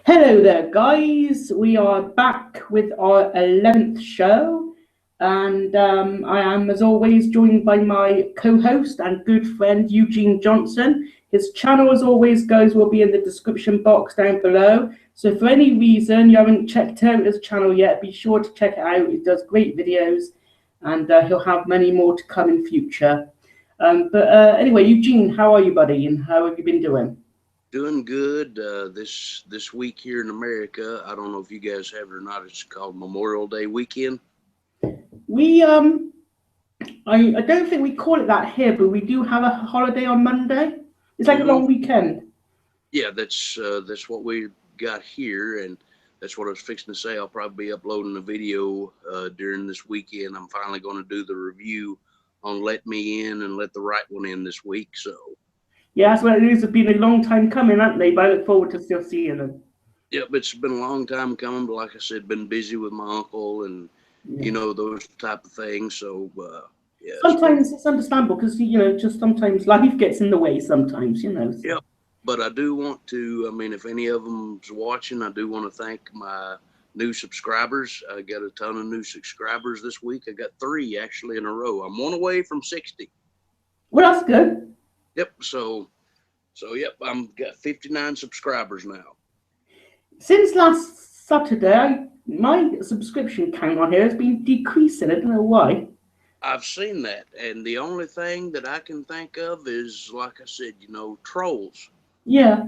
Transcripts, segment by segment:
Hello there, guys. We are back with our 11th show, and I am, as always, joined by my co host and good friend Eugene Johnson. His channel, as always, guys, will be in the description box down below. So, if for any reason you haven't checked out his channel yet, be sure to check it out. He does great videos, and he'll have many more to come in future. But anyway, Eugene, how are you, buddy, and how have you been doing? Doing good. This week here in America, I don't know if you guys have it or not. It's called Memorial Day weekend. We I don't think we call it that here, but we do have a holiday on Monday. It's like a hmm long weekend. Yeah, that's what we got here, and that's what I was fixing to say. I'll probably be uploading a video during this weekend. I'm finally going to do the review on Let Me In and Let the Right One In this week. So, Yeah, that's what it is. It's been a long time coming, haven't they? But I look forward to still seeing them. yep, it's been a long time coming, but like I said, been busy with my uncle and Yeah. those type of things. So, yeah, it's been. Sometimes it's understandable because just sometimes life gets in the way. Sometimes. So. Yep. But I do want to, I mean, if any of them's watching, I do want to thank my new subscribers. I got a ton of new subscribers this week. I got 3 actually in a row. I'm one away from 60. Well, that's good. Yep. So yep, I'm got 59 subscribers now. Since last Saturday, my subscription count on here has been decreasing. I don't know why. I've seen that. And the only thing that I can think of is, like I said, trolls. Yeah,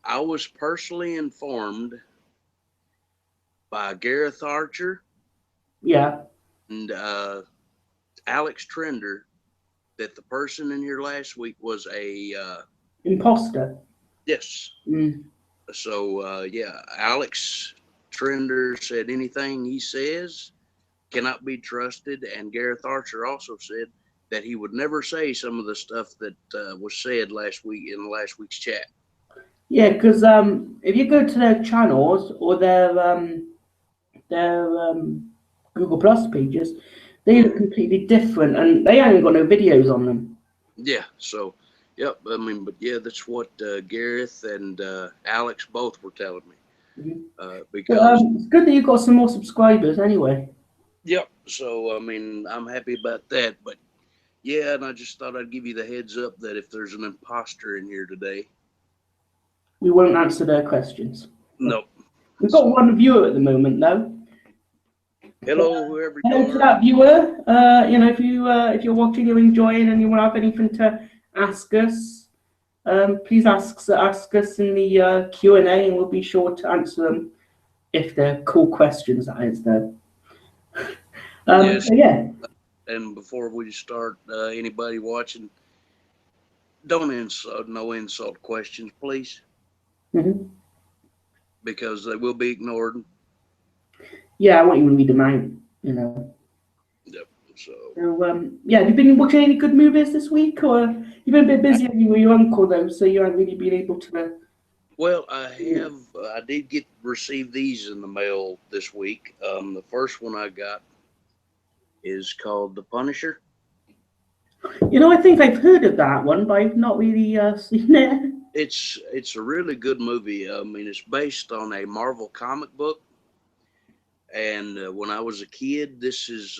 I was personally informed by Gareth Archer yeah. and Alex Trender that the person in here last week was a Imposter. yes. Mm. So yeah, Alex Trender said anything he says cannot be trusted, and Gareth Archer also said that he would never say some of the stuff that was said last week in last week's chat. Yeah, because if you go to their channels or their Google Plus pages, they look hmm completely different, and they haven't got no videos on them. Yeah. So yep. I mean, but yeah, that's what Gareth and Alex both were telling me Mhm. But because it's good that you've got some more subscribers anyway. yep. So I mean, I'm happy about that, but. Yeah, and I just thought I'd give you the heads up that if there's an imposter in here today, We won't answer their questions. nope. We've got So, one viewer at the moment, though. But, hello, whoever you hello to are. that viewer. If you're watching, you're enjoying, and you want to have anything to ask us, please ask us in the Q&A, and we'll be sure to answer them if they're cool questions. That is, though. Yes, So yeah. and before we start, anybody watching, don't insult, no insult questions, please, Mhm. because they will be ignored. Yeah, I want you to read them out. Yep. So, So, yeah, have you been watching any good movies this week, or you've been a bit I, busy with your uncle though, so you haven't really been able to. well, I did get receive these in the mail this week. The first one I got is called The Punisher. I think I've heard of that one, but I've not really seen it. It's a really good movie. I mean, it's based on a Marvel comic book. And when I was a kid, this is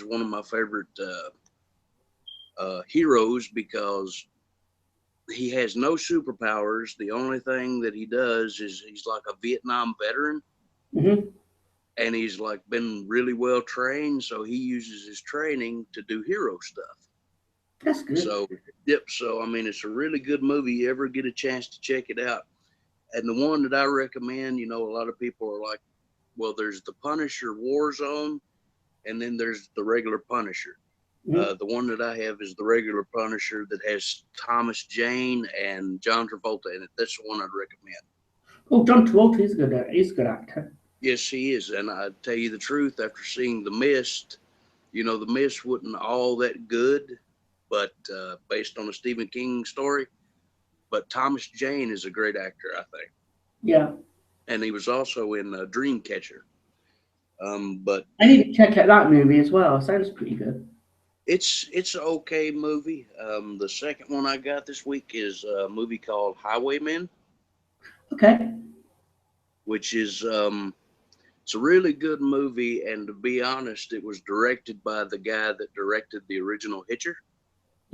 one of my favorite heroes because he has no superpowers. The only thing that he does is he's like a Vietnam veteran, Hmm. and he's like been really well trained. So he uses his training to do hero stuff. That's good. So yep. So I mean, it's a really good movie. You ever get a chance to check it out? And the one that I recommend, a lot of people are like, well, there's the Punisher Warzone, and then there's the regular Punisher. Hmm. The one that I have is the regular Punisher that has Thomas Jane and John Travolta in it. That's the one I'd recommend. Oh, John Travolta is good. He's a good actor. Yes, he is. And I tell you the truth, after seeing The Mist, The Mist wasn't all that good, but based on a Stephen King story. But Thomas Jane is a great actor, I think. Yeah, And he was also in Dreamcatcher. But I need to check out that movie as well. Sounds pretty good. it's an okay movie. The second one I got this week is a movie called Highwaymen. Okay. which is it's a really good movie. And to be honest, it was directed by the guy that directed the original Hitcher.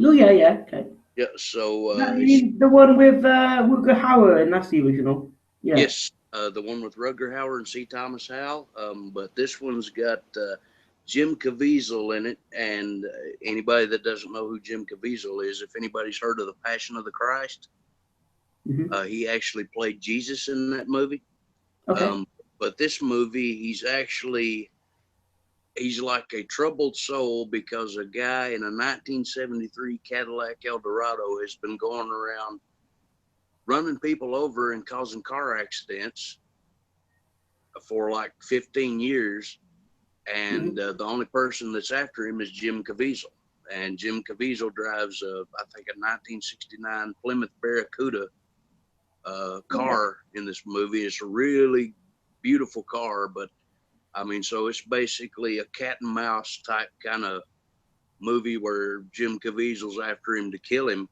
Oh yeah, yeah, okay. Yeah, so That, you mean the one with Rutger Hauer, and that's the original. Yeah. yes, the one with Rutger Hauer and C. Thomas Howell. But this one's got Jim Caviezel in it, and anybody that doesn't know who Jim Caviezel is, if anybody's heard of the Passion of the Christ, he actually played Jesus in that movie. Okay. But this movie, he's like a troubled soul because a guy in a 1973 Cadillac Eldorado has been going around running people over and causing car accidents for like 15 years. And the only person that's after him is Jim Caviezel. And Jim Caviezel drives, I think, a 1969 Plymouth Barracuda car in this movie. It's a really beautiful car, but I mean, so it's basically a cat and mouse type kind of movie where Jim Caviezel's after him to kill him.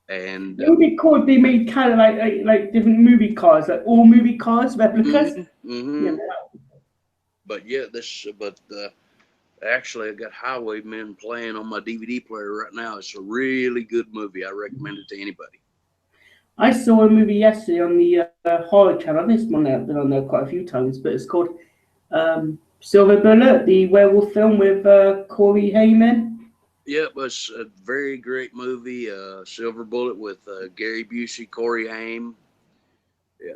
And it would be cool if they made kind of like different movie cars, like all movie cars, replicas. Yeah. But yeah, actually I got Highwaymen playing on my DVD player right now. It's a really good movie. I recommend it to anybody. I saw a movie yesterday on the horror channel. This one I've been on there quite a few times, but it's called Silver Bullet, the werewolf film with Corey Haim. Yeah, it was a very great movie. Silver Bullet with Gary Busey, Corey Haim. Yeah,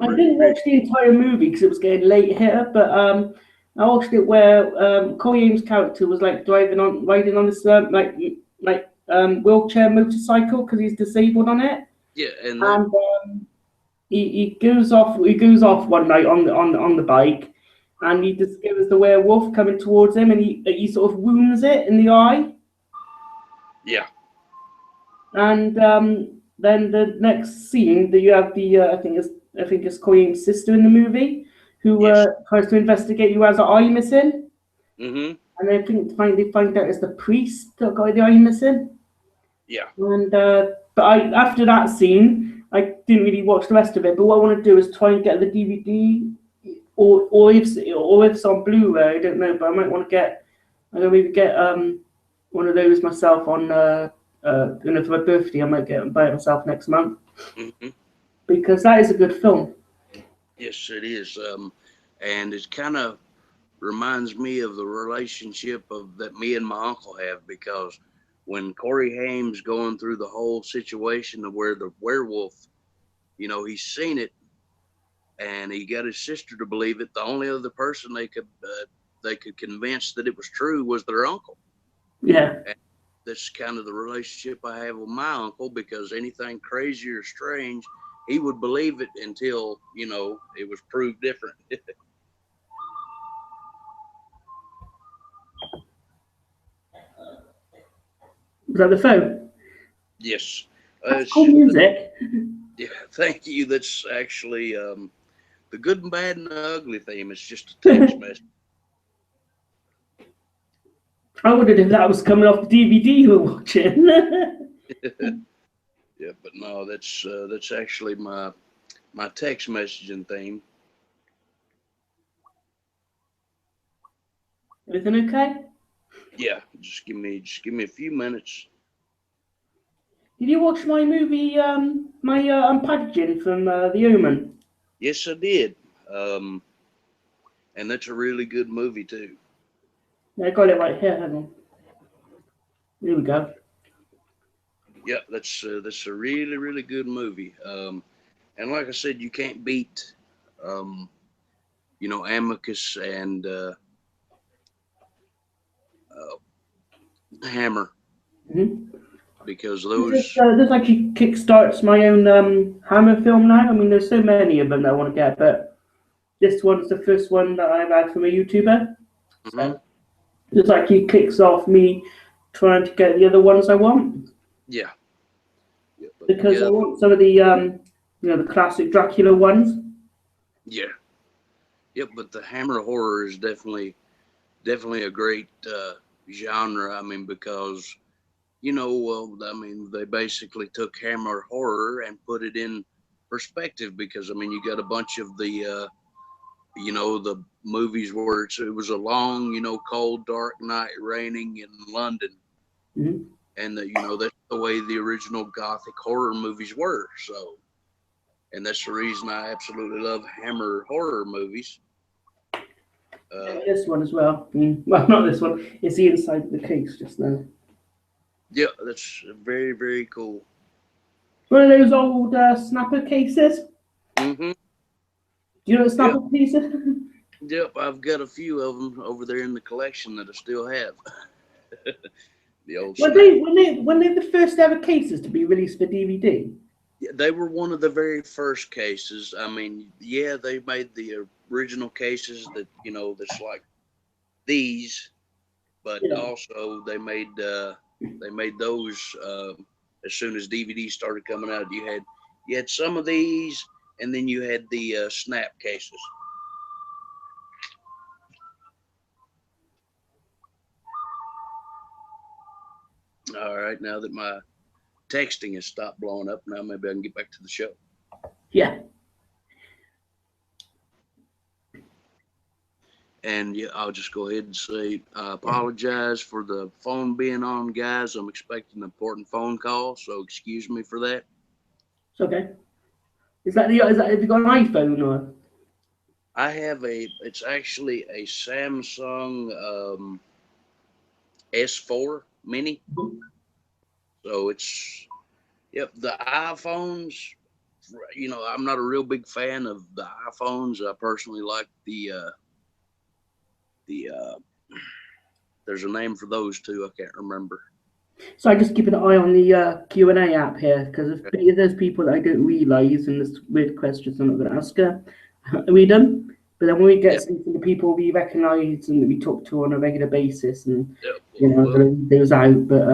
I didn't watch the entire movie because it was getting late here, but I watched it where Corey Haim's character was like riding on this wheelchair motorcycle because he's disabled on it. Yeah, and he goes off one night on the bike, and he discovers the werewolf coming towards him, and he sort of wounds it in the eye. Yeah. And then the next scene that you have the I think it's Corey's sister in the movie who tries to investigate who has an eye missing. And I think they find out it's the priest that got the eye missing. Yeah. And but after that scene, I didn't really watch the rest of it. But what I want to do is try and get the DVD, or if it's on Blu-ray, I don't know. But I might want to get. I'm gonna maybe get one of those myself on. For my birthday, I might buy it myself next month. Because that is a good film. Yes, it is. And it kind of reminds me of the relationship that me and my uncle have, because when Corey Haim's going through the whole situation of where the werewolf, he's seen it and he got his sister to believe it. The only other person they could convince that it was true was their uncle. Yeah. And that's kind of the relationship I have with my uncle, because anything crazy or strange, he would believe it until, it was proved different. Was that the phone? Yes. That's cool music. Yeah, thank you. That's actually the good and bad and the ugly theme. It's just a text message. I wondered if that was coming off the DVD you were watching. Yeah, but no, that's actually my text messaging theme. Everything okay? Yeah, just give me a few minutes. Did you watch my movie, my Unpackaging from The Omen? Yes, I did. And that's a really good movie too. Yeah, I got it right here. Hang on. Here we go. Yeah, that's a really, really good movie. And like I said, you can't beat, Amicus and Hammer, because those. This actually kickstarts my own Hammer film now. I mean, there's so many of them that I want to get, but this one's the first one that I've had from a YouTuber. So this actually kicks off me trying to get the other ones I want. Yeah. Because I want some of the the classic Dracula ones. Yeah. Yep, but the Hammer horror is definitely a great genre. I mean, because they basically took Hammer horror and put it in perspective, because I mean, you got a bunch of the the movies where it was a long, cold, dark night raining in London, Mhm. and that's the way the original Gothic horror movies were. So, and that's the reason I absolutely love Hammer horror movies. This one as well. Well, not this one. It's the inside of the case just now. Yeah, that's very, very cool. One of those old snapper cases. Mm-hmm. Do you know what snapper cases? Yep, I've got a few of them over there in the collection that I still have. The old. When they the first ever cases to be released for DVD. Yeah, they were one of the very first cases. I mean, yeah, they made the original cases that's like these, but also they made those as soon as DVD started coming out. You had some of these, and then you had the snap cases. All right, now that my texting has stopped blowing up, now maybe I can get back to the show. Yeah. And yeah, I'll just go ahead and say I apologize for the phone being on, guys. I'm expecting an important phone call, so excuse me for that. It's okay. Have you got an iPhone or? I have it's actually a Samsung S4 Mini. So it's, the iPhones, I'm not a real big fan of the iPhones. I personally like there's a name for those too. I can't remember. So I just keep an eye on the Q&A app here, because if there's people that I don't realise and there's weird questions I'm not going to ask her, I read them. But then when we get some from the people we recognise and that we talk to on a regular basis, and those out. But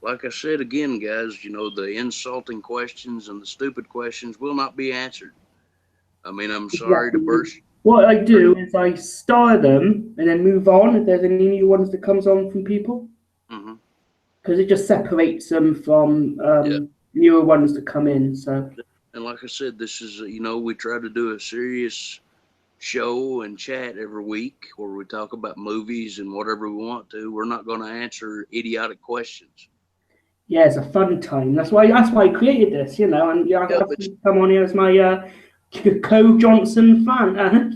like I said again, guys, the insulting questions and the stupid questions will not be answered. I mean, I'm sorry to burst. What I do is I star them and then move on if there's any new ones that comes on from people. Because it just separates them from newer ones that come in. So. And like I said, this is we try to do a serious show and chat every week where we talk about movies and whatever we want to. We're not going to answer idiotic questions. Yeah, it's a fun time. That's why I created this, and I come on here as my Co Johnson friend,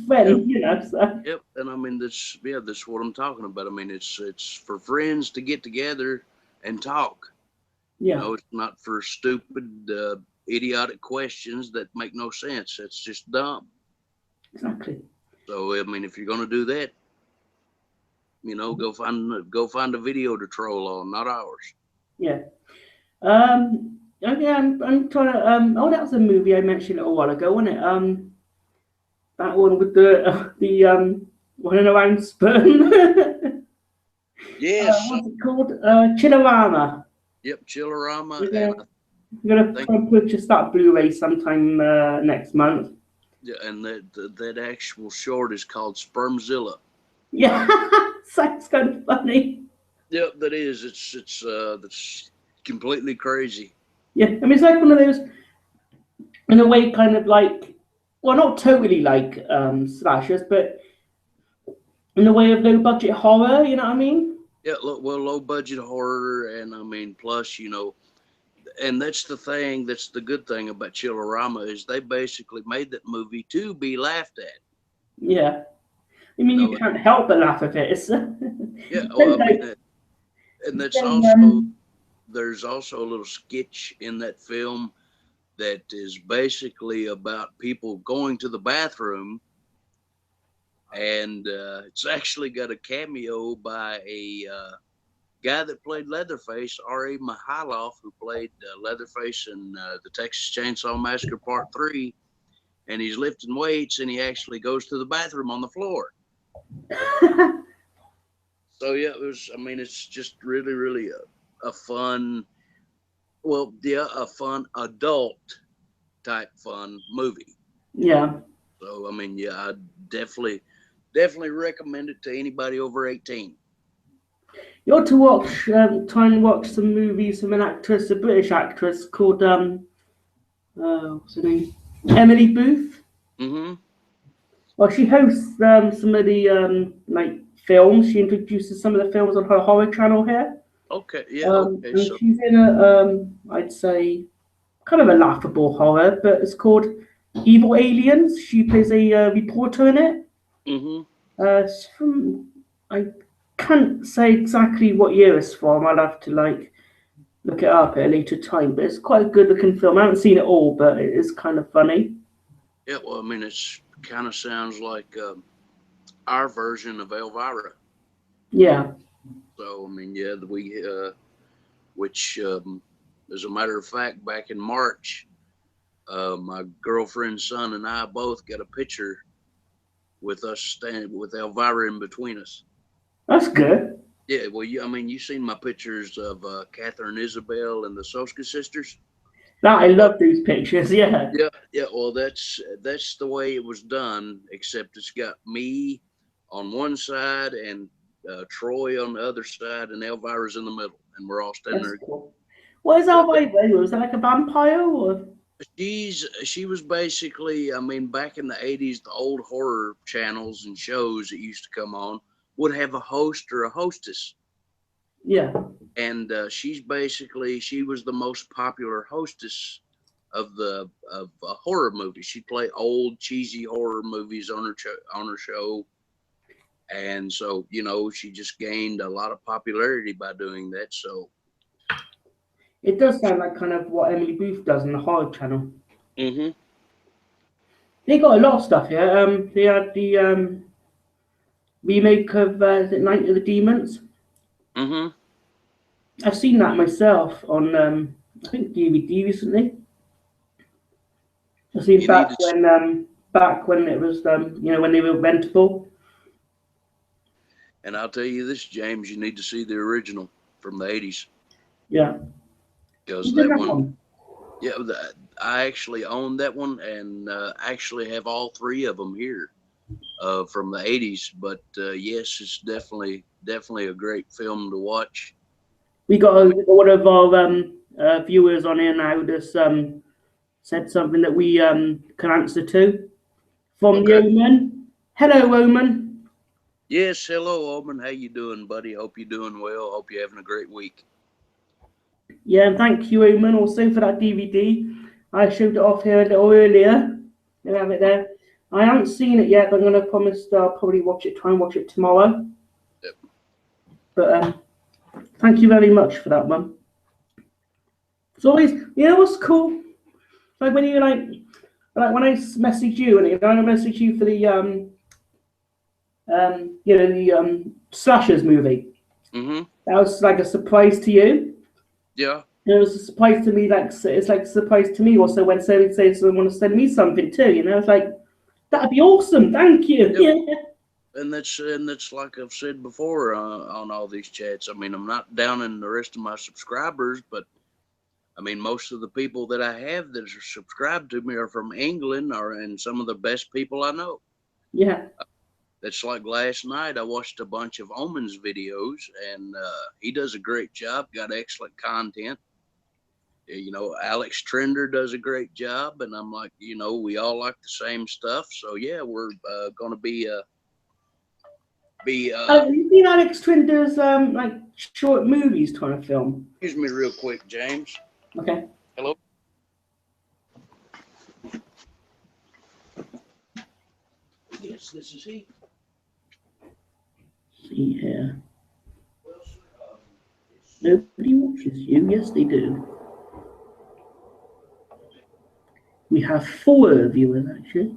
So. Yep, and I mean that's what I'm talking about. I mean it's for friends to get together and talk. Yeah. It's not for stupid, idiotic questions that make no sense. It's just dumb. Exactly. So I mean, if you're going to do that, go find a video to troll on, not ours. Yeah. Okay, I'm trying to. Oh, that was a movie I mentioned a little while ago, wasn't it? That one with the running around sperm. Yes. What's it called? Chillerama. Yep, Chillerama. We're gonna try and purchase that Blu-ray sometime next month. Yeah, and that actual short is called Spermzilla. Yeah, sounds kind of funny. Yep, that is. It's that's completely crazy. Yeah, I mean it's like one of those, in a way, kind of like, well, not totally like slashers, but in the way of low budget horror. You know what I mean? Yeah, low budget horror, and I mean plus and that's the good thing about Chillerama is they basically made that movie to be laughed at. Yeah, I mean you can't help but laugh at it. It's, yeah, well, I mean, and that's also. There's also a little sketch in that film that is basically about people going to the bathroom, and it's actually got a cameo by a guy that played Leatherface, R.A. Mihailoff, who played Leatherface in the Texas Chainsaw Massacre Part 3, and he's lifting weights, and he actually goes to the bathroom on the floor. So yeah, it's just really, really a fun adult type fun movie. Yeah. So I mean, I definitely recommend it to anybody over 18. You ought to try and watch some movies from an actress, a British actress called what's her name? Emily Booth. Mm-hmm. Well, she hosts some of the like films. She introduces some of the films on her horror channel here. Okay. Yeah. Okay. And So. she's in a I'd say kind of a laughable horror, but it's called Evil Aliens. She plays a reporter in it. Mm-hmm. It's from I can't say exactly what year it's from. I'll have to like look it up at a later time. But it's quite a good looking film. I haven't seen it all, but it is kind of funny. Yeah. Well, I mean, it's kind of sounds like our version of Elvira. Yeah. So I mean, yeah, which as a matter of fact, back in March, my girlfriend's son and I both got a picture with us standing with Elvira in between us. That's good. Yeah, well, I mean, you've seen my pictures of Catherine Isabel and the Soska sisters. That I love those pictures. Yeah. Yeah, yeah. Well, that's the way it was done. Except it's got me on one side and Troy on the other side, and Elvira's in the middle, and we're all standing That's there. cool. What is Elvira? Was that like a vampire or? She was basically, I mean, back in the 80s, the old horror channels and shows that used to come on would have a host or a hostess. Yeah. And she was the most popular hostess of horror movies. She'd play old cheesy horror movies on her show. And so, you know, she just gained a lot of popularity by doing that. So It does sound like kind of what Emily Booth does on the horror channel. mm-hmm. They got a lot of stuff here. They had the remake of Night of the Demons. Mm-hmm. I've seen that myself on I think DVD recently. I've seen back when it was you know, when they were rentable. And I'll tell you this, James, you need to see the original from the 80s. Yeah. Because that one, yeah, I actually own that one and actually have all three of them here from the 80s. But yes, it's definitely a great film to watch. We got one of our viewers on here now that's said something that we can answer to from the Omen. Hello, Omen. Yes, hello, Omen. How you doing, buddy? Hope you're doing well. Hope you're having a great week. Yeah, and thank you, Omen, also for that DVD. I showed it off here a little earlier. You have it there. I haven't seen it yet, but I'm going to promise I'll probably try and watch it tomorrow. Yep. But thank you very much for that one. It's always, you know what's cool? Like when you like when I message you and I message you for the you know, the Slashers movie. Mm-hmm. That was like a surprise to you. Yeah. And it was a surprise to me. Like it's like a surprise to me also when somebody says they want to send me something too. You know, it's like that'd be awesome. Thank you. Yep. Yeah. And that's like I've said before on all these chats. I mean, I'm not down in the rest of my subscribers, but I mean, most of the people that I have that are subscribed to me are from England, and some of the best people I know. Yeah. That's like last night. I watched a bunch of Omens videos, and he does a great job. Got excellent content. You know, Alex Trender does a great job, and I'm like, you know, we all like the same stuff. So yeah, we're going to be. Have you seen Alex Trender's like short movies kind of film? Excuse me, real quick, James. Okay. Hello. Yes, this is he. See here. Nobody watches you. Yes, they do. We have 4 viewers actually.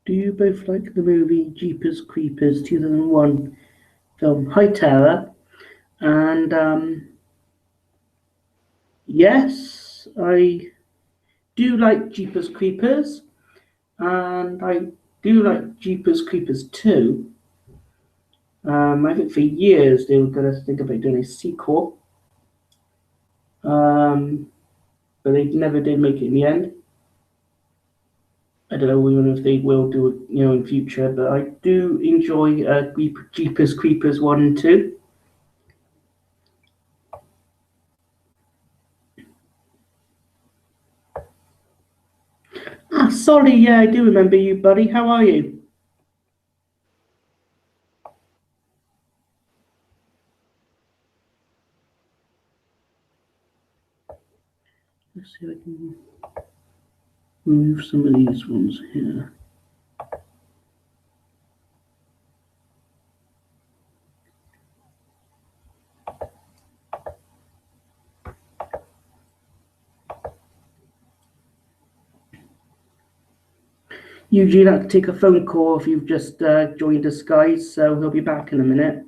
Do you both like the movie Jeepers Creepers 2001 film High Terror? And yes, I do like Jeepers Creepers, and I do like Jeepers Creepers 2. I think for years they were going to think about doing a sequel. but they never did make it in the end. I don't know even if they will do it, in future. But I do enjoy Jeepers Creepers 1 and 2. Ah, Solly, yeah, I do remember you, buddy. How are you? Let's see if I can move some of these ones here. Eugene had to take a phone call if you've just joined us, guys, so he'll be back in a minute.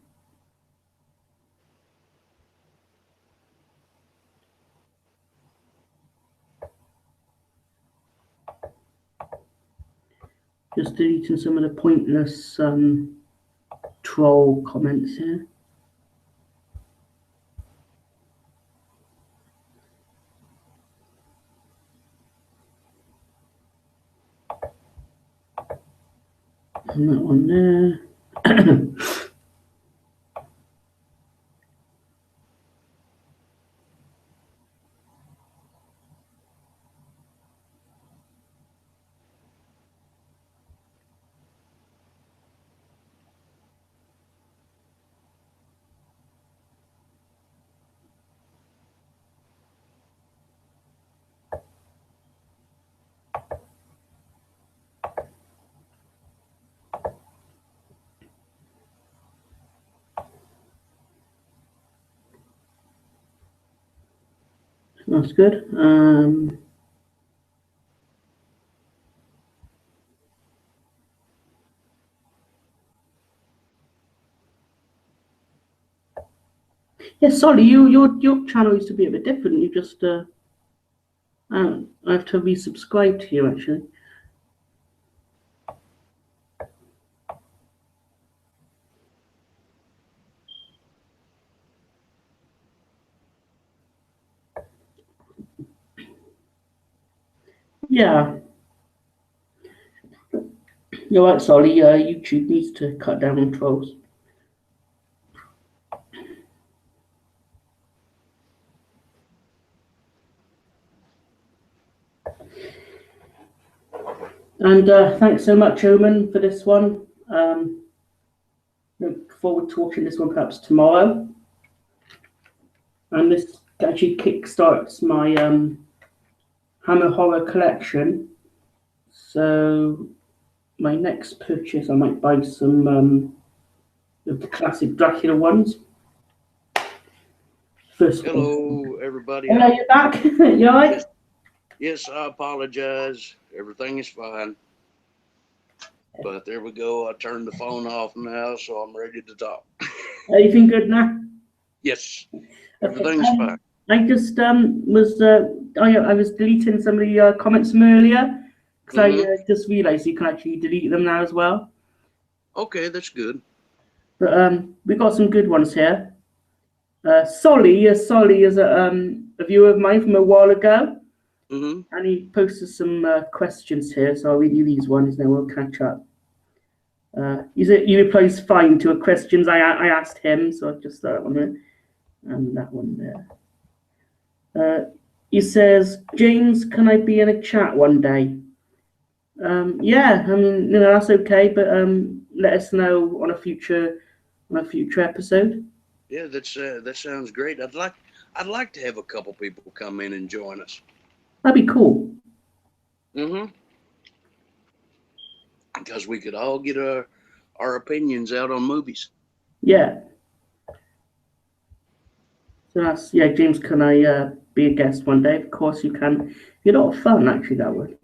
Just deleting some of the pointless troll comments here. And that one there. That's good. Yeah, sorry, your channel used to be a bit different. You just I have to resubscribe to you actually. Yeah. You're right, Solly. YouTube needs to cut down on trolls. And thanks so much, Omen, for this one. Look forward to watching this one perhaps tomorrow. And this actually kickstarts my Hammer Horror collection. So my next purchase, I might buy some of the classic Dracula ones. First Hello, everybody. Hello, you're back. You all right? Yes, I apologize. Everything is fine. But there we go. I turned the phone off now, so I'm ready to talk. Everything good now? Yes, everything's fine. I just I was deleting some of the comments from earlier because I just realised you can actually delete them now as well. Okay, that's good. But we got some good ones here. Solly is a viewer of mine from a while ago, and he posted some questions here. So I'll read you these ones, then we'll catch up. He replies fine to a questions I asked him, so I'll just start that one there, and that one there. He says, James, can I be in a chat one day? Yeah, I mean, that's okay, but let us know on a future episode. Yeah, that sounds great. I'd like to have a couple people come in and join us. That'd be cool. Because we could all get our opinions out on movies. Yeah. So that's James, can I be a guest one day? Of course you can. You're a lot of fun, actually, that would.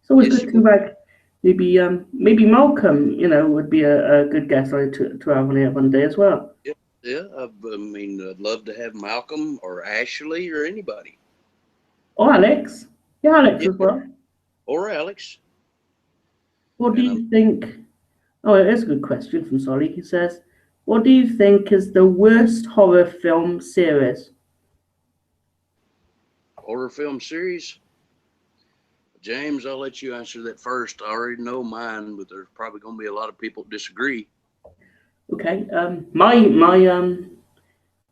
It's always good to maybe Malcolm, would be a good guest to have on here one day as well. Yeah, I mean, I'd love to have Malcolm or Ashley or anybody. Or Alex. Yeah, Alex as well. Or Alex. What do you think? Oh, that's a good question from Solly. He says, what do you think is the worst horror film series? Horror film series. James, I'll let you answer that first. I already know mine, but there's probably going to be a lot of people that disagree. Okay. My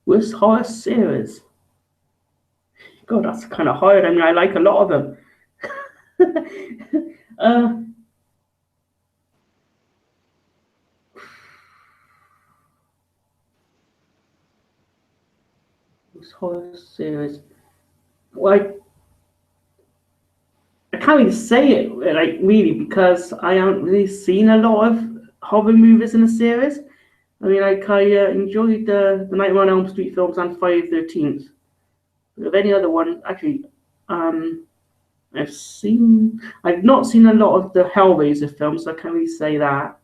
worst horror series. God, that's kind of hard. I mean, I like a lot of them. Worst horror series. Well, I can't really say it like really because I haven't really seen a lot of horror movies in a series. I mean, like I enjoyed the Nightmare on Elm Street films and Friday the 13th. Of any other one, actually, I've not seen a lot of the Hellraiser films, so I can't really say that.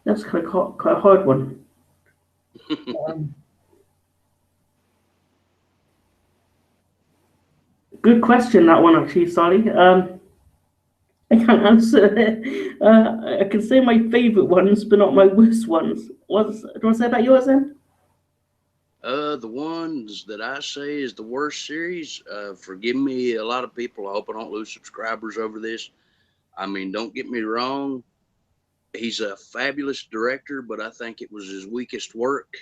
That's quite a hard one. Good question, that one actually, Sally. I can't answer it. I can say my favourite ones, but not my worst ones. Do you want to say about yours then? The ones that I say is the worst series. Forgive me, a lot of people. I hope I don't lose subscribers over this. I mean, don't get me wrong. He's a fabulous director, but I think it was his weakest work,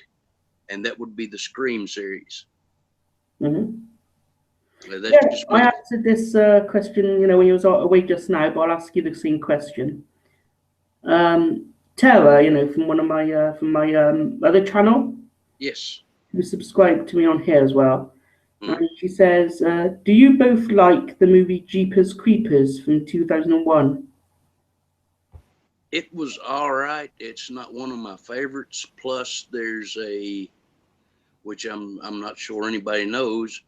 and that would be the Scream series. Mm-hmm. I answered this question, when you was away just now, but I'll ask you the same question. Tara, from one of my from my other channel. Yes. Who subscribed to me on here as well. And she says, do you both like the movie Jeepers Creepers from 2001? It was all right. It's not one of my favorites. Plus, there's which I'm not sure anybody knows,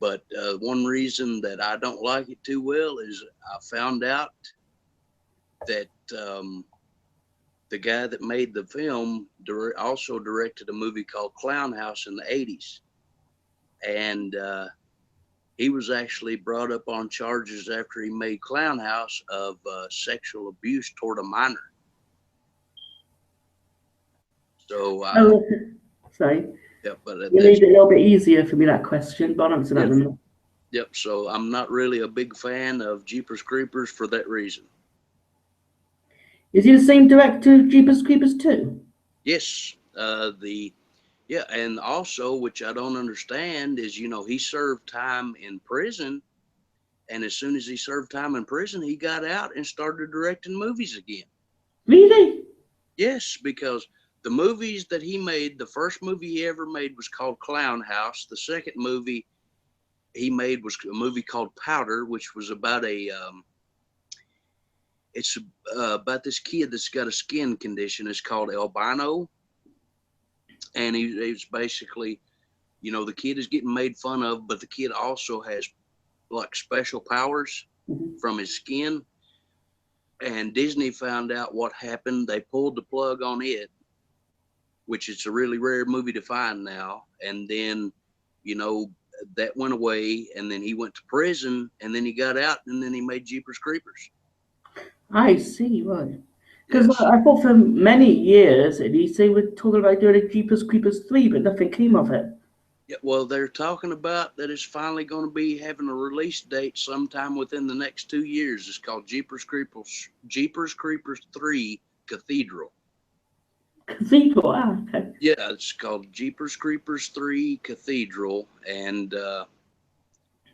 but one reason that I don't like it too well is I found out that the guy that made the film also directed a movie called Clown House in the 80s. And he was actually brought up on charges after he made Clown House of sexual abuse toward a minor. So, sorry. Yeah, but you made it a little bit easier for me, that question, but I'll answer that one. Yep, so I'm not really a big fan of Jeepers Creepers for that reason. Is he the same director of Jeepers Creepers 2? Yes, and also, which I don't understand, is he served time in prison, and as soon as he served time in prison, he got out and started directing movies again. Really? Yes, because the movies that he made, the first movie he ever made was called Clown House. The second movie he made was a movie called Powder, which was about it's about this kid that's got a skin condition. It's called albino. And he's basically, the kid is getting made fun of, but the kid also has like special powers from his skin. And Disney found out what happened. They pulled the plug on it, which is a really rare movie to find now. And then, that went away. And then he went to prison, and then he got out, and then he made Jeepers Creepers. I see, right. Because I thought for many years, at least, they were talking about doing a Jeepers Creepers 3, but nothing came of it. Yeah, well, they're talking about that it's finally going to be having a release date sometime within the next 2 years. It's called Jeepers Creepers 3 Cathedral. Cathedral, okay. Yeah, it's called Jeepers Creepers 3 Cathedral, and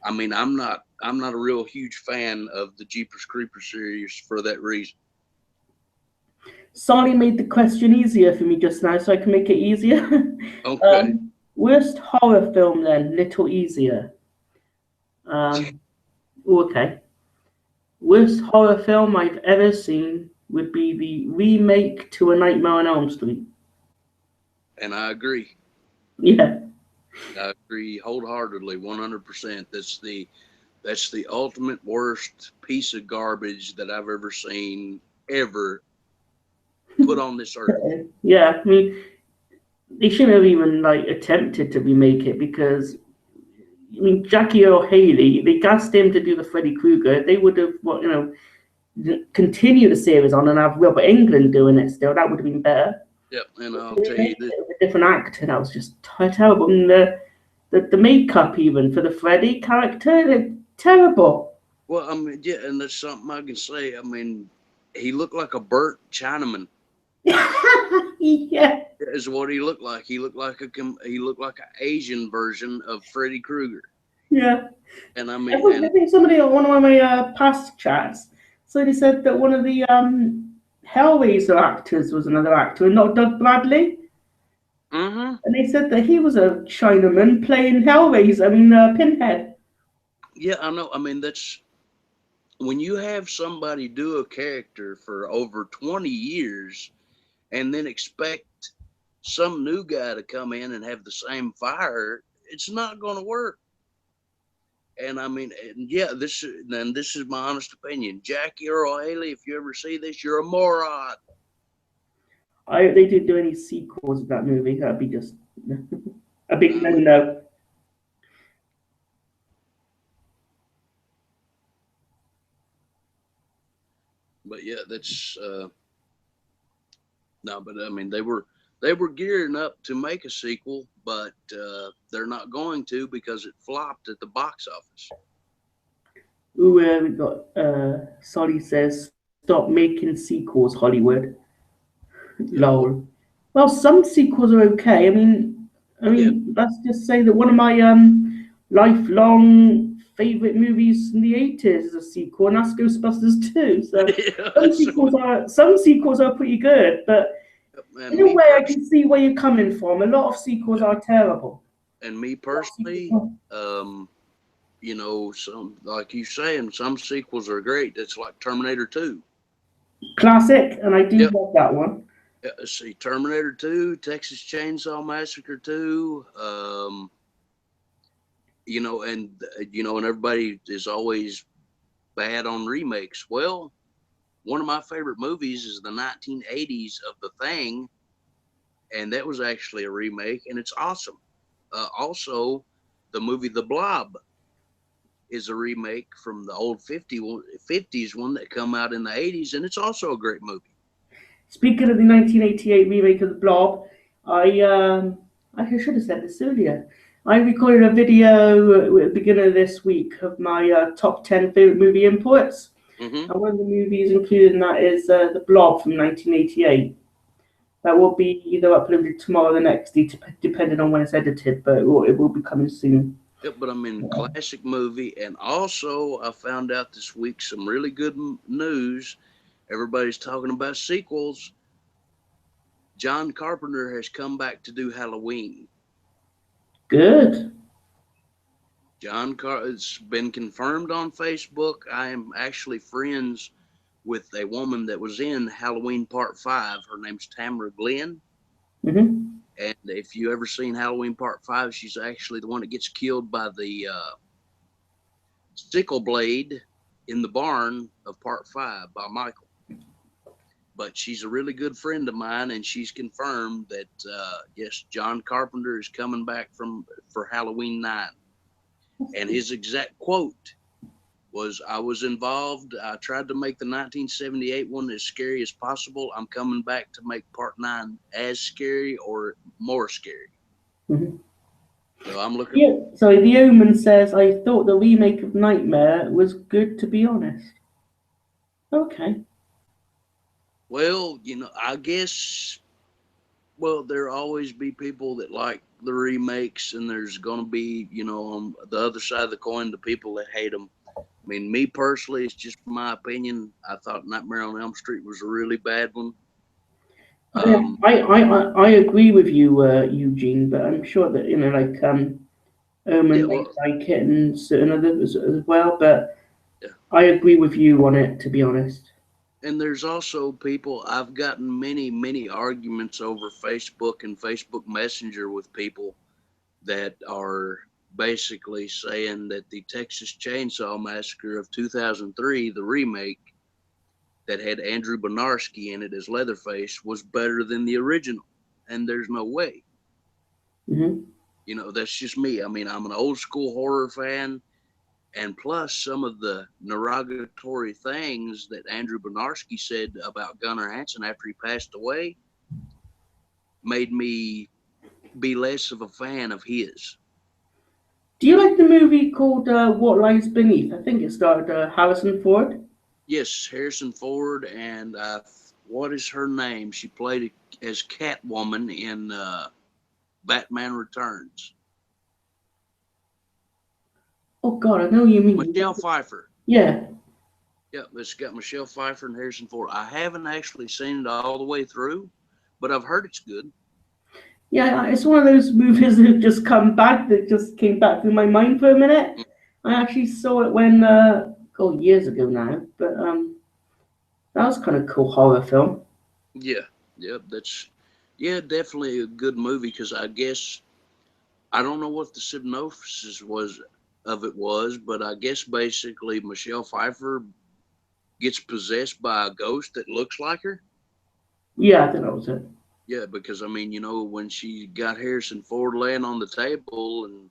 I mean, I'm not a real huge fan of the Jeepers Creepers series for that reason. Sonny made the question easier for me just now, so I can make it easier. Okay. Worst horror film then, little easier. Okay. Worst horror film I've ever seen would be the remake to A Nightmare on Elm Street. And I agree. Yeah. I agree wholeheartedly, 100%. That's the ultimate worst piece of garbage that I've ever seen, ever put on this earth. Yeah, I mean, they shouldn't have even attempted to remake it because, I mean, Jackie Earle Haley, they gassed him to do the Freddy Krueger. They would have, continue the series on and have Robert Englund doing it still. That would have been better. Yep, and I'll tell you that a different actor. That was just terrible. And the makeup even for the Freddy character, terrible. Well, I mean, yeah, and that's something I can say. I mean, he looked like a burnt Chinaman. Yeah, is what he looked like. He looked like an Asian version of Freddy Krueger. Yeah. And I mean, I think somebody on one of my past chats, so they said that one of the Hellraiser actors was another actor, and not Doug Bradley. Mm-hmm. And they said that he was a Chinaman playing Hellraiser. I mean, Pinhead. Yeah, I know. I mean, that's when you have somebody do a character for over 20 years and then expect some new guy to come in and have the same fire, it's not going to work. And I mean, yeah, this is my honest opinion. Jackie Earle Haley, if you ever see this, you're a moron. They didn't do any sequels of that movie. That'd be just a big no. But yeah, that's no. But I mean, they were gearing up to make a sequel, but they're not going to because it flopped at the box office. Ooh, we got Solly says, "Stop making sequels, Hollywood." Lol. Well, some sequels are okay. I mean, Yeah. let's just say that one of my lifelong favorite movies in the 80s is a sequel, and that's Ghostbusters 2. So yeah, some sequels are pretty good, but in a way, I can see where you're coming from. A lot of sequels are terrible. And me personally, you know, some like you saying, some sequels are great. It's like Terminator 2. Classic, and I do love that one. See, Terminator 2, Texas Chainsaw Massacre 2, you know, and everybody is always bad on remakes. Well, one of my favorite movies is the 1980s of The Thing, and that was actually a remake, and it's awesome. Also, the movie The Blob is a remake from the old 50s one that come out in the 80s, and it's also a great movie. Speaking of the 1988 remake of The Blob, I should have said this earlier. I recorded a video at the beginning of this week of my top 10 favorite movie imports. Mm-hmm. And one of the movies included in that is The Blob from 1988. That will be either uploaded tomorrow or the next day, depending on when it's edited, but it will be coming soon. Yeah, but I mean, classic movie. And also, I found out this week some really good news. Everybody's talking about sequels. John Carpenter has come back to do Halloween. Good. It's been confirmed on Facebook. I am actually friends with a woman that was in Halloween Part 5. Her name's Tamara Glenn. Mm-hmm. And if you ever seen Halloween Part 5, she's actually the one that gets killed by the sickle blade in the barn of Part 5 by Michael. But she's a really good friend of mine, and she's confirmed that, yes, John Carpenter is coming back for Halloween 9. And his exact quote was, "I was involved. I tried to make the 1978 one as scary as possible. I'm coming back to make Part 9 as scary or more scary." Mm-hmm. So I'm looking. Yeah. So The Omen says, "I thought the remake of Nightmare was good, to be honest." Okay. Well, I guess. Well, there'll always be people that like the remakes, and there's going to be, on the other side of the coin, the people that hate them. I mean, me personally, it's just my opinion. I thought Nightmare on Elm Street was a really bad one. I agree with you, Eugene, but I'm sure that Omen may like it and certain others as well. But I agree with you on it, to be honest. And there's also people, I've gotten many, many arguments over Facebook and Facebook Messenger with people that are basically saying that the Texas Chainsaw Massacre of 2003, the remake that had Andrew Bonarski in it as Leatherface, was better than the original. And there's no way. Mm-hmm. That's just me. I mean, I'm an old school horror fan. And plus some of the derogatory things that Andrew Bernarski said about Gunnar Hansen after he passed away made me be less of a fan of his. Do you like the movie called What Lies Beneath? I think it starred Harrison Ford. Yes, Harrison Ford, and what is her name? She played as Catwoman in Batman Returns. Oh God, I know you mean. Michelle Pfeiffer. Yeah. Yep, it's got Michelle Pfeiffer and Harrison Ford. I haven't actually seen it all the way through, but I've heard it's good. Yeah, it's one of those movies that just come back, that just came back through my mind for a minute. I actually saw it when, years ago now, but that was kind of cool horror film. Yeah, yep, definitely a good movie because I guess I don't know what the synopsis was, but I guess basically Michelle Pfeiffer gets possessed by a ghost that looks like her. Yeah, I think that was it. Yeah, because I mean, when she got Harrison Ford laying on the table and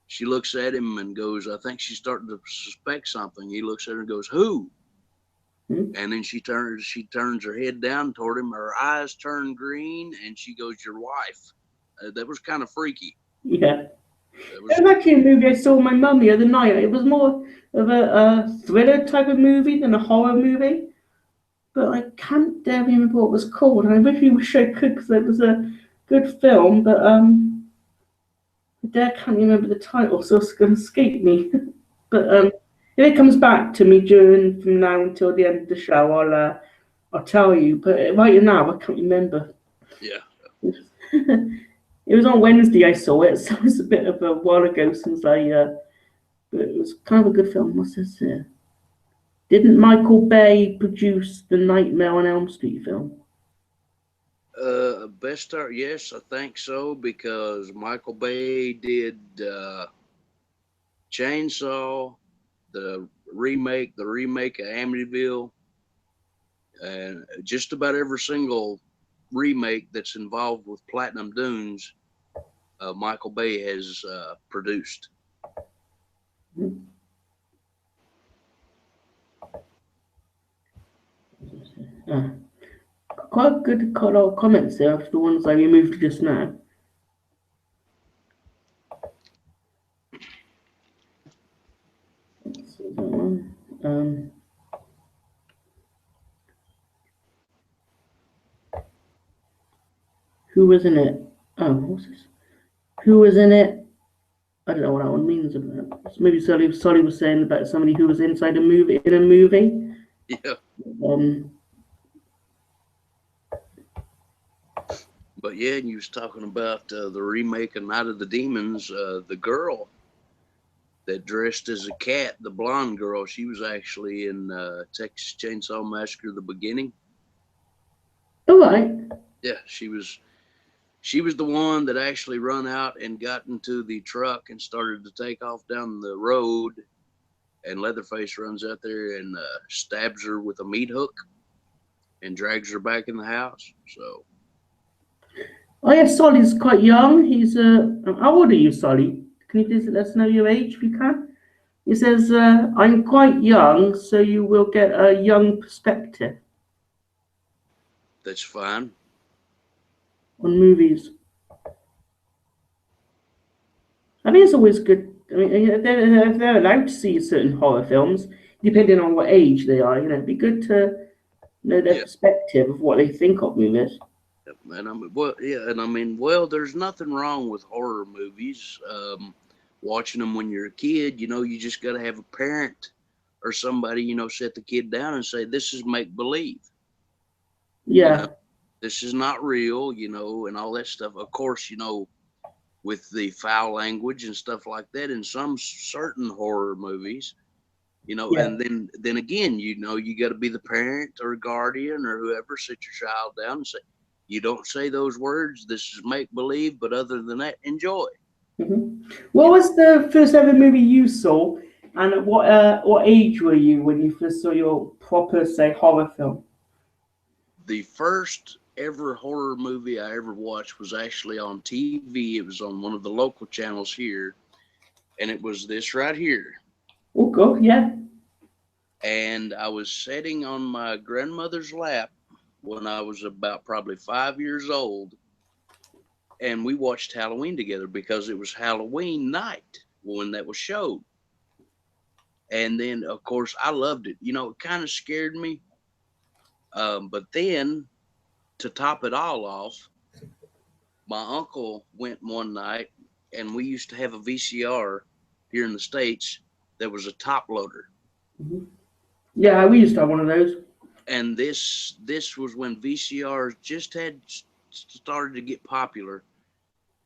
she looks at him and goes, I think she's starting to suspect something. He looks at her and goes, who? And then she turns her head down toward him. Her eyes turn green and she goes, your wife. That was kind of freaky. Yeah. It was actually a movie I saw with my mum the other night. It was more of a thriller type of movie than a horror movie. But I can't dare remember what it was called. And I really wish I could because it was a good film. But I can't remember the title, so it's going to escape me. But if it comes back to me from now until the end of the show, I'll tell you. But right now, I can't remember. Yeah. It was on Wednesday I saw it, so it's a bit of a while ago since but it was kind of a good film. What's this here? Didn't Michael Bay produce the Nightmare on Elm Street film? Best Star, yes, I think so, because Michael Bay did Chainsaw, the remake of Amityville, and just about every single remake that's involved with Platinum Dunes, Michael Bay has produced. Quite good comments there after the ones I removed just now. Who was in it? Oh, what's this? Who was in it? I don't know what that one means. Maybe Sully was saying about somebody who was inside a movie. Yeah. But yeah, and you was talking about the remake of Night of the Demons. The girl that dressed as a cat, the blonde girl, she was actually in Texas Chainsaw Massacre: The Beginning. All right. Yeah, she was the one that actually run out and got into the truck and started to take off down the road, and Leatherface runs out there and stabs her with a meat hook and drags her back in the house. So. Oh yeah, Solly's quite young. He's how old are you, Solly? Can you please let us know your age if you can? He says, I'm quite young, so you will get a young perspective. That's fine. On movies. I think it's always good. I mean, if they're allowed to see certain horror films, depending on what age they are, it'd be good to know their perspective of what they think of movies. And I mean, there's nothing wrong with horror movies. Watching them when you're a kid, you just got to have a parent or somebody, set the kid down and say, this is make believe. Yeah. This is not real, and all that stuff. Of course, with the foul language and stuff like that in some certain horror movies, and then again, you got to be the parent or guardian or whoever, sit your child down and say, you don't say those words. This is make believe, but other than that, enjoy. Mm-hmm. What was the first ever movie you saw, and at what age were you when you first saw your proper, say, horror film? The first ever horror movie I ever watched was actually on TV. It was on one of the local channels here, and it was this right here. Oh, God, yeah. And I was sitting on my grandmother's lap when I was about probably 5 years old. And we watched Halloween together because it was Halloween night when that was showed. And then, of course, I loved it. You know, it kind of scared me. But then, to top it all off, my uncle went one night, and we used to have a VCR here in the States that was a top loader. Mm-hmm. Yeah, we used to have one of those. And this was when VCRs just had started to get popular.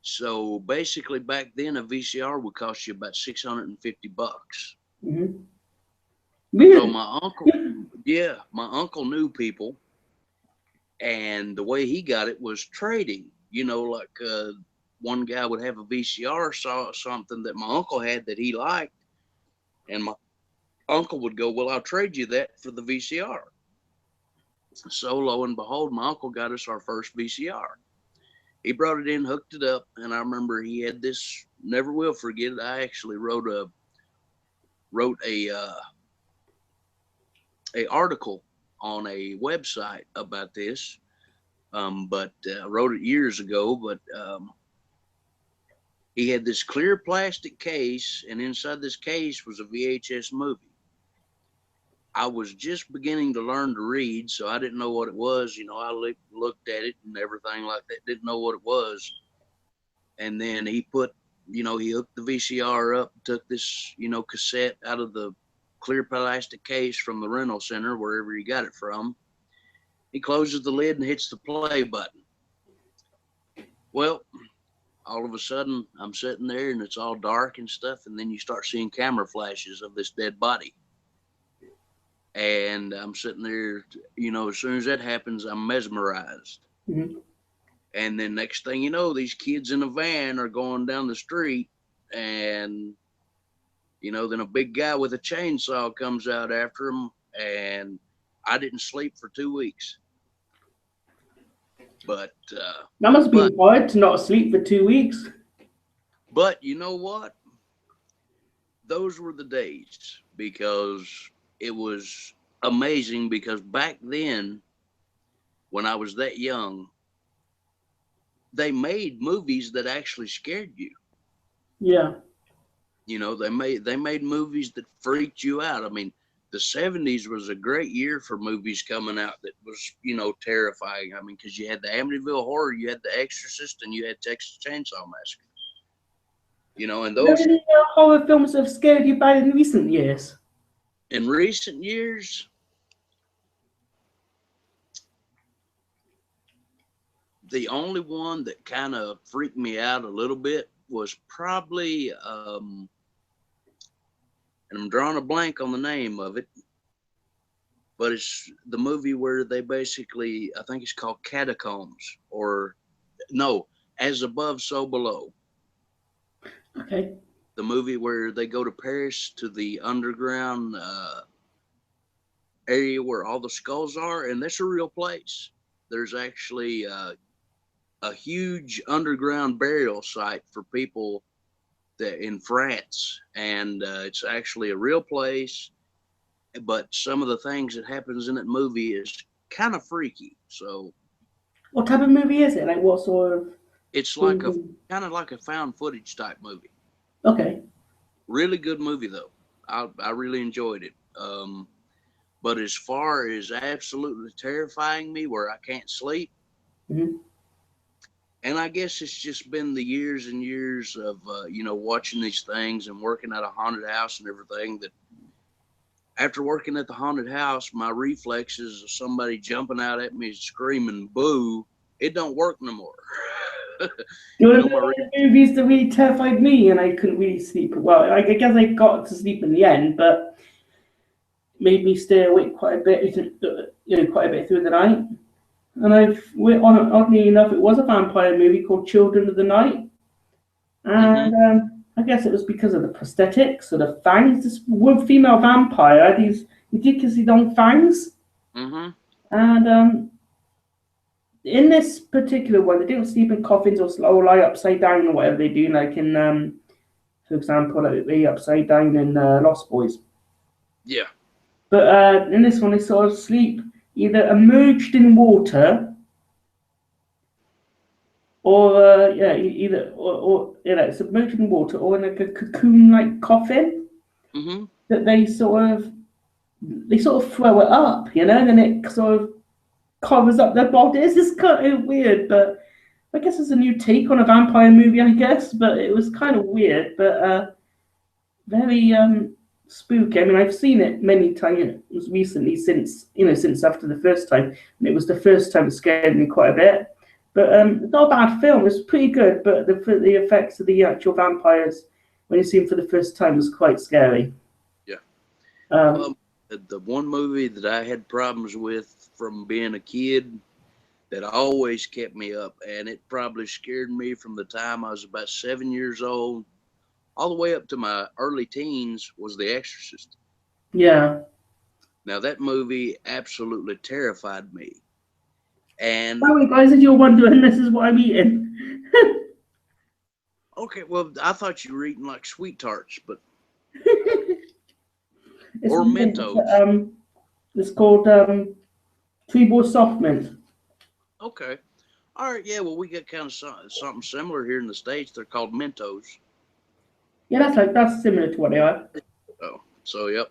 So basically, back then, a VCR would cost you about $650. Mm-hmm. So my uncle knew people, and the way he got it was trading. You know, like one guy would have a VCR, saw something that my uncle had that he liked, and my uncle would go, "Well, I'll trade you that for the VCR." So lo and behold, my uncle got us our first VCR. He brought it in, hooked it up, and I remember he had this. Never will forget it. I actually wrote a article on a website about this, but I wrote it years ago. But he had this clear plastic case, and inside this case was a VHS movie. I was just beginning to learn to read, so I didn't know what it was. You know, I looked at it and everything like that, didn't know what it was. And then he hooked the VCR up, took this, cassette out of the clear plastic case from the rental center, wherever he got it from. He closes the lid and hits the play button. Well, all of a sudden, I'm sitting there and it's all dark and stuff, and then you start seeing camera flashes of this dead body. And I'm sitting there, as soon as that happens, I'm mesmerized. Mm-hmm. And then next thing you know, these kids in a van are going down the street, and, then a big guy with a chainsaw comes out after him, and I didn't sleep for 2 weeks. But that must have been hard to not sleep for 2 weeks. But you know what? Those were the days, because it was amazing, because back then, when I was that young, they made movies that actually scared you. Yeah. They made movies that freaked you out. I mean, the 70s was a great year for movies coming out that was, terrifying. I mean, because you had the Amityville Horror, you had The Exorcist, and you had Texas Chainsaw Massacre. And those. Are there any horror films that have scared you bad in recent years? In recent years, the only one that kind of freaked me out a little bit was probably, and I'm drawing a blank on the name of it, but it's the movie where they basically, I think it's called Catacombs, or no, As Above, So Below. Okay. The movie where they go to Paris, to the underground area where all the skulls are, and that's a real place. There's actually a huge underground burial site for people that in France, and it's actually a real place. But some of the things that happens in that movie is kind of freaky. So, what type of movie is it? Like, what sort of? It's like kind of like a found footage type movie. Okay. Really good movie though. I really enjoyed it. But as far as absolutely terrifying me, where I can't sleep, mm-hmm. And I guess it's just been the years and years of watching these things and working at a haunted house and everything, that after working at the haunted house, my reflexes of somebody jumping out at me screaming boo, it don't work no more. Movies that really terrified me and I couldn't really sleep. Well, I guess I got to sleep in the end, but made me stay awake quite a bit through the night. And oddly enough, it was a vampire movie called Children of the Night. And I guess it was because of the prosthetics or the fangs. This one female vampire had these ridiculously long fangs. Mm-hmm. And in this particular one, they didn't sleep in coffins or lie upside down or whatever they do, like in for example, like the Upside Down in Lost Boys. Yeah. But in this one, they sort of sleep either immersed in water or submerged in water or in like a cocoon-like coffin Mm-hmm. that they sort of throw it up, and then it sort of covers up their bodies. It's kind of weird, but I guess it's a new take on a vampire movie, I guess. But it was kind of weird, but very spooky. I mean, I've seen it many times recently since after the first time, and it was the first time it scared me quite a bit. But it's not a bad film. It's pretty good, but the effects of the actual vampires when you see them for the first time was quite scary. Yeah. Um, The one movie that I had problems with from being a kid that always kept me up, and it probably scared me from the time I was about 7 years old all the way up to my early teens, was The Exorcist. yeah. Now, that movie absolutely terrified me. And By the way, guys, if you're wondering, this is what I'm eating. okay, well, I thought you were eating like sweet tarts, but It's or mint. Mentos. It's called Treebor Soft Mint. Okay. All right, yeah, well, we got kind of something similar here in the States. They're called Mentos. Yeah, that's similar to what they are. Oh, so yep.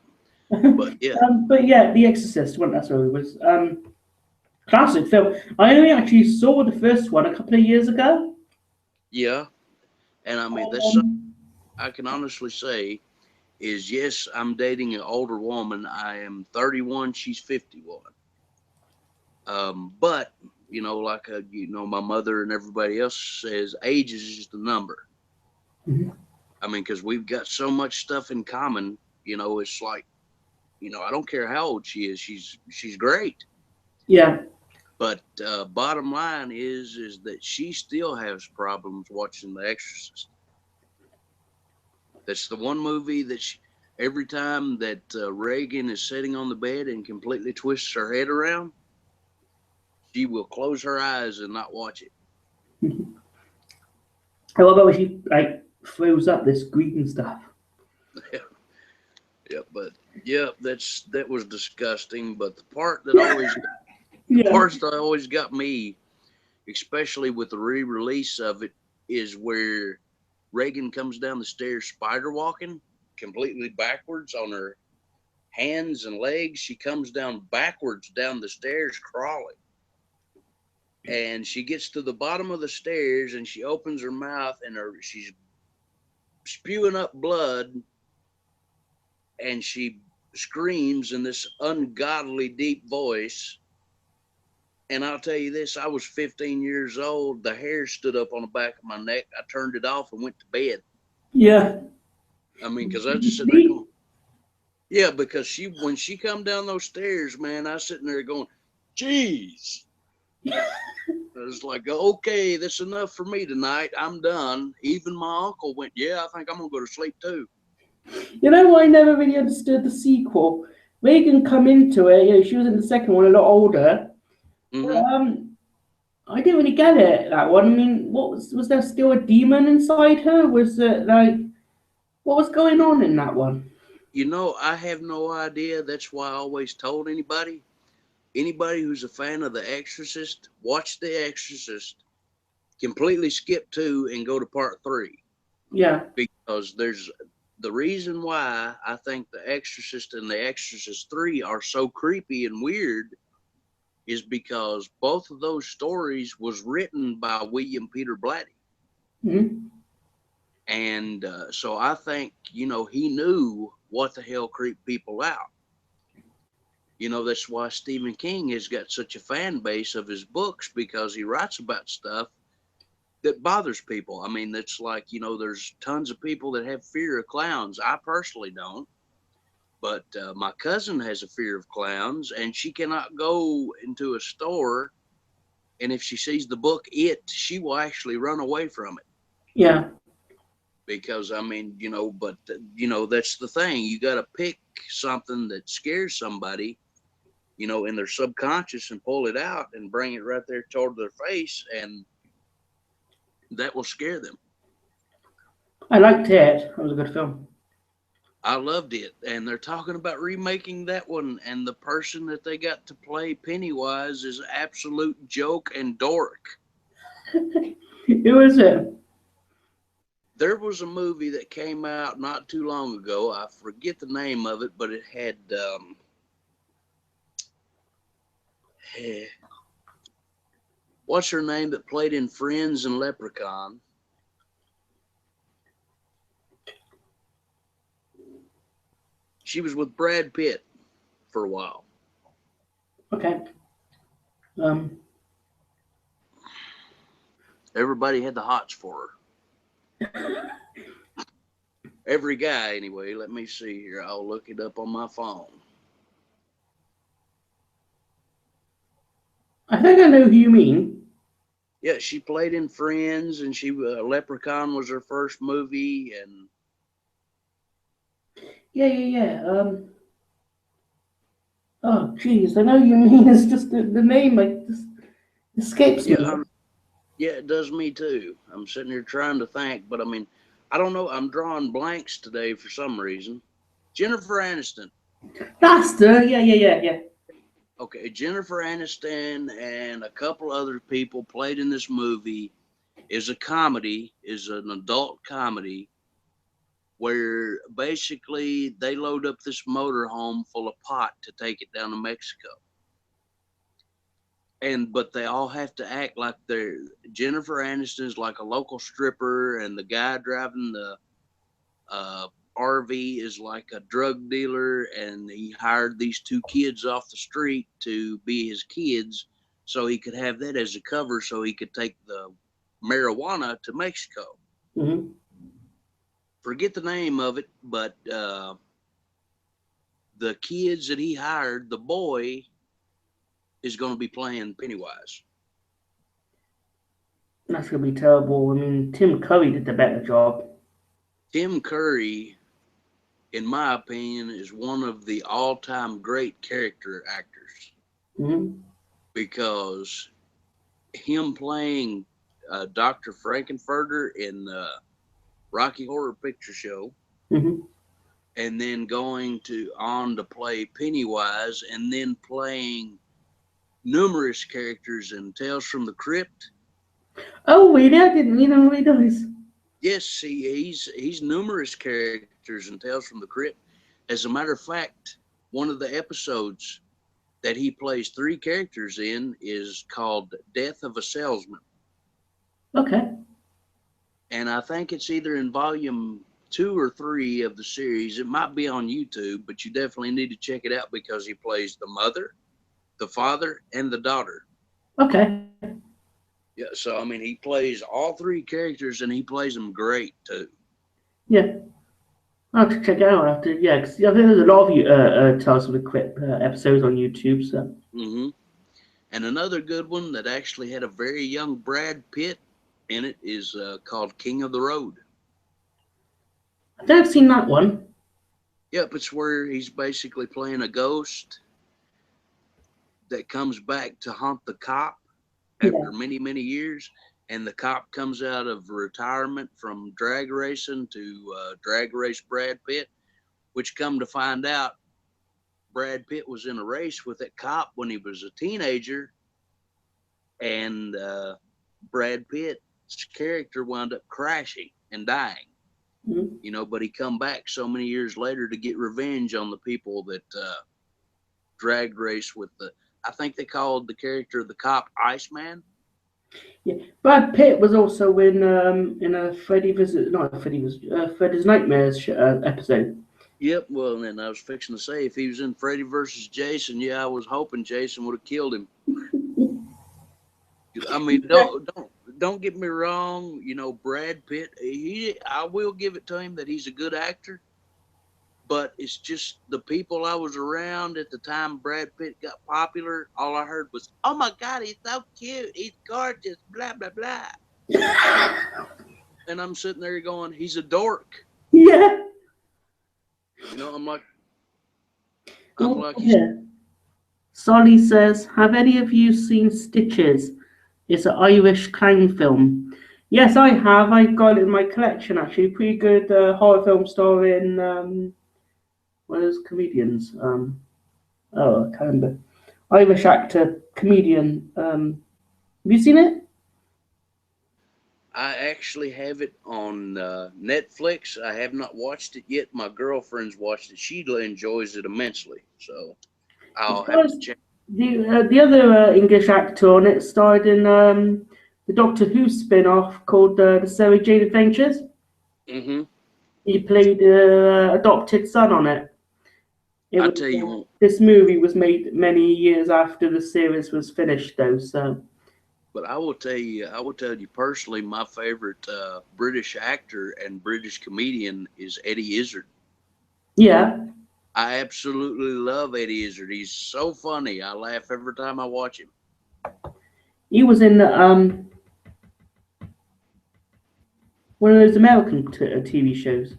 But yeah, But yeah, The Exorcist, what that's what it was. Classic film. I only actually saw the first one a couple of years ago. yeah. And I mean, that's something Um, I can honestly say is yes, I'm dating an older woman. I am 31, she's 51. But like my mother and everybody else says, age is just a number. mhm. I mean, because we've got so much stuff in common. It's like, I don't care how old she is. She's great. Yeah, But bottom line is that she still has problems watching The Exorcist. That's the one movie that every time that Reagan is sitting on the bed and completely twists her head around, she will close her eyes and not watch it. I love how she like throws up this green stuff. Yeah, yeah, but yeah, that was disgusting. But the Yeah, parts that always got me, especially with the re-release of it, is where Reagan comes down the stairs spider walking, completely backwards on her hands and legs. She comes down backwards down the stairs crawling. And she gets to the bottom of the stairs and she opens her mouth and she's spewing up blood and she screams in this ungodly deep voice. And I'll tell you this, I was 15 years old. The hair stood up on the back of my neck. I turned it off and went to bed. yeah. I mean, because I was just sitting there See? going, yeah, because when she come down those stairs, man, I was sitting there going, geez. I was like, okay, that's enough for me tonight. I'm done. Even my uncle went, yeah, I think I'm going to go to sleep too. You know why I never really understood the sequel? Reagan come into it. She was in the second one, a lot older. But, Mm-hmm. I didn't really get it that one. I mean, what was there still a demon inside her? Was it like what was going on in that one? I have no idea. That's why I always told anybody who's a fan of The Exorcist, watch The Exorcist, completely skip 2 and go to part 3. Yeah, Because there's the reason why I think The Exorcist and The Exorcist 3 are so creepy and weird is because both of those stories was written by William Peter Blatty. mm-hmm. And so I think, he knew what the hell creeped people out. That's why Stephen King has got such a fan base of his books, because he writes about stuff that bothers people. I mean, that's like, there's tons of people that have fear of clowns. I personally don't. But my cousin has a fear of clowns, and she cannot go into a store. And if she sees the book, she will actually run away from it. Yeah, Because, I mean, but, that's the thing. You got to pick something that scares somebody, in their subconscious and pull it out and bring it right there toward their face. And that will scare them. I liked it. It was a good film. I loved it, and they're talking about remaking that one, and the person that they got to play Pennywise is absolute joke and dork. Who is it? There was a movie that came out not too long ago. I forget the name of it, but it had what's her name that played in Friends and Leprechaun? She was with Brad Pitt for a while. Okay. Everybody had the hots for her. Every guy, anyway. Let me see here. I'll look it up on my phone. I think I know who you mean. Yeah, she played in Friends, and Leprechaun was her first movie, and Yeah. Oh, geez, I know who you mean. It's just the name just escapes me. Yeah, it does me too. I'm sitting here trying to think, but I mean, I don't know. I'm drawing blanks today for some reason. Jennifer Aniston. That's the yeah. Okay, Jennifer Aniston and a couple other people played in this movie. Is a comedy, is an adult comedy where basically they load up this motorhome full of pot to take it down to Mexico. But they all have to act like they're Jennifer Aniston's like a local stripper, and the guy driving the RV is like a drug dealer, and he hired these two kids off the street to be his kids so he could have that as a cover so he could take the marijuana to Mexico. Mm-hmm. Forget the name of it, but the kids that he hired, the boy is going to be playing Pennywise. That's going to be terrible. I mean, Tim Curry did the better job. Tim Curry, in my opinion, is one of the all-time great character actors. Mm-hmm. Because him playing Dr. Frankenfurter in the Rocky Horror Picture Show, mm-hmm. and then going on to play Pennywise, and then playing numerous characters in Tales from the Crypt. Oh, really? I didn't realize. Yes, he's numerous characters in Tales from the Crypt. As a matter of fact, one of the episodes that he plays 3 characters in is called Death of a Salesman. Okay. And I think it's either in volume 2 or 3 of the series. It might be on YouTube, but you definitely need to check it out because he plays the mother, the father, and the daughter. Okay. Yeah, so I mean, he plays all 3 characters, and he plays them great too. Yeah, I'll have to check it out after. Yeah, because I think there's a lot of Tales from the Crypt episodes on YouTube. So. Mm-hmm. And another good one that actually had a very young Brad Pitt in it is called King of the Road. I think I've seen that one. Yep, it's where he's basically playing a ghost that comes back to haunt the cop after many, many years. And the cop comes out of retirement from drag racing to drag race Brad Pitt, which come to find out, Brad Pitt was in a race with that cop when he was a teenager. And Brad Pitt's character wound up crashing and dying. Mm-hmm. But he come back so many years later to get revenge on the people that drag race with I think they called the character the cop Iceman. Yeah, Brad Pitt was also in a Freddy's Nightmares episode. Yep. Well, and I was fixing to say if he was in Freddy versus Jason, I was hoping Jason would have killed him. I mean, don't get me wrong. Brad Pitt. I will give it to him that he's a good actor. But it's just the people I was around at the time Brad Pitt got popular. All I heard was, "Oh my God, he's so cute. He's gorgeous." Blah blah blah. And I'm sitting there going, "He's a dork." Yeah. I'm like, yeah. Solly says, "Have any of you seen Stitches? It's an Irish clown film. Yes, I have. I got it in my collection actually. Pretty good horror film starring one of those comedians. Oh, I can't remember. Irish actor, comedian. Have you seen it? I actually have it on Netflix. I have not watched it yet. My girlfriend's watched it. She enjoys it immensely. So It's I'll have got to check. the other English actor on it starred in the Doctor Who spin-off called the Sarah Jane Adventures. Hmm. He played adopted son on it. It I was tell you, this movie was made many years after the series was finished, though. So but I will tell you personally, my favorite British actor and British comedian is Eddie Izzard. yeah, I absolutely love Eddie Izzard. He's so funny. I laugh every time I watch him. he was in one of those American TV shows.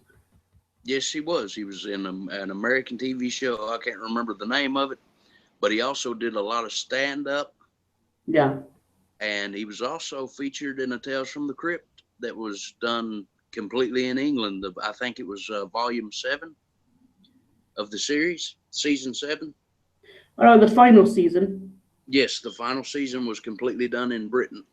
Yes, he was. He was in an American TV show. I can't remember the name of it, but he also did a lot of stand up. Yeah. And he was also featured in a Tales from the Crypt that was done completely in England. I think it was volume 7 of the series, season 7. Oh, the final season. Yes, the final season was completely done in Britain.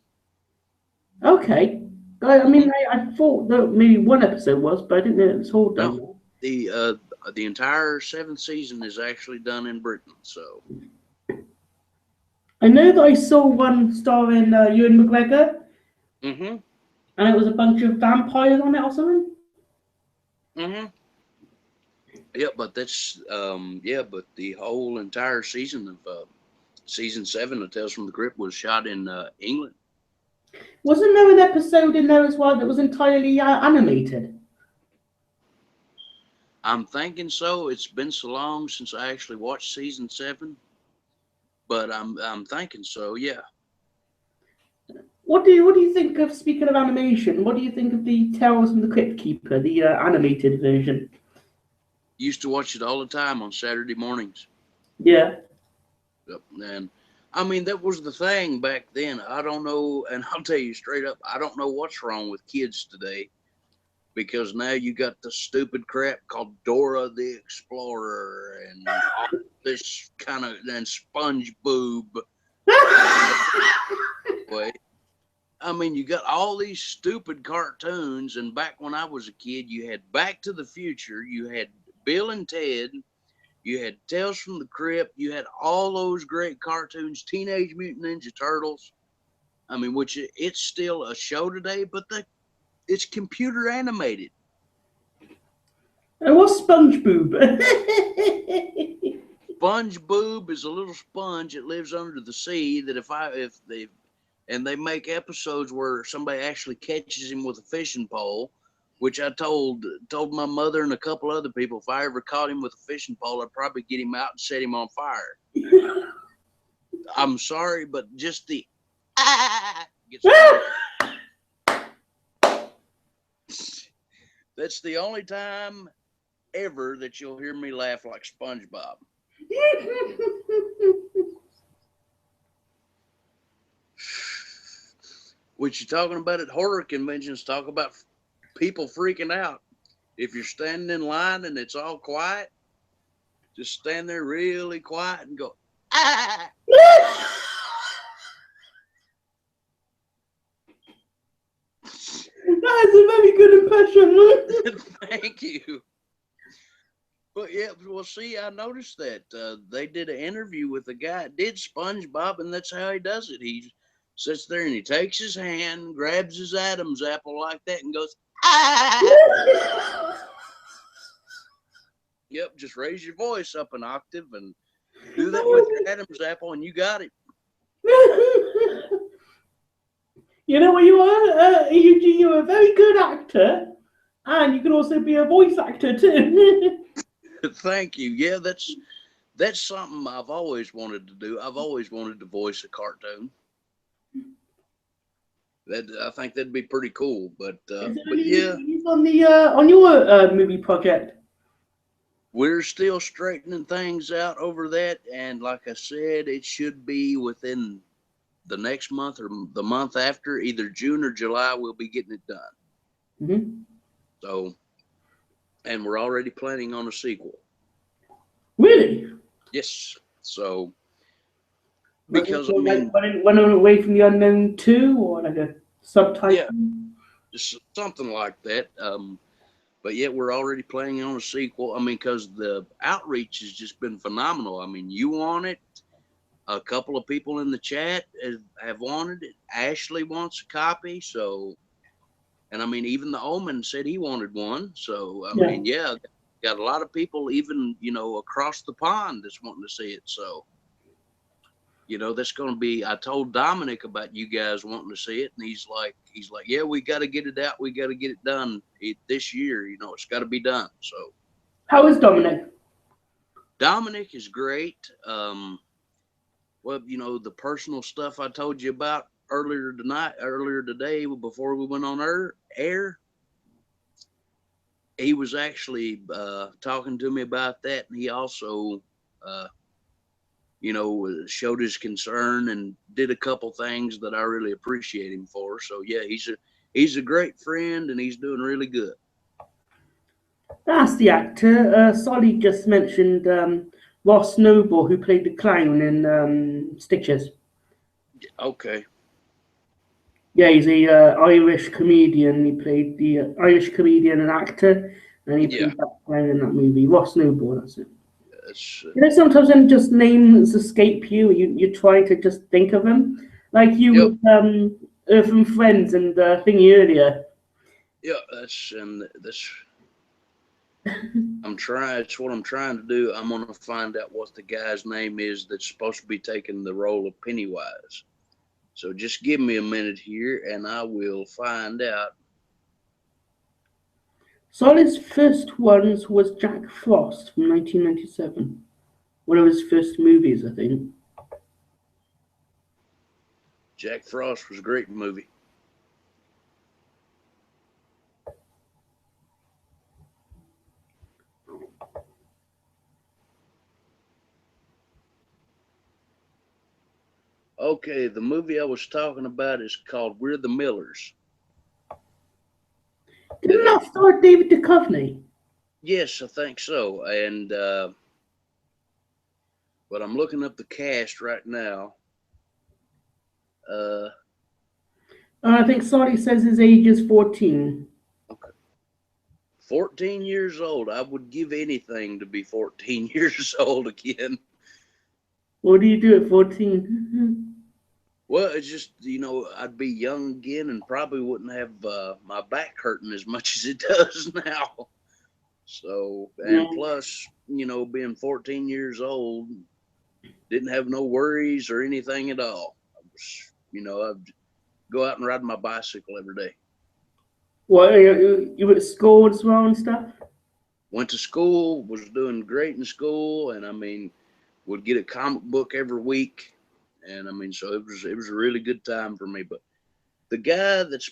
Okay. I mean, I thought that maybe one episode was, but I didn't know it was all done. No, the entire 7th season is actually done in Britain. So I know that I saw one starring Ewan McGregor, mm-hmm. and it was a bunch of vampires on it or something. Mm-hmm. Yeah, but that's but the whole entire season of season 7 of Tales from the Crypt was shot in England. Wasn't there an episode in there as well that was entirely animated? I'm thinking so. It's been so long since I actually watched season 7, but I'm thinking so. Yeah. What do you think of, speaking of animation? What do you think of the Tales from the Crypt Keeper, the animated version? Used to watch it all the time on Saturday mornings. Yeah. Yep. And I mean, that was the thing back then. I don't know, and I'll tell you straight up, I don't know what's wrong with kids today, because now you got the stupid crap called Dora the Explorer and all this kind of, and SpongeBob. Way. I mean, you got all these stupid cartoons, and back when I was a kid, you had Back to the Future, you had Bill and Ted, you had Tales from the Crypt, you had all those great cartoons, Teenage Mutant Ninja Turtles. I mean, which it's still a show today, but it's computer animated. And what's SpongeBob? SpongeBob is a little sponge that lives under the sea. That if they make episodes where somebody actually catches him with a fishing pole, which I told my mother and a couple other people, if I ever caught him with a fishing pole, I'd probably get him out and set him on fire. I'm sorry, but just the that's the only time ever that you'll hear me laugh like SpongeBob. What you talking about at horror conventions? Talk about people freaking out. If you're standing in line and it's all quiet, just stand there really quiet and go, ah! That is a very good impression. Thank you. But yeah, well, see, I noticed that they did an interview with the guy that did SpongeBob, and that's how he does it. He sits there and he takes his hand, grabs his Adam's apple like that, and goes, ah! Yep, just raise your voice up an octave and do that with your Adam's apple, and you got it. You know what you are, Eugene? You're a very good actor, and you can also be a voice actor too. Thank you. Yeah, that's something I've always wanted to do. I've always wanted to voice a cartoon. I think that'd be pretty cool. But yeah, he's on the on your movie project. We're still straightening things out over that, and like I said, it should be within the next month or the month after, either June or July, we'll be getting it done. Mm-hmm. So, and we're already planning on a sequel. Really? Yes. So, Like, because so I mean, like Running Away from the Unknown 2, or like a subtitle? yeah, just something like that. But yet we're already planning on a sequel. I mean, because the outreach has just been phenomenal. I mean, you want it. A couple of people in the chat have wanted it. Ashley wants a copy. So, and I mean, even the Omen said he wanted one. So, I mean, yeah, got a lot of people, even, you know, across the pond that's wanting to see it. So, you know, that's going to be, I told Dominic about you guys wanting to see it. And he's like, yeah, we got to get it out. We got to get it done this year. You know, it's got to be done. So, how is Dominic? Dominic is great. Well, you know, the personal stuff I told you about earlier today, before we went on air, he was actually talking to me about that. And he also, you know, showed his concern and did a couple things that I really appreciate him for. So yeah, he's a great friend and he's doing really good. That's the actor. Solly just mentioned Ross Noble, who played the clown in Stitches. Okay. Yeah, he's a Irish comedian. He played the Irish comedian and actor, and he played that clown in that movie. Ross Noble, that's it. You know, sometimes when just names escape you, you try to just think of them. Like you with from Friends and thingy earlier. Yeah, I'm trying. It's what I'm trying to do. I'm gonna find out what the guy's name is that's supposed to be taking the role of Pennywise. So just give me a minute here, and I will find out. Solly's first ones was Jack Frost from 1997. One of his first movies, I think. Jack Frost was a great movie. Okay, the movie I was talking about is called We're the Millers. Didn't that star David Duchovny? Yes, I think so. And but I'm looking up the cast right now. I think Solly says his age is 14. Okay. 14 years old. I would give anything to be 14 years old again. What do you do at 14? Well, it's just, you know, I'd be young again and probably wouldn't have my back hurting as much as it does now. So, and plus, you know, being 14 years old, didn't have no worries or anything at all. I was, you know, I'd go out and ride my bicycle every day. What, you were at school as well and stuff? Went to school, was doing great in school, and I mean, would get a comic book every week. And I mean, so it was a really good time for me. But the guy that's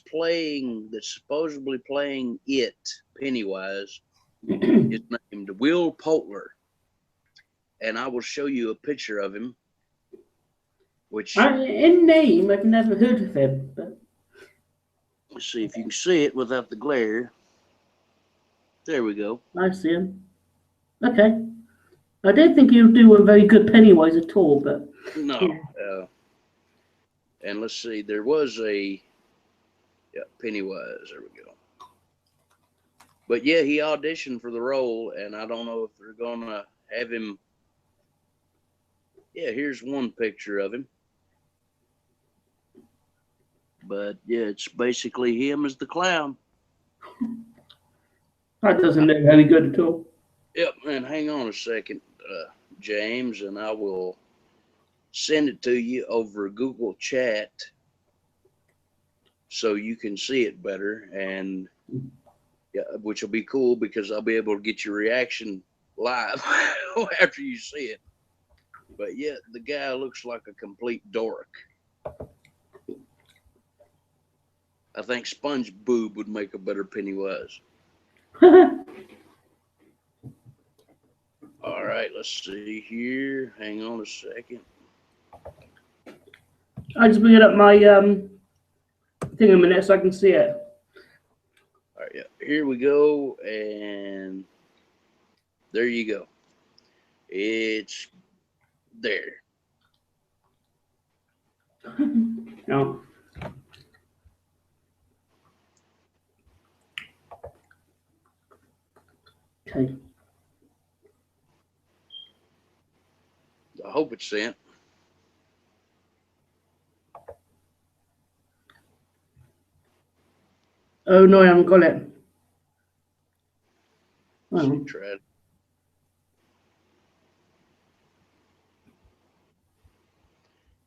supposedly playing it, Pennywise, is named Will Poulter. And I will show you a picture of him. Which in name, I've never heard of him. But let's see if you can see it without the glare. There we go. I see him. Okay. I don't think he'll do a very good Pennywise at all, but no. Yeah. And let's see, there was a Pennywise. There we go. But yeah, he auditioned for the role, and I don't know if they're gonna have him. Yeah, here's one picture of him. But yeah, it's basically him as the clown. That doesn't look very good at all. Yep, and hang on a second, James, and I will send it to you over Google Chat so you can see it better, and yeah, which will be cool because I'll be able to get your reaction live after you see it. But yeah, the guy looks like a complete dork. I think SpongeBob would make a better Pennywise. All right, let's see here. Hang on a second. I just bring it up my thing a minute so I can see it. All right, yeah. Here we go, and there you go. It's there. No. Okay. I hope it's sent. Oh no, I haven't got it. Oh. Try it.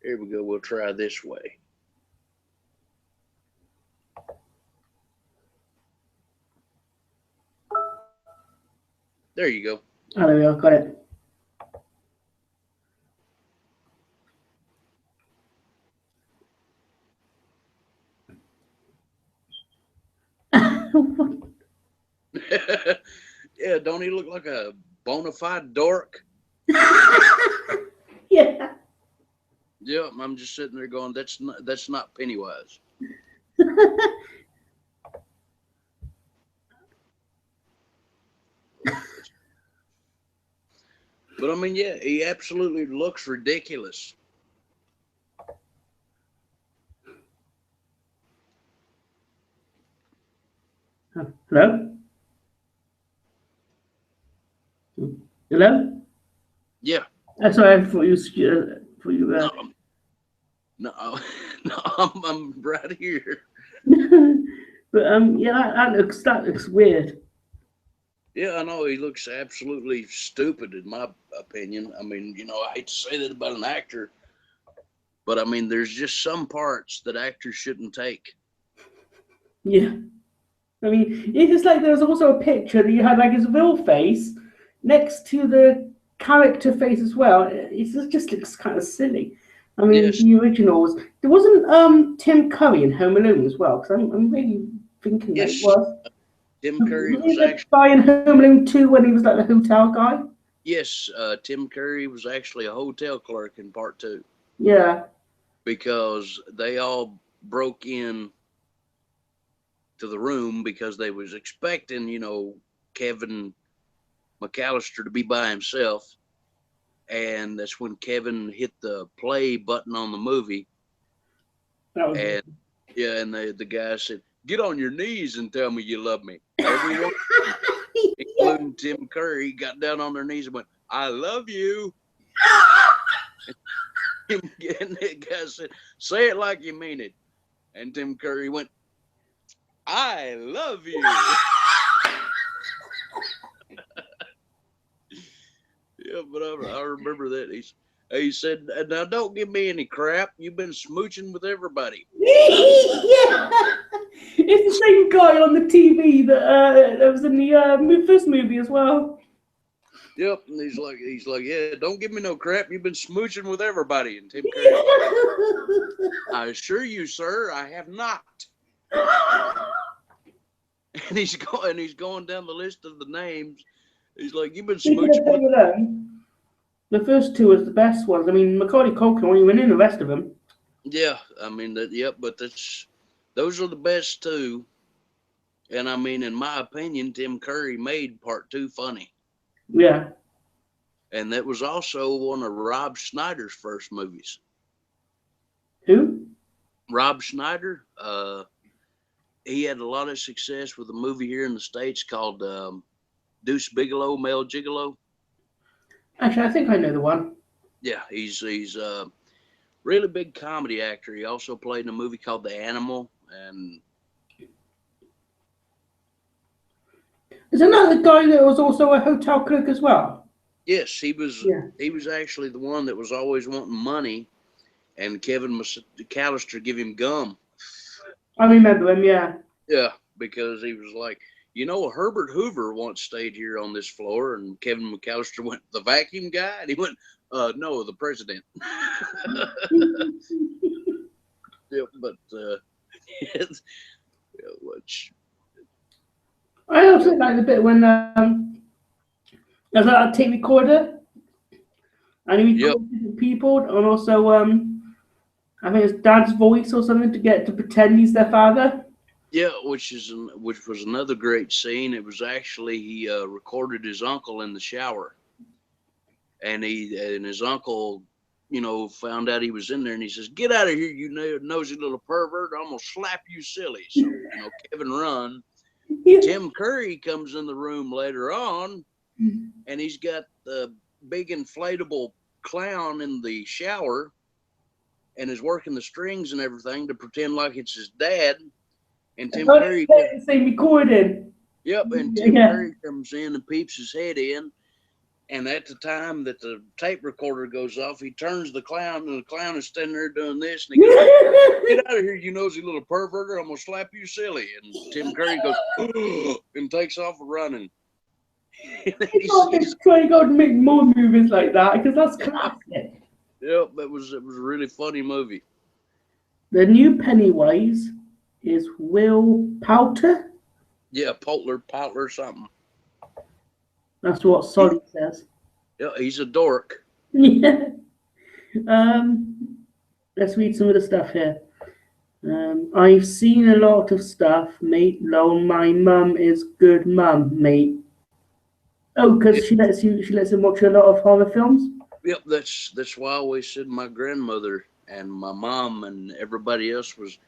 Here we go. We'll try this way. There you go. Oh, there we go. Got it. Yeah, don't he look like a bona fide dork? Yeah. Yeah, I'm just sitting there going, that's not Pennywise. But I mean, yeah, he absolutely looks ridiculous. Hello? Hello? Yeah. Sorry, I thought you No, I'm right here. But yeah, that looks weird. Yeah, I know he looks absolutely stupid in my opinion. I mean, you know, I hate to say that about an actor, but I mean, there's just some parts that actors shouldn't take. Yeah. I mean, it's just like there was also a picture that you had like his real face next to the character face as well. It just looks kind of silly. I mean, Yes. the originals. There wasn't Tim Curry in Home Alone as well, because I'm really thinking that it Yes. was. Tim Curry Wasn't was he the actually, guy in Home Alone 2 when he was like the hotel guy? yes, Tim Curry was actually a hotel clerk in part 2 Yeah. because they all broke in to the room because they was expecting, you know, Kevin McAllister to be by himself. And that's when Kevin hit the play button on the movie. That was And yeah, and the guy said, "Get on your knees and tell me you love me." Everyone, including Tim Curry, got down on their knees and went, "I love you." And the guy said, "Say it like you mean it." And Tim Curry went, "I love you." Yeah, but I remember that. He said, "Now don't give me any crap. You've been smooching with everybody." Yeah. It's the same guy on the TV that was in the first movie as well. Yep, and he's like, "Yeah, don't give me no crap. You've been smooching with everybody." And Tim Curry, "I assure you, sir, I have not." And he's going down the list of the names. He's like, "You've been smooching with." The first two was the best ones. I mean, Macaulay Culkin only went in, the rest of them. Yeah, I mean that. Yep, but those are the best two. And I mean, in my opinion, Tim Curry made part 2 funny. Yeah. And that was also one of Rob Schneider's first movies. Who? Rob Schneider. He had a lot of success with a movie here in the States called Deuce Bigalow, Male Gigolo. Actually, I think I know the one. Yeah, he's a really big comedy actor. He also played in a movie called The Animal, and Isn't that the guy that was also a hotel clerk as well? yes, he was. Yeah. He was actually the one that was always wanting money, and Kevin McAllister give him gum. I remember him. Yeah. Yeah, because he was like, you know, Herbert Hoover once stayed here on this floor, and Kevin McAllister went, "The vacuum guy?" And he went, "No, the president." Yeah, but which I also like the bit when there's a tape recorder, and he recorded different people, and also I think it's dad's voice or something to get to pretend he's their father. Yeah, which was another great scene. It was actually he recorded his uncle in the shower, and his uncle, found out he was in there, and he says, "Get out of here, you nosy little pervert! I'm gonna slap you silly." So Kevin Runn. Tim Curry comes in the room later on, and he's got the big inflatable clown in the shower, and is working the strings and everything to pretend like it's his dad. And Tim Curry, same recording. Yep, and Tim Curry comes in and peeps his head in, and at the time that the tape recorder goes off, he turns the clown, and the clown is standing there doing this, and he goes, "Get out of here, you nosy little pervert! I'm gonna slap you silly." And Tim Curry goes and takes off running. He's trying to make more movies like that because that's classic. Yep, it was a really funny movie. The new Pennywise is Will Poulter. Yeah, Poulter, something. That's what Solly says. Yeah, he's a dork. Yeah. Let's read some of the stuff here. I've seen a lot of stuff, mate. Lol, my mum is good mum, mate. Oh, because she lets him watch a lot of horror films. Yep, that's why I always said my grandmother and my mom and everybody else was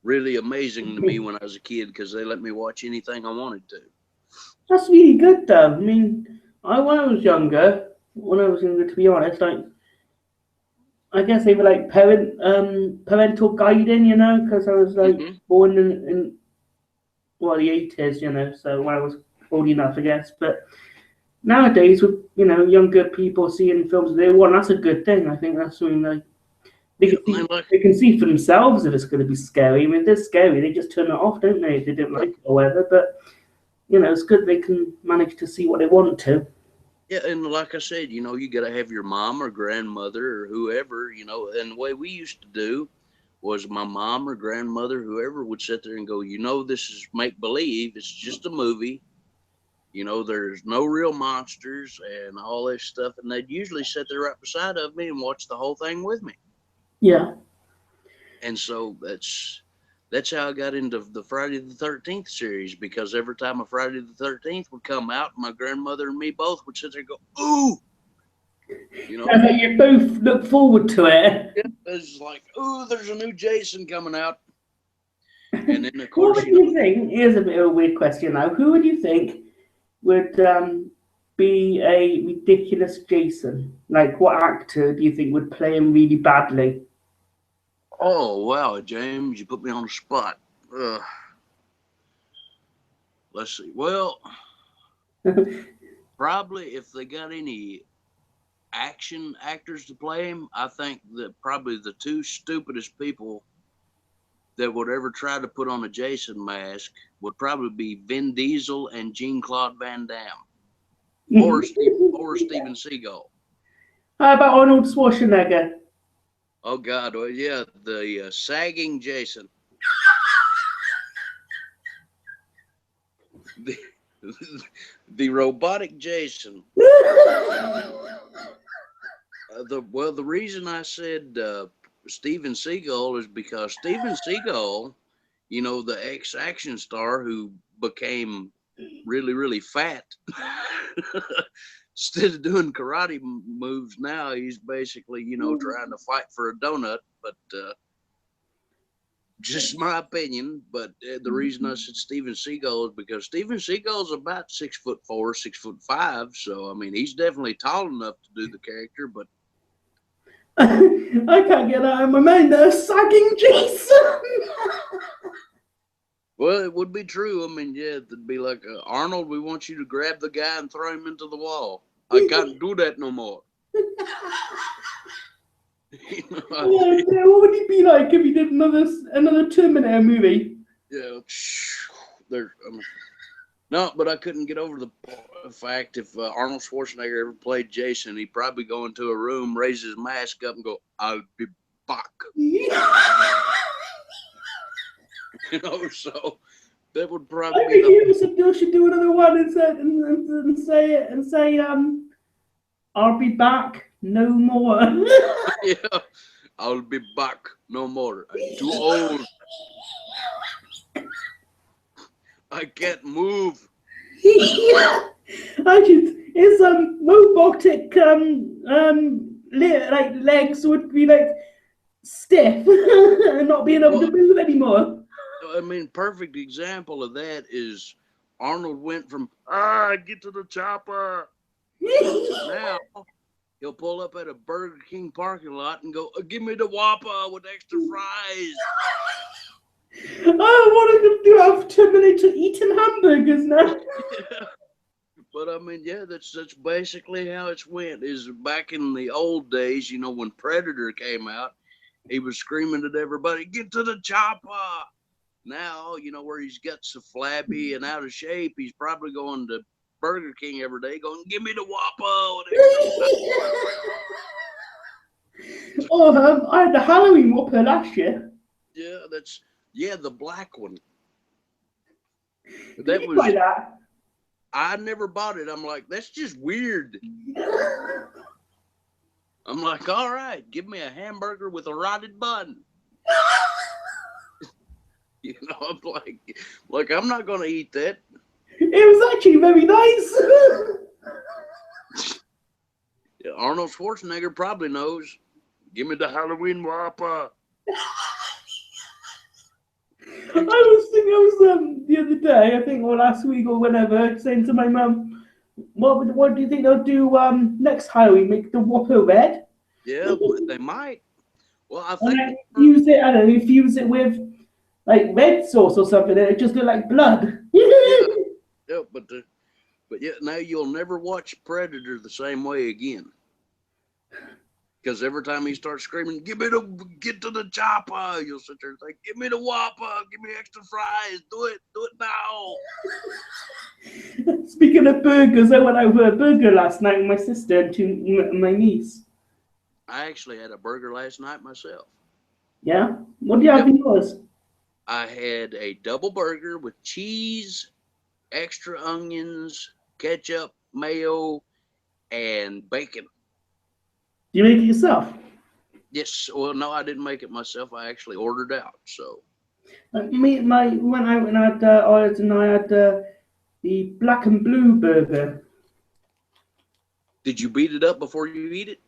really amazing to me when I was a kid, because they let me watch anything I wanted to. That's really good, though. I mean, when I was younger, to be honest, I guess they were like parental guiding, because I was born in the 80s, so when I was old enough, I guess. But nowadays, with younger people seeing films they want, that's a good thing. I think that's something they can see for themselves if it's going to be scary. I mean, if it's scary, they just turn it off, don't they? If they don't like it or whatever. But it's good they can manage to see what they want to. Yeah, and like I said, you got to have your mom or grandmother or whoever, and the way we used to do was my mom or grandmother, whoever, would sit there and go, this is make-believe. It's just a movie. There's no real monsters and all this stuff. And they'd usually sit there right beside of me and watch the whole thing with me. Yeah. And so that's how I got into the Friday the 13th series, because every time a Friday the 13th would come out, my grandmother and me both would sit there and go, "Ooh!" And then you both look forward to it. It's like, "Ooh, there's a new Jason coming out." And then, of course, what would you think? Here's a bit of a weird question now. Who would you think would be a ridiculous Jason? Like, what actor do you think would play him really badly? Oh, wow, James, you put me on the spot. Let's see. Well, probably if they got any action actors to play him, I think that probably the two stupidest people that would ever try to put on a Jason mask would probably be Vin Diesel and Jean-Claude Van Damme, or Steven Seagal. How about Arnold Schwarzenegger? Oh God, well, yeah, the sagging Jason. The robotic Jason. The reason I said Steven Seagal is because Steven Seagal, the ex-action star who became really, really fat. Instead of doing karate moves now, he's basically, trying to fight for a donut. But just my opinion. But the reason I said Steven Seagal is because Steven Seagal is about 6'4", 6'5". So I mean, he's definitely tall enough to do the character. But I can't get out of my mind. They're sagging Jason. Well, it would be true. I mean, yeah, it'd be like, Arnold, we want you to grab the guy and throw him into the wall. I can't do that no more. What would he be like if he did another Terminator movie? Yeah, no, but I couldn't get over the fact if Arnold Schwarzenegger ever played Jason, he'd probably go into a room, raise his mask up, and go, "I'll be back." So that would probably. I think you should do another one and say, "I'll be back no more." Yeah, I'll be back no more. I'm too old. I can't move. Actually, his robotic like legs would be like stiff and not being able to move anymore. I mean, perfect example of that is Arnold went from get to the chopper. Now he'll pull up at a Burger King parking lot and go, give me the Whopper with extra fries. I want to do have Terminator eating hamburgers now. But I mean, yeah, that's basically how it's went. Is back in the old days, you know, when Predator came out, he was screaming at everybody, get to the chopper. Now, you know, where he's got so flabby and out of shape, he's probably going to Burger King every day going, give me the Whopper. Oh, I had the Halloween Whopper last year. Yeah, the black one. That was like that. I never bought it. I'm like, that's just weird. I'm like, all right, give me a hamburger with a rotted bun. You know, I'm like, I'm not going to eat that. It was actually very nice. Yeah, Arnold Schwarzenegger probably knows. Give me the Halloween Whopper. I was the other day, I think, or last week or whenever, saying to my mum, what do you think they'll do next Halloween? Make the Whopper red? Yeah, they might. Well, I think use it. I don't know. Infuse it with like red sauce or something, and it just look like blood. Yeah, but yeah, now you'll never watch Predator the same way again. Because every time he starts screaming, get to the chopper, you'll sit there and think, give me the Whopper, give me extra fries, do it now. Speaking of burgers, I went out for a burger last night with my sister and my niece. I actually had a burger last night myself. Yeah? What do you have in yours? I had a double burger with cheese, extra onions, ketchup, mayo, and bacon. Do you make it yourself? Yes. Well, no, I didn't make it myself. I actually ordered out. So. When I went out, I had the black and blue burger. Did you beat it up before you eat it?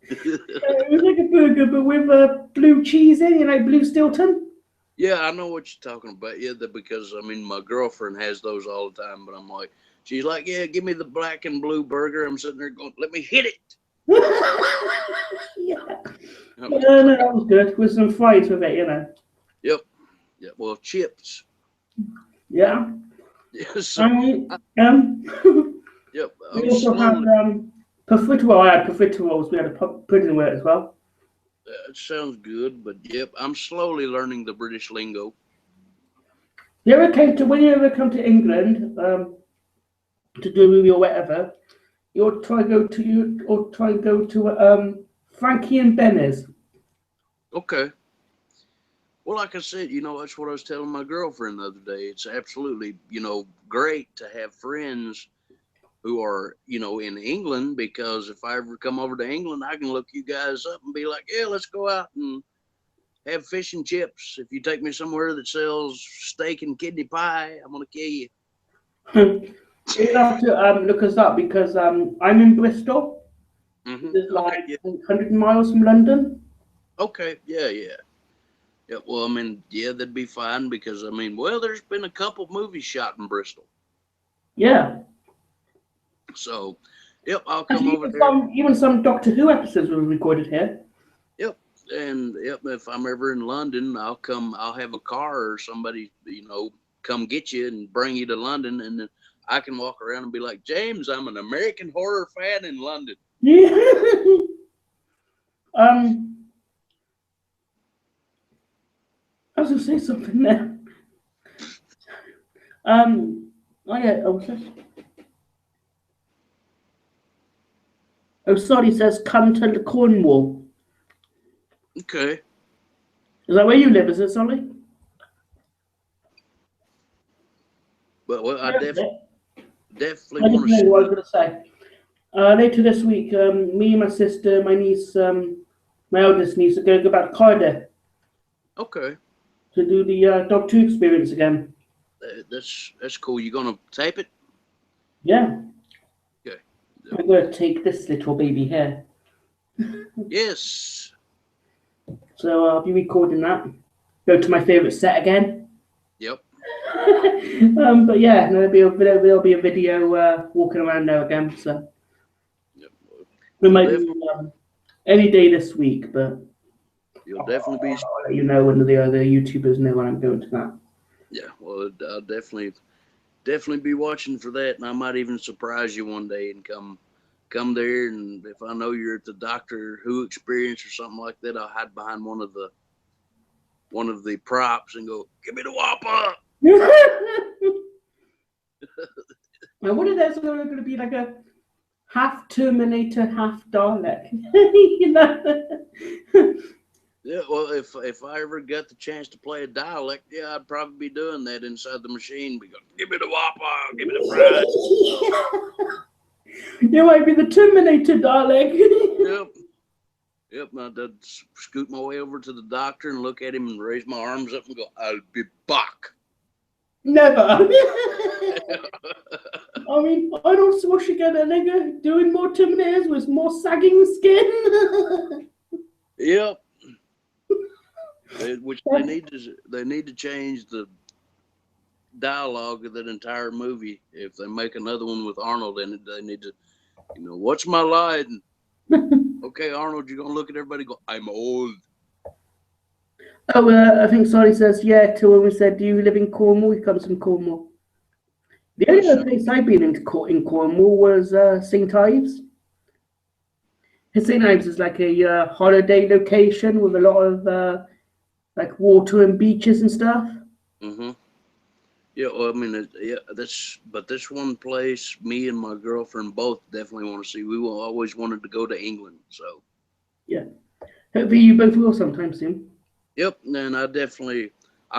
It was like a burger, but with blue cheese in it, like blue Stilton. Yeah, I know what you're talking about. Yeah, because I mean, my girlfriend has those all the time, but I'm like, she's like, yeah, give me the black and blue burger. I'm sitting there going, let me hit it. Yeah. No, that was good with some fries with it, you know. Yep. Yeah. Well, chips. Yeah. Yes. Yep. We also had profiterole. I had profiteroles. We had a pudding with it as well. That sounds good, but yep, I'm slowly learning the British lingo. When you ever come to England to do a movie or whatever, you'll try and go to Frankie and Benny's. Okay. Well, like I said, you know, that's what I was telling my girlfriend the other day. It's absolutely, you know, great to have friends who are, you know, in England, because if I ever come over to England, I can look you guys up and be like, yeah, let's go out and have fish and chips. If you take me somewhere that sells steak and kidney pie, I'm going to kill you. You have to look us up because I'm in Bristol. Mm-hmm. It's like 100 miles from London. Okay, yeah. Yeah, well, I mean, yeah, that'd be fine because, I mean, well, there's been a couple movies shot in Bristol. Yeah. So, yep, I'll come over there. Even some Doctor Who episodes were recorded here. Yep, and yep, if I'm ever in London, I'll have a car or somebody, you know, come get you and bring you to London, and then I can walk around and be like, James, I'm an American Horror fan in London. Yeah. I was going to say something there. Sorry, says come to Cornwall. Okay. Is that where you live, is it, Solly? Well, I definitely I want to know what I was going to say. Later this week, me and my sister, my niece, My eldest needs to go back to Cardiff Okay, to do the Dog 2 experience again. that's cool. You gonna tape it? Yeah. Okay. I'm going to take this little baby here. Yes. So I'll be recording that. Go to my favourite set again. Yep. But yeah, there'll be a video walking around there again. So Yep. it might be any day this week, but You'll definitely be. I'll let you know when the other YouTubers know when I'm going to that. Yeah. Well, I'll definitely be watching for that, and I might even surprise you one day and come there. And if I know you're at the Doctor Who experience or something like that, I'll hide behind one of the props and go, "Give me the Whopper." Now, one of those are going to be like a half Terminator, half Dalek. You know? Yeah, well, if I ever got the chance to play a dialect, yeah, I'd probably be doing that inside the machine. Be going, "Give me the Whopper, give me the fries." You might be the Terminator Dalek. Yep. I'd scoot my way over to the Doctor and look at him and raise my arms up and go, "I'll be back." Never. I mean, Arnold Schwarzenegger doing more Terminators with more sagging skin. Yep. Which they need to change the dialogue of that entire movie. If they make another one with Arnold in it, they need to, what's my line? Okay, Arnold, you're gonna look at everybody and go, "I'm old." Oh, I think Sonny says, yeah, to when we said, "Do you live in Cornwall?" He comes from Cornwall. The only other place I've been in Cornwall was St. Ives. St. Ives is like a holiday location with a lot of like water and beaches and stuff. Mm-hmm. Yeah, well, I mean, but this one place, me and my girlfriend both definitely want to see. We always wanted to go to England, so. Yeah. Hopefully you both will sometime soon. Yep, and I'm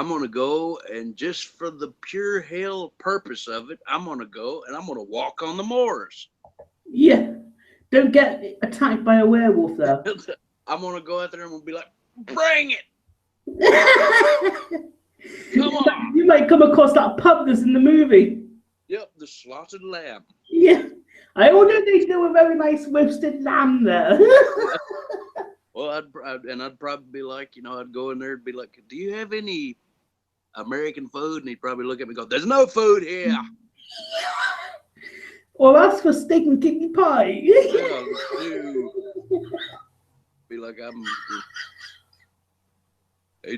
gonna go, and just for the pure hell purpose of it, I'm gonna go and I'm gonna walk on the moors. Yeah. Don't get attacked by a werewolf though. I'm gonna go out there and we'll be like, "Bring it!" Come on. You might come across that pub that's in the movie. Yep, the slaughtered lamb. Yeah. I ordered they do a very nice roasted lamb there. Well, I'd probably be like, I'd go in there and be like, "Do you have any American food?" And he'd probably look at me and go, "There's no food here." Or ask for steak and kidney pie. Yeah, be like,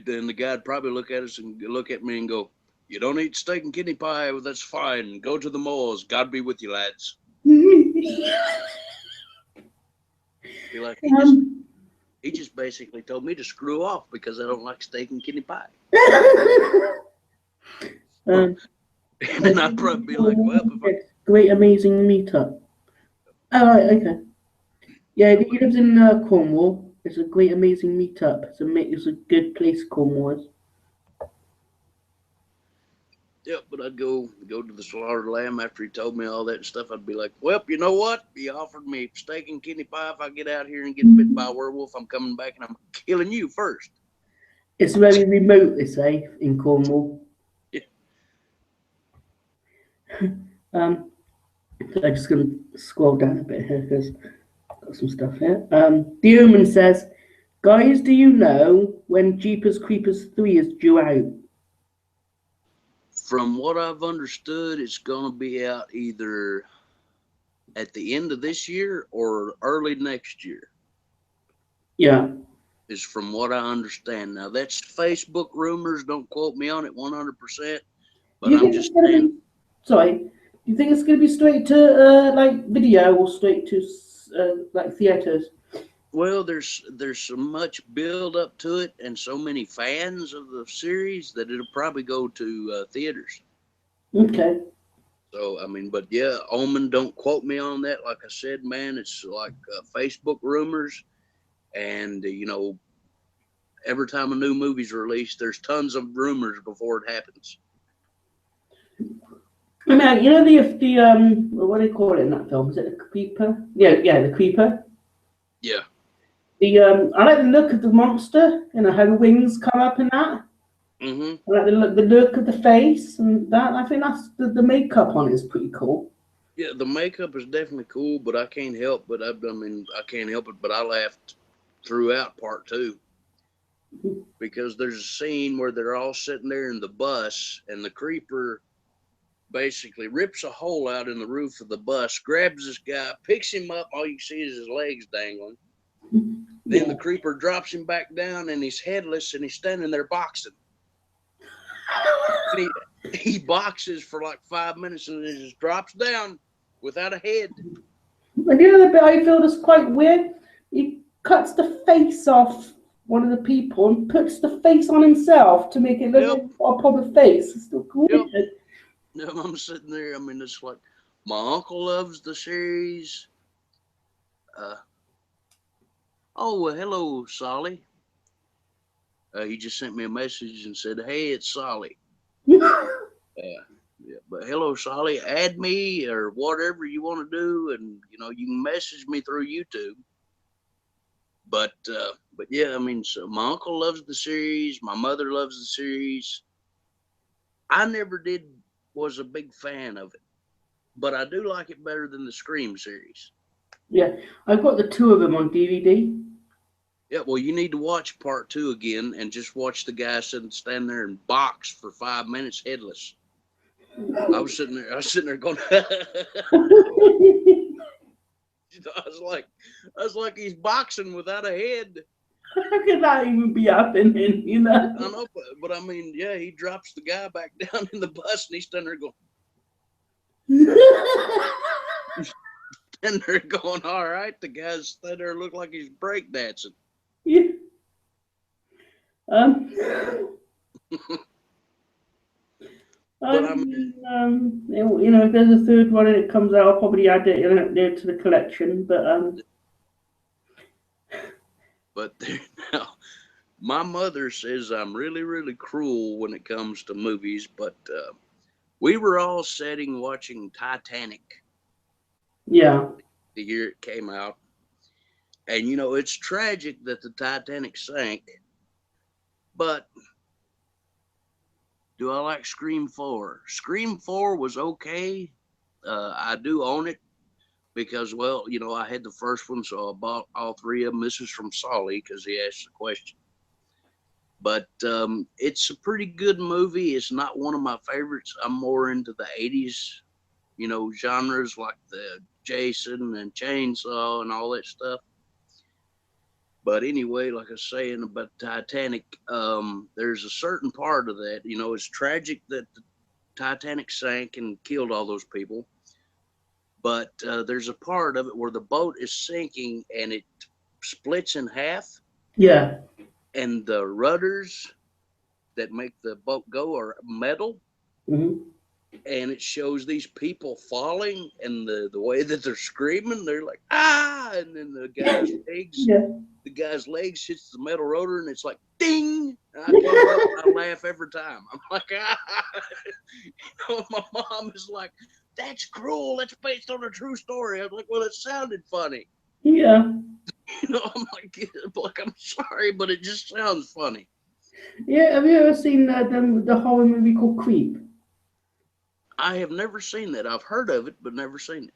then the guy'd probably look at us and look at me and go, "You don't eat steak and kidney pie? Well, that's fine. Go to the moors. God be with you, lads." Be like, he just basically told me to screw off because I don't like steak and kidney pie. And I'd probably be like, "Well, great amazing meetup." Oh, right, okay. Yeah, he lives in Cornwall. It's a great amazing meetup. It's a good place, Cornwall is. Yep, but I'd go to the slaughtered lamb after he told me all that stuff. I'd be like, "Well, you know what? He offered me steak and kidney pie. If I get out here and get bit by a werewolf, I'm coming back and I'm killing you first." It's very remote, they say, in Cornwall. Yeah. I'm just going to scroll down a bit here because I've got some stuff here. The Omen says, "Guys, do you know when Jeepers Creepers 3 is due out?" From what I've understood, it's going to be out either at the end of this year or early next year. Yeah. Is from what I understand. Now, that's Facebook rumors. Don't quote me on it 100%. But I'm just saying. Sorry. Do you think it's going to be straight to like video or straight to like theaters? Well, there's so much build up to it and so many fans of the series that it'll probably go to theaters. Okay. So, I mean, but yeah, Omen, don't quote me on that. Like I said, man, it's like Facebook rumors. And, every time a new movie's released, there's tons of rumors before it happens. I mean, the what do they call it in that film? Is it the Creeper? Yeah, the Creeper. Yeah. I like the look of the monster, how the wings come up and that. Mm-hmm. I like the look of the face and that. I think that's the makeup on it is pretty cool. Yeah, the makeup is definitely cool, but I can't help but I can't help it, but I laughed throughout part two because there's a scene where they're all sitting there in the bus and the creeper basically rips a hole out in the roof of the bus, grabs this guy, picks him up. All you see is his legs dangling. Then the creeper drops him back down and he's headless and he's standing there boxing. And he boxes for like 5 minutes and then just drops down without a head. And the other bit I feel is quite weird. He cuts the face off one of the people and puts the face on himself to make it look like a proper face. It's still weird. Yep. I'm sitting there. I mean, it's like my uncle loves the series. Oh, well, hello, Solly. He just sent me a message and said, "Hey, it's Solly." Yeah, but hello, Solly. Add me or whatever you want to do, and you can message me through YouTube. But yeah, I mean, so my uncle loves the series. My mother loves the series. I never was a big fan of it, but I do like it better than the Scream series. Yeah, I've got the two of them on DVD. Yeah, well, you need to watch part two again and just watch the guy stand there and box for 5 minutes headless. I was sitting there going, I was like he's boxing without a head. How could that even be happening, I know, but I mean, yeah, he drops the guy back down in the bus and he's standing there going, all right, the guy's standing there look like he's breakdancing. Yeah. If there's a third one and it comes out, I'll probably add it there to the collection. But now, my mother says I'm really, really cruel when it comes to movies. But we were all sitting watching Titanic. Yeah. The year it came out, and it's tragic that the Titanic sank. But do I like Scream 4? Scream 4 was okay. I do own it because, well, I had the first one, so I bought all three of them. This is from Solly because he asked the question. But it's a pretty good movie. It's not one of my favorites. I'm more into the 80s, genres like the Jason and Chainsaw and all that stuff. But anyway, like I was saying about Titanic, there's a certain part of that, it's tragic that the Titanic sank and killed all those people. But there's a part of it where the boat is sinking and it splits in half. Yeah. And the rudders that make the boat go are metal. Mm-hmm. And it shows these people falling and the way that they're screaming, they're like, ah, and then the guy's legs hits the metal rotor and it's like ding. And I can't help I laugh every time. I'm like, my mom is like, that's cruel, that's based on a true story. I'm like, well, it sounded funny. Yeah. I'm like, I'm sorry, but it just sounds funny. Yeah, have you ever seen the horror movie called Creep? I have never seen that. I've heard of it, but never seen it.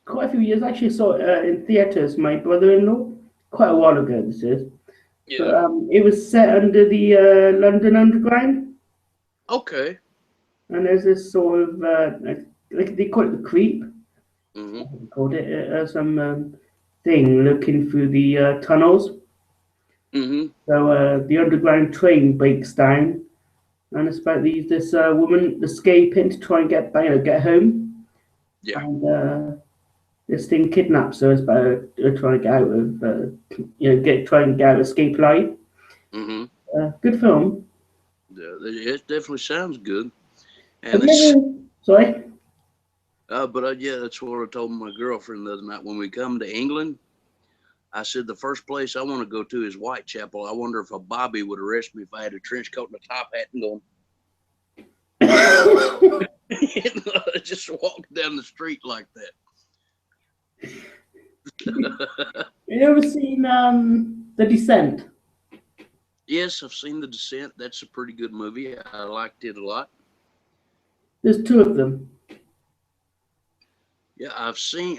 Quite a few years. I actually saw it in theaters. My brother-in-law, quite a while ago. This is. Yeah. But, it was set under the London Underground. Okay. And there's this sort of like they call it the Creep. Mm-hmm. They called it some thing looking through the tunnels. Mm-hmm. So the underground train breaks down. And it's about this woman escaping to try and get home. Yeah. And this thing kidnaps her. It's about her trying to get out of, try and get out, escape life. Mm-hmm. Good film. Yeah, it definitely sounds good. And sorry. But yeah, that's what I told my girlfriend the other night when we come to England. I said the first place I want to go to is Whitechapel. I wonder if a Bobby would arrest me if I had a trench coat and a top hat and going just walk down the street like that. You ever seen The Descent? Yes, I've seen The Descent. That's a pretty good movie. I liked it a lot. There's two of them. Yeah, I've seen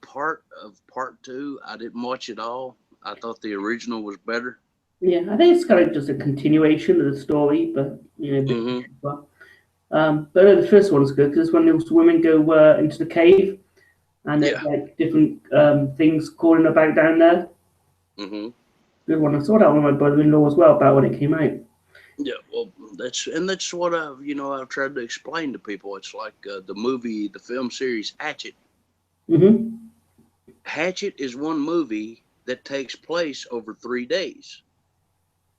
part of part two. I didn't watch it all. I thought the original was better. Yeah, I think it's kind of just a continuation of the story, but a bit Hmm. cheaper. But the first one's good because when those women go into the cave and there's Yeah. like different things calling about down there. Hmm. Good one. I saw that one with my brother-in-law as well about when it came out. Yeah. Well, that's what I've tried to explain to people. It's like the film series Hatchet. Hmm. Hatchet is one movie that takes place over 3 days.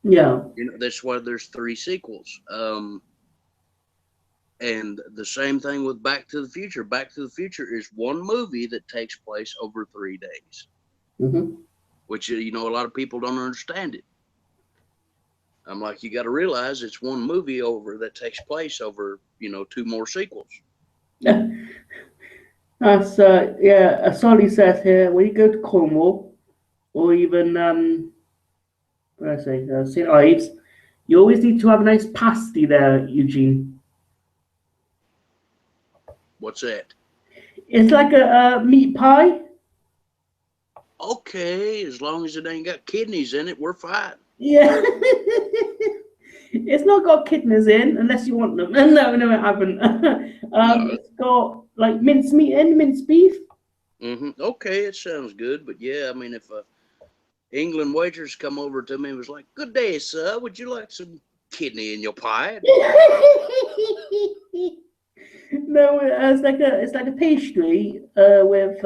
Yeah. That's why there's three sequels. And the same thing with Back to the Future. Back to the Future is one movie that takes place over 3 days, Hmm. which a lot of people don't understand it. I'm like, you got to realize it's one movie over that takes place over two more sequels. That's as Solly says here, when you go to Cornwall or even what did I say, St. Ives, you always need to have a nice pasty there, Eugene. What's that? It's like a meat pie. Okay, as long as it ain't got kidneys in it, we're fine. Yeah. It's not got kidneys in unless you want them. No, no, it haven't. No. It's got like mincemeat in, minced beef. Okay, it sounds good, but yeah, I mean, if a England waitress come over to me and was like, "Good day, sir. Would you like some kidney in your pie?" No, it's like a pastry with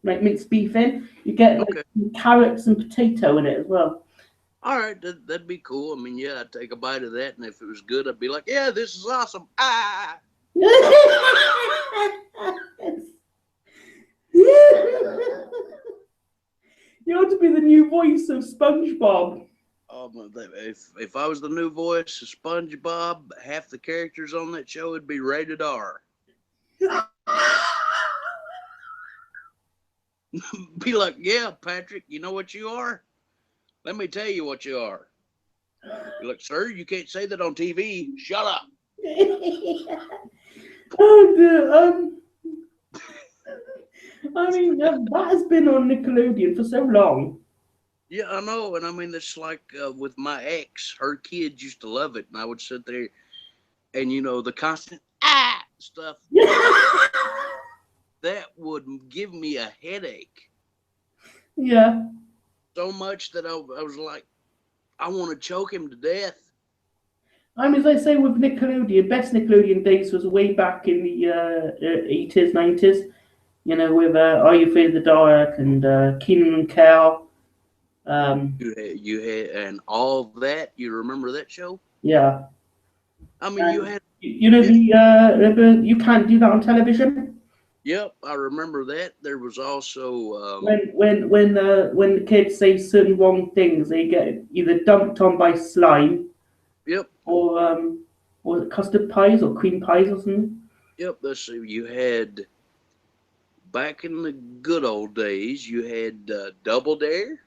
like minced beef in. You get like Okay. carrots and potato in it as well. All right, that'd be cool. I mean, yeah, I'd take a bite of that, and if it was good, I'd be like, "Yeah, this is awesome." Ah, You ought to be the new voice of SpongeBob. if I was the new voice of SpongeBob, half the characters on that show would be rated R. Be like, "Yeah, Patrick, you know what you are? Let me tell you what you are." Be like, "Sir, you can't say that on TV. Shut up." Oh dear. I mean, that has been on Nickelodeon for so long. Yeah, I know, and I mean, it's like with my ex, her kids used to love it, and I would sit there and the constant stuff that would give me a headache Yeah. so much that I was like, I want to choke him to death. I mean, as I say with Nickelodeon, best Nickelodeon days was way back in the 80s, 90s. With Are You Afraid of the Dark and Keenan and Kel. You had, and all that. You remember that show? Yeah. I mean, you And had, you know you, the remember You Can't Do That on Television? yep, I remember that. There was also, When the kids say certain wrong things, they get either dumped on by slime yep, or custard pies or cream pies or something. yep. Let's see, you had back in the good old days, you had Double Dare.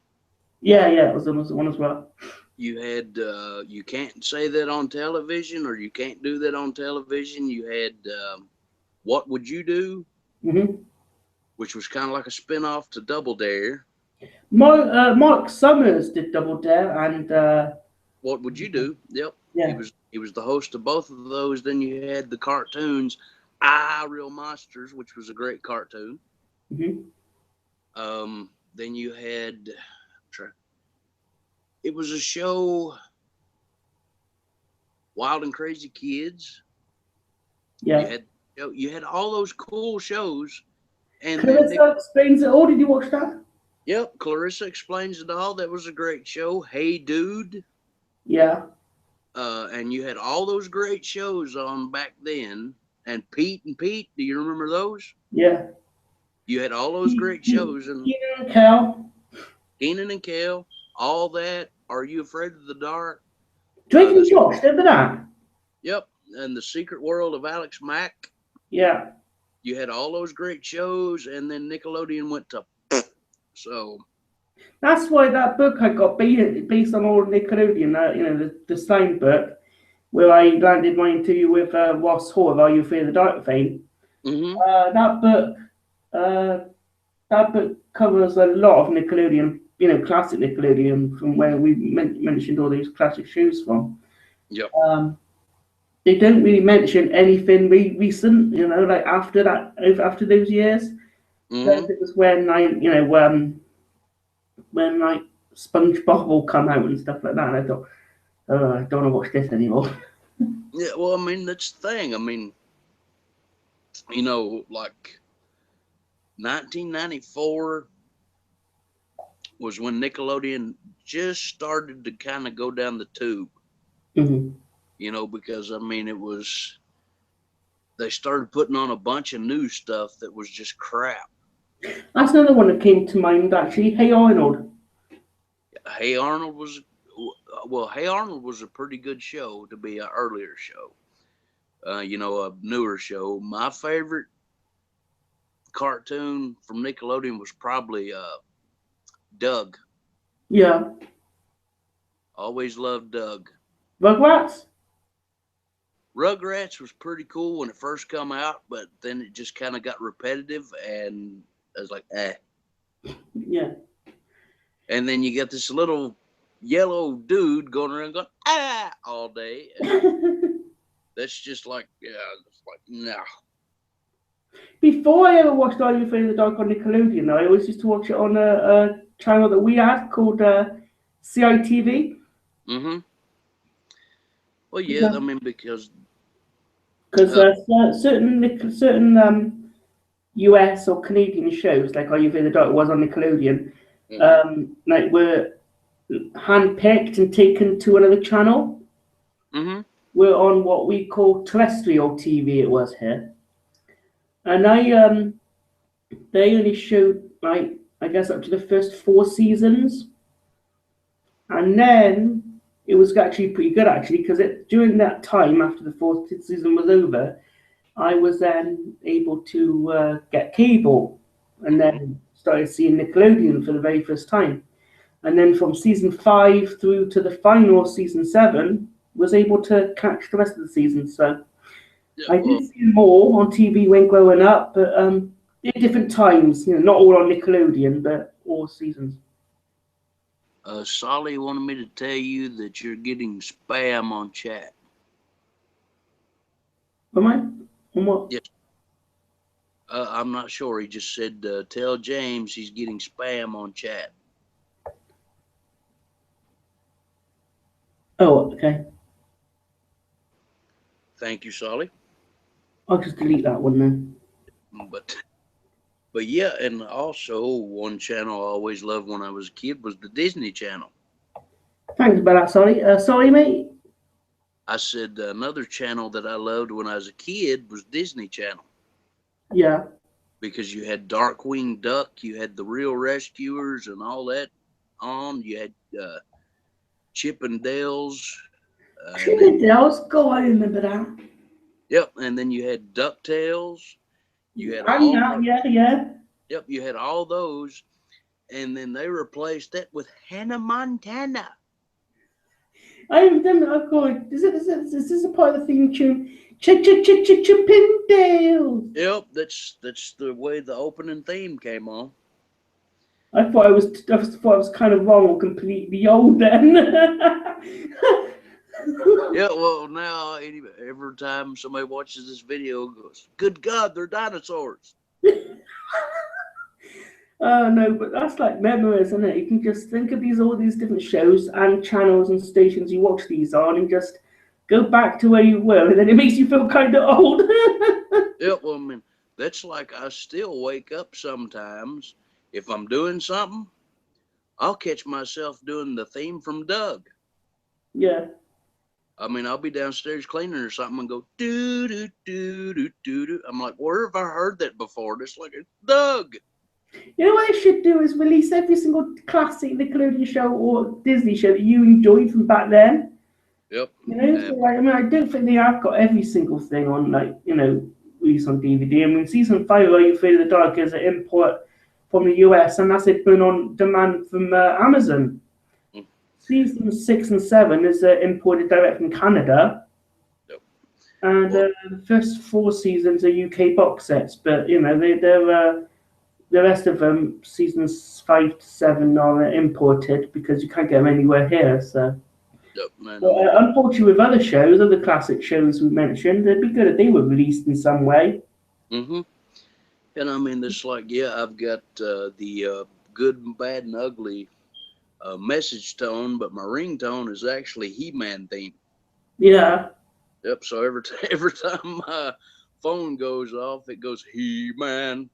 Yeah, yeah, it was almost one as well. You had you can't say that on television, or you can't do that on television. You had What Would You Do, Hmm. which was kind of like a spin-off to Double Dare. Mark Summers did Double Dare, and What Would You Do? Yep, he yeah. was he was the host of both of those. Then you had the cartoons, Real Monsters, which was a great cartoon. Hmm. Then you had it was a show, Wild and Crazy Kids. You Yeah. had you had all those cool shows, and then Clarissa Explains It All. Did you watch that? yep, Clarissa Explains It All. That was a great show. Hey Dude. Yeah. And you had all those great shows on back then. And Pete and Pete, do you remember those? Yeah. You had all those great shows, and Keenan and Kel. Keenan and Kel, all that. Are You Afraid of the Dark? Drake and The Josh, remember that? Yep, and The Secret World of Alex Mack. Yeah. you had all those great shows, and then Nickelodeon went to so. That's why that book I got based on all Nickelodeon, the slime book, where I landed my interview with Ross Hall of Are You Fear the Dark fame. Mm-hmm. That book covers a lot of Nickelodeon, classic Nickelodeon, from where we mentioned all these classic shows from. Yep. They don't really mention anything recent, like after those years. Mm-hmm. It was when when like SpongeBob will come out and stuff like that. And I thought, oh, I don't want to watch this anymore. Yeah, well, I mean, that's the thing. I mean, like 1994 was when Nickelodeon just started to kind of go down the tube. Mm-hmm. Because I mean, they started putting on a bunch of new stuff that was just crap. That's another one that came to mind, actually. Hey Arnold. Hey Arnold was a pretty good show to be an earlier show. A newer show. My favorite cartoon from Nickelodeon was probably Doug. Yeah. Always loved Doug. Rugrats? Rugrats was pretty cool when it first come out, but then it just kind of got repetitive, and I was like, eh. Yeah. And then you got this little yellow dude going around going, ah, all day. That's just like, yeah, it's like, no. Before I ever watched Are You Afraid of the Dark on Nickelodeon, I always used to watch it on a channel that we had called CITV. Mm-hmm. Well, yeah, I mean, because certain US or Canadian shows, like Are You Afraid of the Dark was on Nickelodeon, like were handpicked and taken to another channel. Mm-hmm. We're on what we call terrestrial TV. It was here, and they only showed like I guess up to the first 4 seasons, and then it was actually pretty good because during that time after the 4th season was over, I was then able to get cable, and then started seeing Nickelodeon for the very first time. And then from season 5 through to the final season 7, was able to catch the rest of the season. So I did see more on TV when growing up, but at different times. Not all on Nickelodeon, but all seasons. Solly wanted me to tell you that you're getting spam on chat. Am I? On what? Yes. I'm not sure. He just said, tell James he's getting spam on chat. Oh, okay. Thank you, Solly. I'll just delete that one then. But yeah, and also one channel I always loved when I was a kid was the Disney Channel. Thanks about that, Solly. Sorry, mate. I said another channel that I loved when I was a kid was Disney Channel. Yeah. Because you had Darkwing Duck, you had the Real Rescuers and all that on. You had Chip and Dale's. Chip and Dale's? Go, I remember that. Yep, and then you had DuckTales. You had yeah. Yep, you had all those, and then they replaced that with Hannah Montana. I remember. Oh God, is this a part of the theme tune? Chip and Dale. Yep, that's the way the opening theme came on. I thought I was kind of wrong or completely old then. Yeah, well, now every time somebody watches this video, goes, "Good God, they're dinosaurs." Oh no, but that's like memories, isn't it? You can just think of all these different shows and channels and stations you watch these on, and just go back to where you were, and then it makes you feel kind of old. Yeah, well, I mean, that's like I still wake up sometimes. If I'm doing something, I'll catch myself doing the theme from Doug. Yeah. I mean, I'll be downstairs cleaning or something and go do do do do do do. I'm like, where have I heard that before? It's like it's Doug. You know what they should do is release every single classic Nickelodeon show or Disney show that you enjoyed from back then. Yep. So I don't think they have got every single thing on, released on DVD. I mean, season 5 of Are You Afraid of the Dark is an import from the US, and that's it been on demand from Amazon. Mm. Season 6 and 7 is imported direct from Canada. Yep. And Well, the first 4 seasons are UK box sets, but you know they're the rest of them, seasons 5 to 7, are imported because you can't get them anywhere here. So, yep, man. but, I mean, unfortunately, with other shows, other classic shows we mentioned, it'd be good if they were released in some way. mm-hmm. And I mean, it's like, yeah, I've got the good, bad, and ugly message tone, but my ringtone is actually He-Man theme. Yeah. Yep. So every time my phone goes off, it goes He-Man,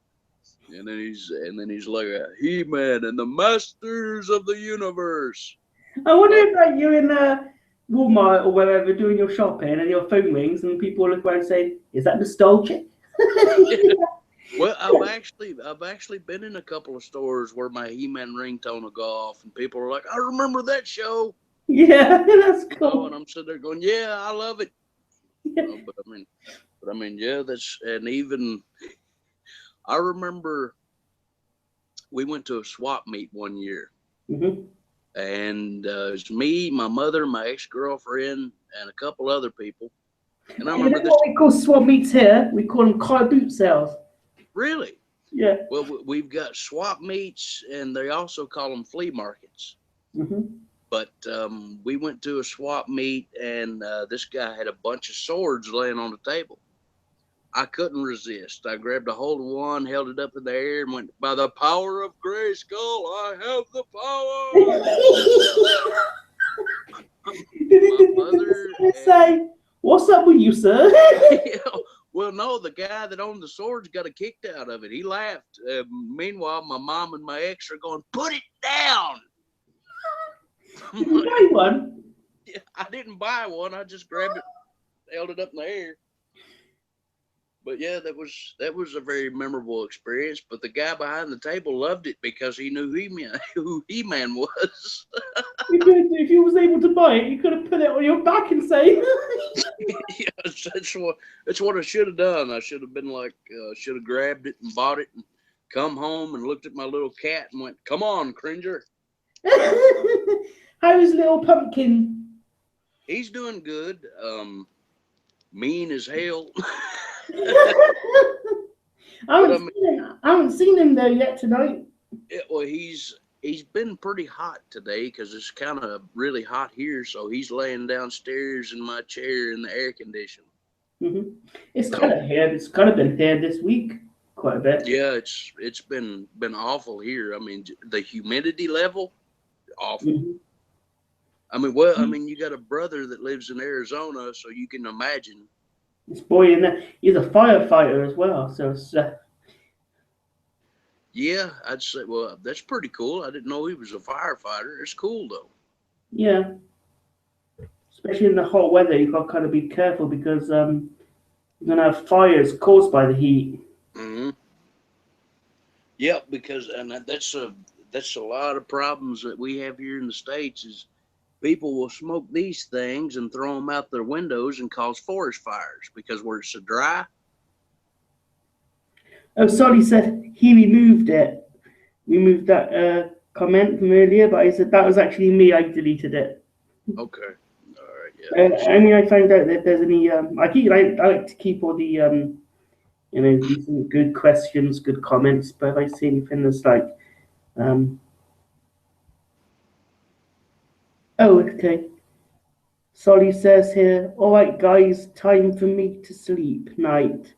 and then he's like He-Man and the Masters of the Universe. I wonder But if like you're in Walmart or wherever doing your shopping and your phone rings and people look around and say, "Is that nostalgic?" well, I've actually been in a couple of stores where my He-Man ringtone will go off, and people are like, "I remember that show." Yeah, that's You know, cool. and I'm sitting there going, "Yeah, I love it." Yeah. You know, but I mean, yeah, and even I remember we went to a swap meet one year, Mm-hmm. and it was me, my mother, my ex-girlfriend, and a couple other people. And I You remember know this what we call swap meets here? We call them car boot sales. really. Yeah. Well, we've got swap meets, and they also call them flea markets. Mm-hmm. But we went to a swap meet, and this guy had a bunch of swords laying on the table. I couldn't resist. I grabbed a hold of one, held it up in the air, and went, "By the power of Grayskull, I have the power." My mother say, "What's up with you, sir?" well, no, the guy that owned the swords got a kick out of it. He laughed. Meanwhile, my mom and my ex are going, "Put it down." Did you buy one? Yeah, I didn't buy one. I just grabbed it, held it up in the air. But yeah, that was a very memorable experience. But the guy behind the table loved it because he knew who He-Man was. If you was able to buy it, you could have put it on your back and say, Yes, that's what I should have done. I should have been like, should have grabbed it and bought it and come home and looked at my little cat and went, "Come on, Cringer." "How's little pumpkin?" He's doing good. Mean as hell. I haven't seen him there yet tonight. Well, he's been pretty hot today because it's kind of really hot here. So he's laying downstairs in my chair in the air conditioning. Mm-hmm. It's So kind of here. It's kind of been here this week quite a bit. yeah, it's been awful here. I mean, the humidity level, awful. Mm-hmm. I mean, well, I mean, you got a brother that lives in Arizona, so you can imagine. This boy in there, he's a firefighter as well. So it's, Yeah, I'd say, well, that's pretty cool. I didn't know he was a firefighter. It's cool though. yeah, especially in the hot weather, you got to kind of be careful because you're gonna have fires caused by the heat. Mm-hmm. Yeah, because and that's a lot of problems that we have here in the States is people will smoke these things and throw them out their windows and cause forest fires because we're so dry. Oh, sorry, said he removed it. Removed that comment from earlier, but I said that was actually me. I deleted it. Okay. All right. Yeah. I mean, I found out that there's any. I like to keep all the decent, good questions, good comments. But if I see anything that's like, oh, okay. Solly says here, "All right, guys, time for me to sleep. Night."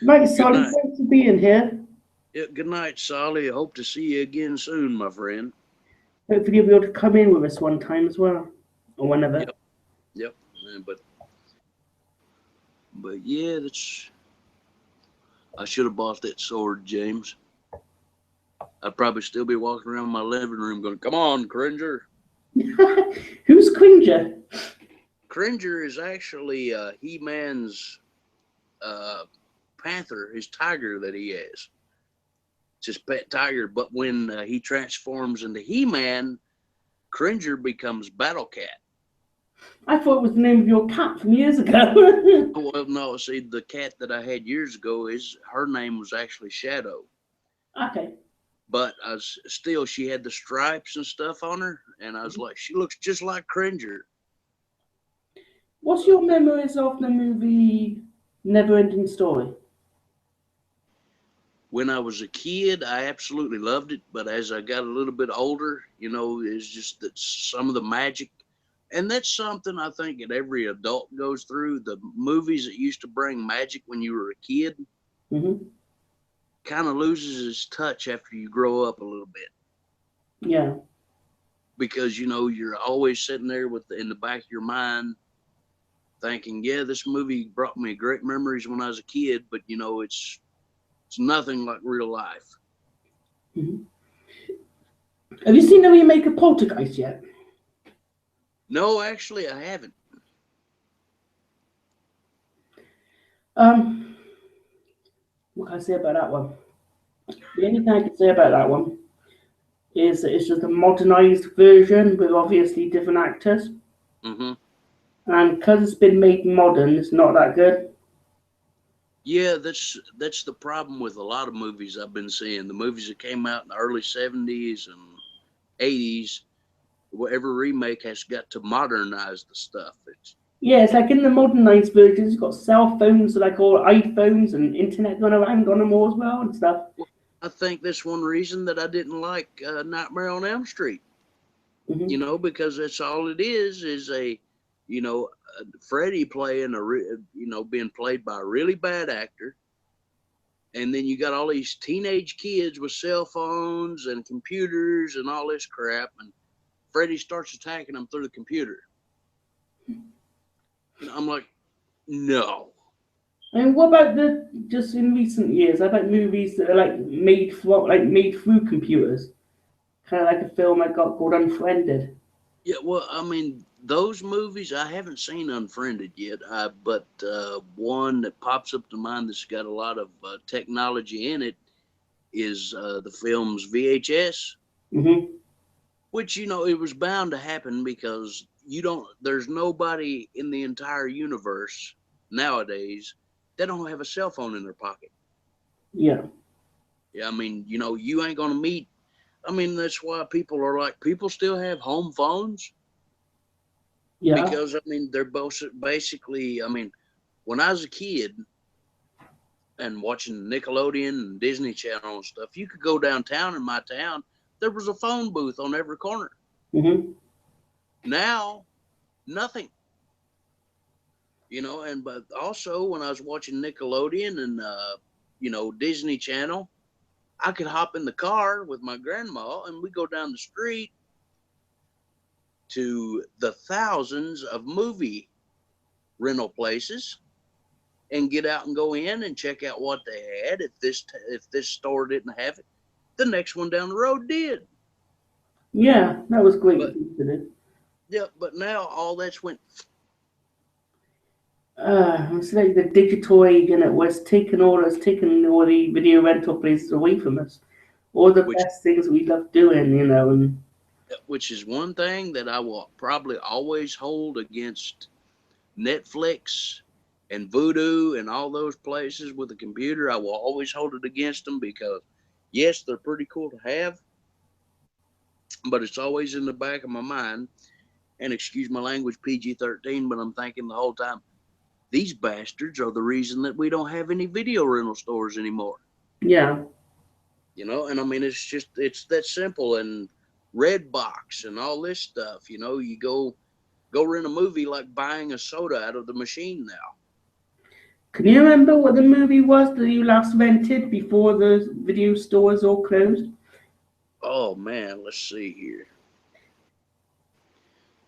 Night, Solly. Night. Thanks for being here. Yeah. Good night, Solly. I hope to see you again soon, my friend. Hopefully, you'll be able to come in with us one time as well, or whenever. Yep. Yep. But yeah, I should have bought that sword, James. I'd probably still be walking around my living room going, "Come on, Cringer." Who's Cringer? Cringer is actually He-Man's panther, his tiger that he has. It's his pet tiger. But when he transforms into He-Man, Cringer becomes Battle Cat. I thought it was the name of your cat from years ago. Well, no, see, the cat that I had years ago, is her name was actually Shadow. Okay. But I was still, she had the stripes and stuff on her, and I was like, she looks just like Cringer. What's your memories of the movie Neverending Story? When I was a kid, I absolutely loved it, but as I got a little bit older, it's just that some of the magic, and that's something I think that every adult goes through. The movies that used to bring magic when you were a kid Mm-hmm. kind of loses its touch after you grow up a little bit, Yeah. because you're always sitting there with in the back of your mind thinking, yeah, this movie brought me great memories when I was a kid, but it's nothing like real life. Mm-hmm. Have you seen the remake of Poltergeist yet? No, actually, I haven't. Um, what can I say about that one? The only thing I can say about that one is that it's just a modernized version with obviously different actors. Hmm. And because it's been made modern, it's not that good. Yeah, that's the problem with a lot of movies I've been seeing. The movies that came out in the early '70s and '80s, every remake has got to modernize the stuff. Yeah, it's like in the modernized versions, it's got cell phones, like all iPhones and internet going around on them all as well and stuff. Well, I think that's one reason that I didn't like Nightmare on Elm Street. Hmm. Because that's all it is a, you know, Freddy playing being played by a really bad actor, and then you got all these teenage kids with cell phones and computers and all this crap, and Freddy starts attacking them through the computer. I'm like, no. And what about the just in recent years? How about movies that are made through computers? Kind of like a film I got called Unfriended. Yeah, well, I mean, those movies I haven't seen Unfriended yet, but one that pops up to mind that's got a lot of technology in it is the film's VHS, Hmm. which it was bound to happen because there's nobody in the entire universe nowadays that don't have a cell phone in their pocket. Yeah, Yeah, I mean, you ain't gonna meet. I mean, that's why people still have home phones, yeah, because I mean they're both basically. I mean, when I was a kid and watching Nickelodeon and Disney Channel and stuff, you could go downtown in my town. There was a phone booth on every corner. hmm, Now, nothing. And but also when I was watching Nickelodeon and Disney Channel, I could hop in the car with my grandma and we go down the street to the thousands of movie rental places and get out and go in and check out what they had. If this store didn't have it, the next one down the road did. yeah. That was great. But yeah, but now all that's went. It's like the digital age, and it was taking all the video rental places away from us. All the which best things we love doing, and which is one thing that I will probably always hold against Netflix and Voodoo and all those places with a computer. I will always hold it against them because, yes, they're pretty cool to have, but it's always in the back of my mind. And excuse my language, PG-13, but I'm thinking the whole time, these bastards are the reason that we don't have any video rental stores anymore. yeah, And I mean, it's that simple. And Redbox and all this stuff, you go rent a movie like buying a soda out of the machine now. can you remember what the movie was that you last rented before the video stores all closed? Oh man, let's see here.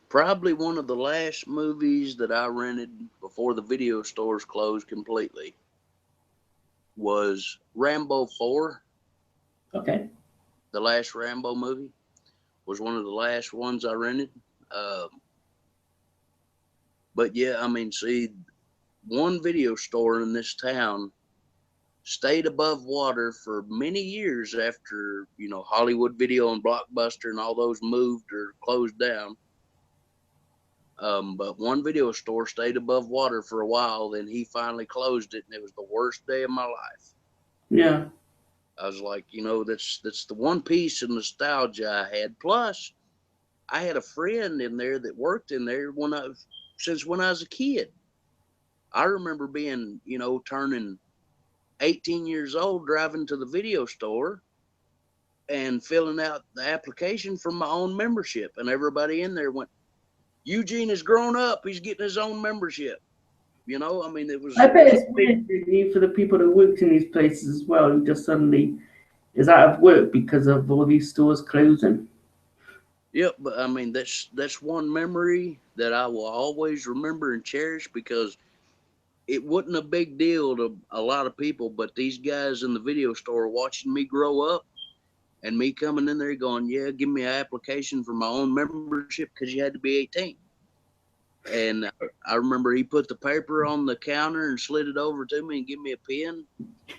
Probably one of the last movies that I rented before the video stores closed completely was Rambo 4. Okay. The last Rambo movie was one of the last ones I rented. But yeah, I mean, see, one video store in this town stayed above water for many years after, Hollywood Video and Blockbuster and all those moved or closed down. But one video store stayed above water for a while. Then he finally closed it, and it was the worst day of my life. Yeah. I was like, that's the one piece of nostalgia I had. Plus, I had a friend in there that worked in there since when I was a kid. I remember being, turning 18 years old, driving to the video store and filling out the application for my own membership. And everybody in there went, Eugene has grown up. He's getting his own membership. I mean, it was I bet it's big. weird really, for the people that worked in these places as well, who just suddenly is out of work because of all these stores closing. Yep, but I mean, that's one memory that I will always remember and cherish, because it wasn't a big deal to a lot of people, but these guys in the video store watching me grow up and me coming in there going, yeah, give me an application for my own membership, because you had to be 18. And I remember he put the paper on the counter and slid it over to me and gave me a pen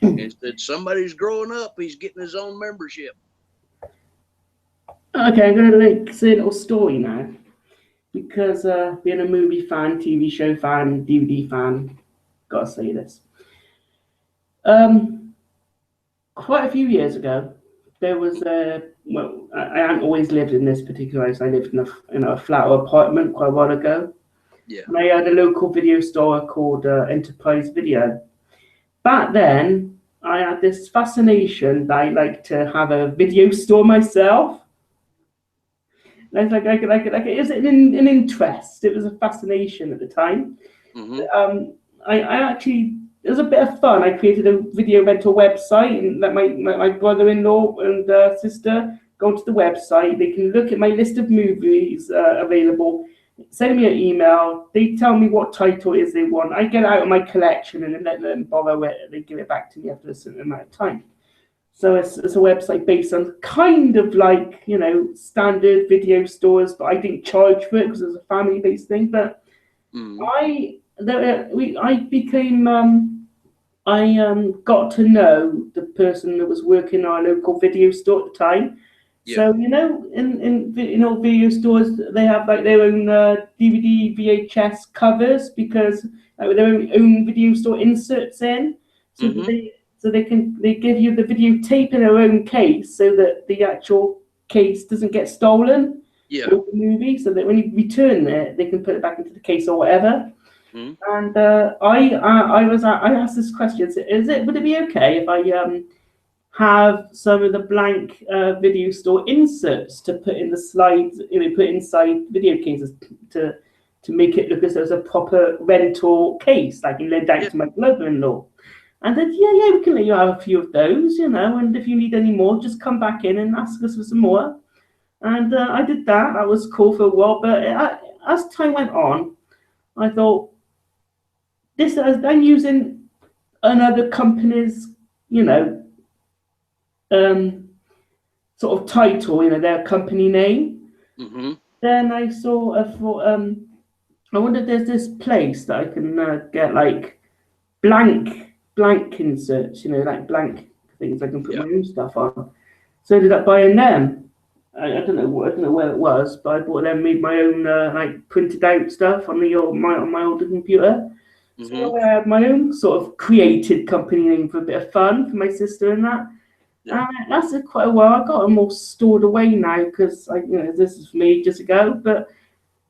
and said, somebody's growing up. He's getting his own membership. Okay, I'm going to say a little story now. Because being a movie fan, TV show fan, DVD fan, gotta say this. Quite a few years ago, there was I hadn't always lived in this particular house. I lived in a flat or apartment quite a while ago. Yeah. And I had a local video store called Enterprise Video. Back then, I had this fascination that I like to have a video store myself. Like it was an interest. It was a fascination at the time. Mm-hmm. I actually, it was a bit of fun. I created a video rental website and let my brother-in-law and sister go onto the website. They can look at my list of movies available, send me an email. They tell me what title it is they want. I get it out of my collection and then let them borrow it. They give it back to me after a certain amount of time. So it's a website based on kind of like, standard video stores, but I didn't charge for it because it was a family-based thing. But I got to know the person that was working in our local video store at the time. Yeah. So in all video stores they have like their own DVD, VHS covers because with their own video store inserts in, so they give you the videotape in their own case so that the actual case doesn't get stolen. Yeah. With the movie, so that when you return it, they can put it back into the case or whatever. And I asked this question: would it be okay if I have some of the blank video store inserts to put in the slides, put inside video cases to make it look as though it's a proper rental case, like you lent out to my brother-in-law? And then yeah, we can let you have a few of those, and if you need any more, just come back in and ask us for some more. And I did that. That was cool for a while. But as time went on, I thought, I'm using another company's, sort of title, their company name. Mm-hmm. Then I thought, I wonder if there's this place that I can get like blank inserts, like blank things I can put my own stuff on. So I ended up buying them. I don't know where it was, but I bought them, made my own like printed out stuff on my older computer. Mm-hmm. So I had my own sort of created company name for a bit of fun for my sister and that. Yeah. And it lasted quite a while. I got them all stored away now because this is from ages ago. But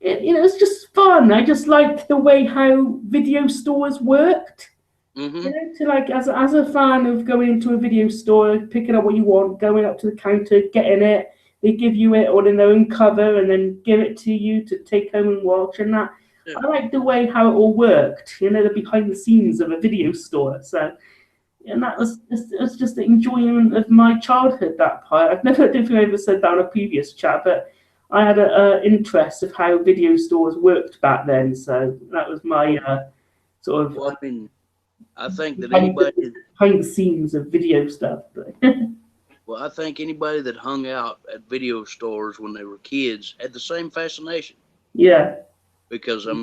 it's just fun. I just liked the way how video stores worked. Mm-hmm. To like as a fan of going into a video store, picking up what you want, going up to the counter, getting it. They give you it all in their own cover and then give it to you to take home and watch and that. Yeah. I like the way how it all worked, the behind the scenes of a video store. So, and that was just the enjoyment of my childhood, that part. I don't think I ever said that on a previous chat, but I had an interest of how video stores worked back then. So that was my sort of... Well, I think that anybody... Behind the scenes of video stuff. Well, I think anybody that hung out at video stores when they were kids had the same fascination. Yeah. Because, the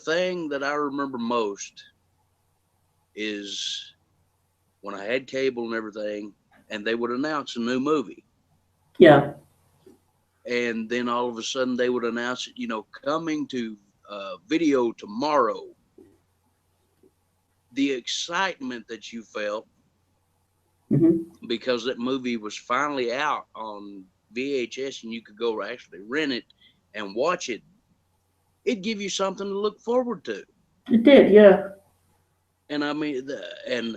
thing that I remember most is when I had cable and everything, and they would announce a new movie. Yeah. and then all of a sudden they would announce it, coming to video tomorrow. The excitement that you felt because that movie was finally out on VHS and you could go actually rent it and watch it, it'd give you something to look forward to. It did, yeah. And I mean, and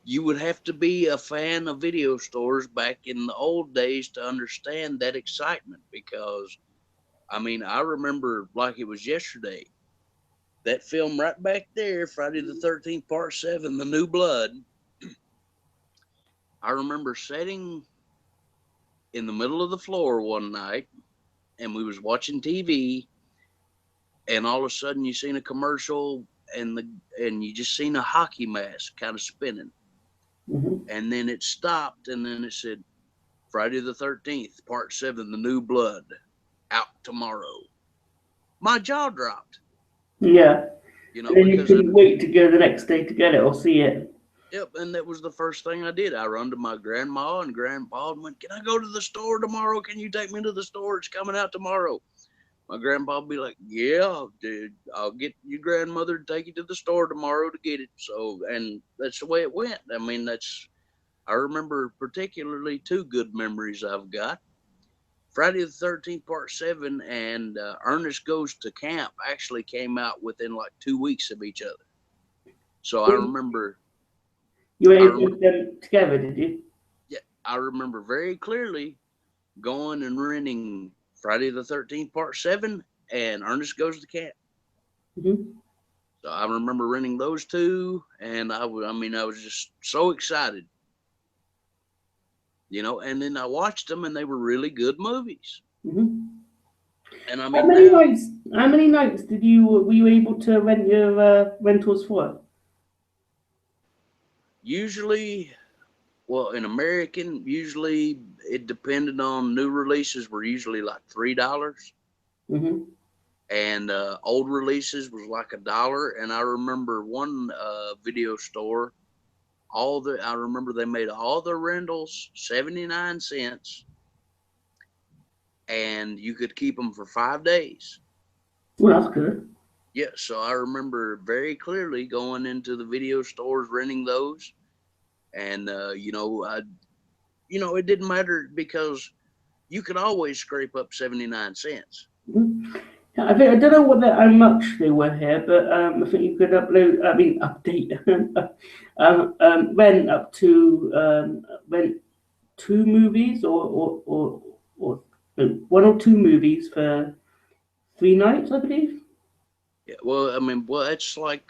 you would have to be a fan of video stores back in the old days to understand that excitement, because I mean, I remember like it was yesterday, that film right back there, Friday the 13th, Part 7, The New Blood. I remember sitting in the middle of the floor one night, and we was watching TV, and all of a sudden you seen a commercial, and you just seen a hockey mask kind of spinning, and then it stopped, and then it said, Friday the 13th, Part 7, The New Blood, out tomorrow. My jaw dropped. Yeah. And then you couldn't wait to go the next day to get it or see it. Yep, and that was the first thing I did. I run to my grandma and grandpa and went, can I go to the store tomorrow? Can you take me to the store? It's coming out tomorrow. My grandpa would be like, yeah, dude, I'll get your grandmother to take you to the store tomorrow to get it. So, and that's the way it went. I mean, I remember particularly two good memories I've got. Friday the 13th, Part 7, and Ernest Goes to Camp actually came out within like 2 weeks of each other. So I remember... You were able to put them together, did you? Yeah, I remember very clearly going and renting Friday the 13th, Part 7, and Ernest Goes to Camp. So I remember renting those two, and I was just so excited. And then I watched them, and they were really good movies. And I mean, how many nights were you able to rent your rentals for? Usually, well, in American, usually it depended on new releases were usually like $3. And old releases was like $1. And I remember one video store, I remember they made all the rentals 79 cents, and you could keep them for 5 days. Well, that's good. Yeah, so I remember very clearly going into the video stores, renting those, and it didn't matter because you could always scrape up 79 cents. I don't know how much they were here, but I think you could update, rent 2 movies or 1 or 2 movies for 3 nights, I believe. Yeah, it's like,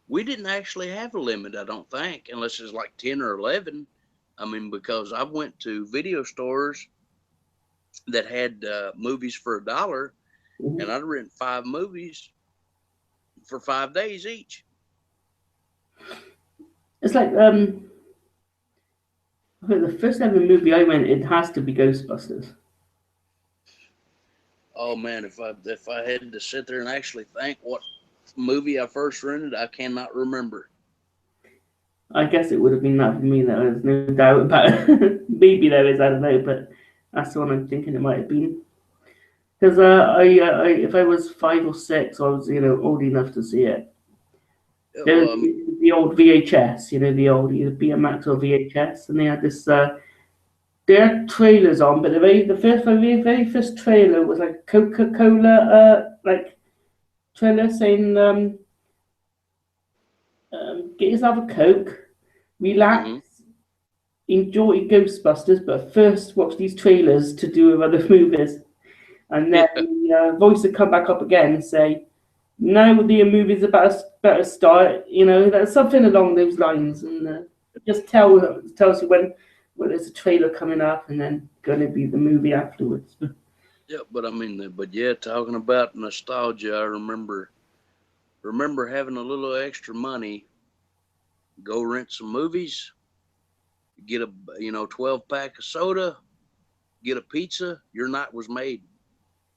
we didn't actually have a limit, I don't think, unless it's like 10 or 11. I mean, because I went to video stores that had movies for $1, and I'd rent 5 movies for 5 days each. It's like I think the first ever movie I rented has to be Ghostbusters. Oh man, if I had to sit there and actually think what movie I first rented, I cannot remember. I guess it would have been that for me. There's no doubt about it. Maybe there is, I don't know, but that's the one I'm thinking it might have been. Because if I was 5 or 6, I was old enough to see it. The old VHS, the old either Betamax or VHS, and they had this. They had trailers on, but the very first trailer was like Coca-Cola trailer saying, "Get yourself a Coke, relax, enjoy Ghostbusters, but first watch these trailers to do with other movies." And then the voice would come back up again and say, "Now the movie's about to start." That's something along those lines, and just tells you when there's a trailer coming up and then going to be the movie afterwards. Yeah, but talking about nostalgia, I remember having a little extra money, go rent some movies, get a 12-pack of soda, get a pizza. Your night was made.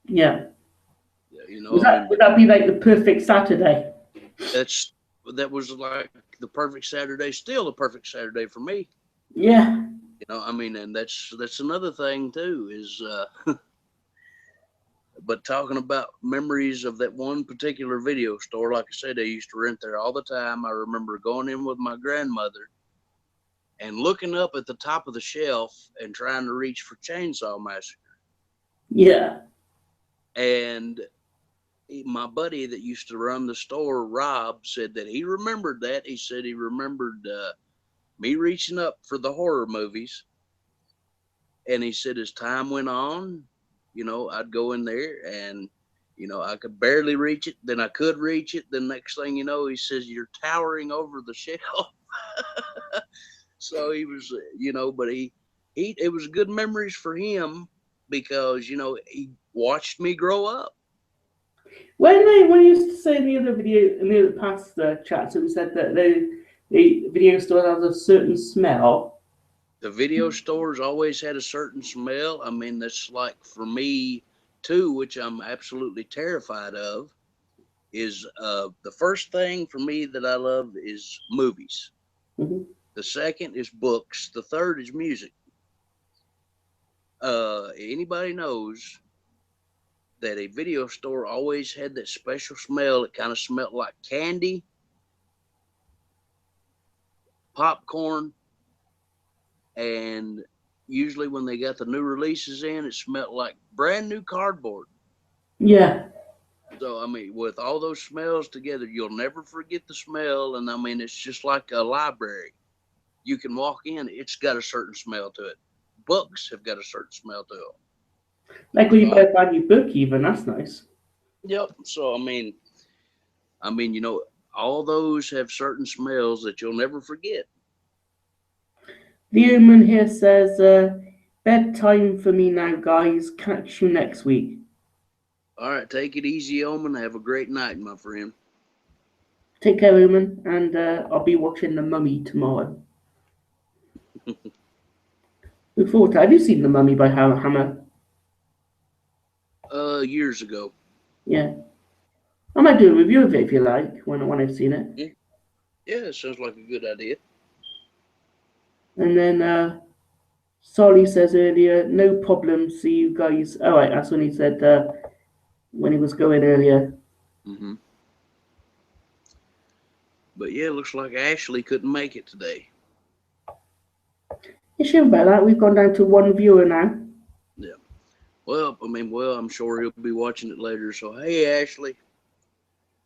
Yeah. Would that be like the perfect Saturday? That was like the perfect Saturday. Still the perfect Saturday for me. Yeah. And that's another thing too, is But talking about memories of that one particular video store, like I said, I used to rent there all the time. I remember going in with my grandmother and looking up at the top of the shelf and trying to reach for Chainsaw Massacre. Yeah. And my buddy that used to run the store, Rob, said that he remembered that. He said he remembered me reaching up for the horror movies. And he said as time went on, I'd go in there and, I could barely reach it. Then I could reach it. The next thing you know, he says, you're towering over the shelf. So he was, but it was good memories for him because, he watched me grow up. When you used to say in the other video, in the other past chats, it was said that the video store has a certain smell. The video stores always had a certain smell. I mean, that's like for me too, which I'm absolutely terrified of, is the first thing for me that I love is movies. Mm-hmm. The second is books. The third is music. Anybody knows that a video store always had that special smell. It kind of smelled like candy, popcorn, and usually when they got the new releases in, it smelled like brand new cardboard. Yeah. So, I mean, with all those smells together, you'll never forget the smell. And I mean, it's just like a library. You can walk in, it's got a certain smell to it. Books have got a certain smell to them. Like when you buy a brand new book, even, that's nice. Yep. So, I mean, all those have certain smells that you'll never forget. The human here says, bedtime for me now, guys. Catch you next week. All right. Take it easy, Omen. Have a great night, my friend. Take care, Omen, and I'll be watching The Mummy tomorrow. Look forward to it. Have you seen The Mummy by Hammer? Years ago. Yeah. I might do a review of it if you like, when I've seen it. Yeah, sounds like a good idea. And then Solly says earlier, no problem, see you guys. Oh, right, that's when he said when he was going earlier. Mm-hmm. But yeah, looks like Ashley couldn't make it today. You sure about that? We've gone down to one viewer now. Yeah. Well, I'm sure he'll be watching it later. So, hey, Ashley.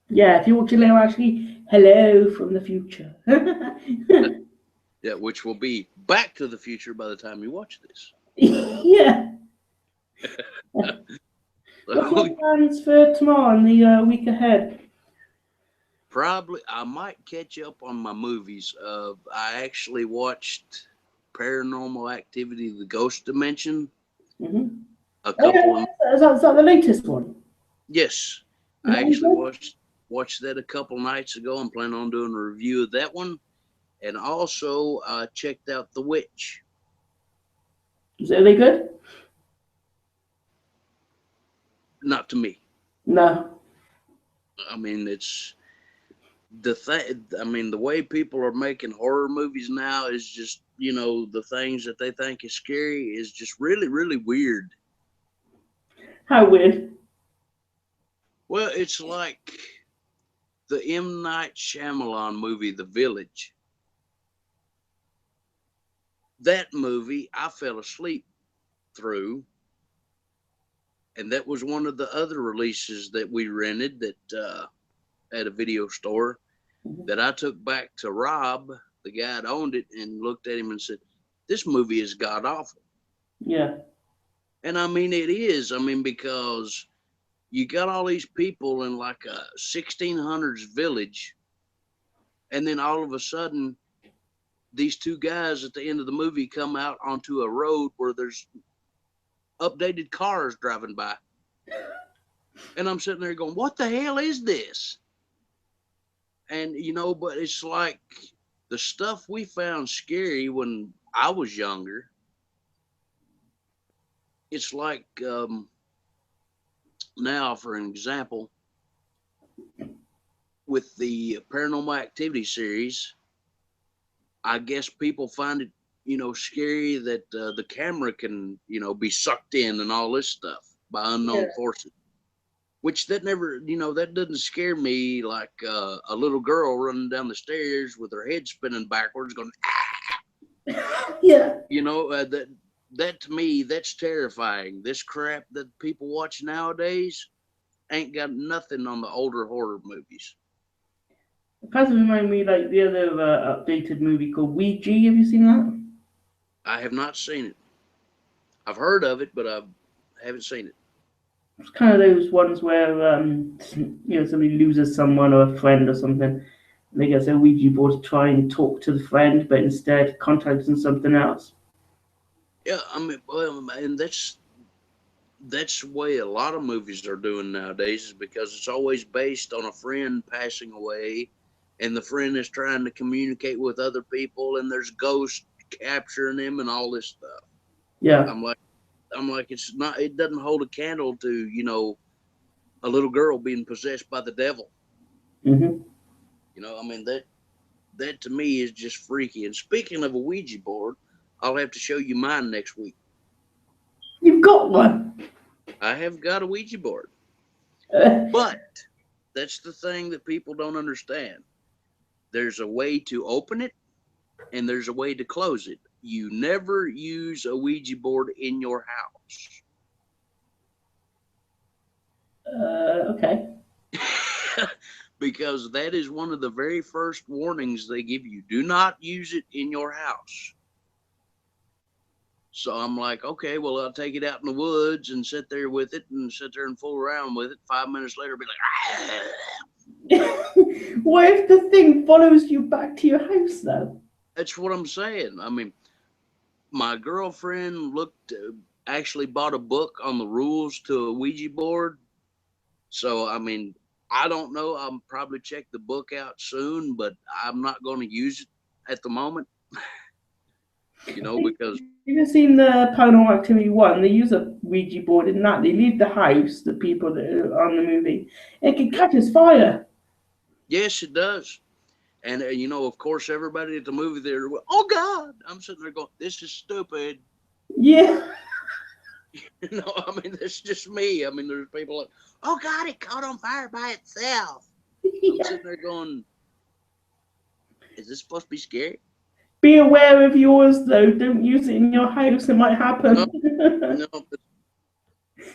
Yeah, if you're watching later, Ashley, hello from the future. Yeah, which will be Back to the Future by the time you watch this. Yeah. What's your plans for tomorrow and the week ahead? Probably, I might catch up on my movies. I actually watched Paranormal Activity: The Ghost Dimension. Mm-hmm. A couple. Is that the latest one? Yes, I actually watched that a couple nights ago. I'm planning on doing a review of that one, and also checked out The Witch. Are they good? Not to me. No. I mean, it's the thing. I mean, the way people are making horror movies now is just, the things that they think is scary is just really, really weird. How weird? Well, it's like the M. Night Shyamalan movie, The Village. That movie, I fell asleep through. And that was one of the other releases that we rented that at a video store that I took back to Rob, the guy that owned it, and looked at him and said, this movie is god awful. Yeah. And I mean, it is. I mean, because you got all these people in like a 1600s village, and then all of a sudden, these two guys at the end of the movie come out onto a road where there's updated cars driving by. And I'm sitting there going, what the hell is this? And, but it's like the stuff we found scary when I was younger. It's like now, for an example, with the Paranormal Activity series, I guess people find it, scary that the camera can, be sucked in and all this stuff by unknown forces. which that never, that doesn't scare me like a little girl running down the stairs with her head spinning backwards, going, Yeah. that to me, that's terrifying. This crap that people watch nowadays ain't got nothing on the older horror movies. It kind of reminds me like the other updated movie called Ouija. Have you seen that? I have not seen it. I've heard of it, but I haven't seen it. It's kind of those ones where somebody loses someone or a friend or something. And they get a Ouija board to try and talk to the friend, but instead contacting something else. Yeah, I mean, well, and that's the way a lot of movies are doing nowadays, is because it's always based on a friend passing away, and the friend is trying to communicate with other people, and there's ghosts capturing them and all this stuff. Yeah. I'm like, it doesn't hold a candle to, a little girl being possessed by the devil. Mm-hmm. I mean, that to me is just freaky. And speaking of a Ouija board, I'll have to show you mine next week. You've got one. I have got a Ouija board. But that's the thing that people don't understand. There's a way to open it, and there's a way to close it. You never use a Ouija board in your house. Okay. Because that is one of the very first warnings they give you. Do not use it in your house. So I'm like, okay, well, I'll take it out in the woods and sit there with it and sit there and fool around with it. 5 minutes later, be like, what if the thing follows you back to your house, though? That's what I'm saying. I mean, my girlfriend actually bought a book on the rules to a Ouija board. So, I mean, I don't know. I'll probably check the book out soon, but I'm not going to use it at the moment. Because... You've seen the Paranormal Activity 1, they use a Ouija board in that. They leave the house, the people that are on the movie. It can catch fire. Yes, it does. And, of course, everybody at the movie theater, oh, God. I'm sitting there going, this is stupid. Yeah. I mean, that's just me. I mean, there's people like, oh, God, it caught on fire by itself. Yeah. I'm sitting there going, is this supposed to be scary? Be aware of yours, though. Don't use it in your house. It might happen. No.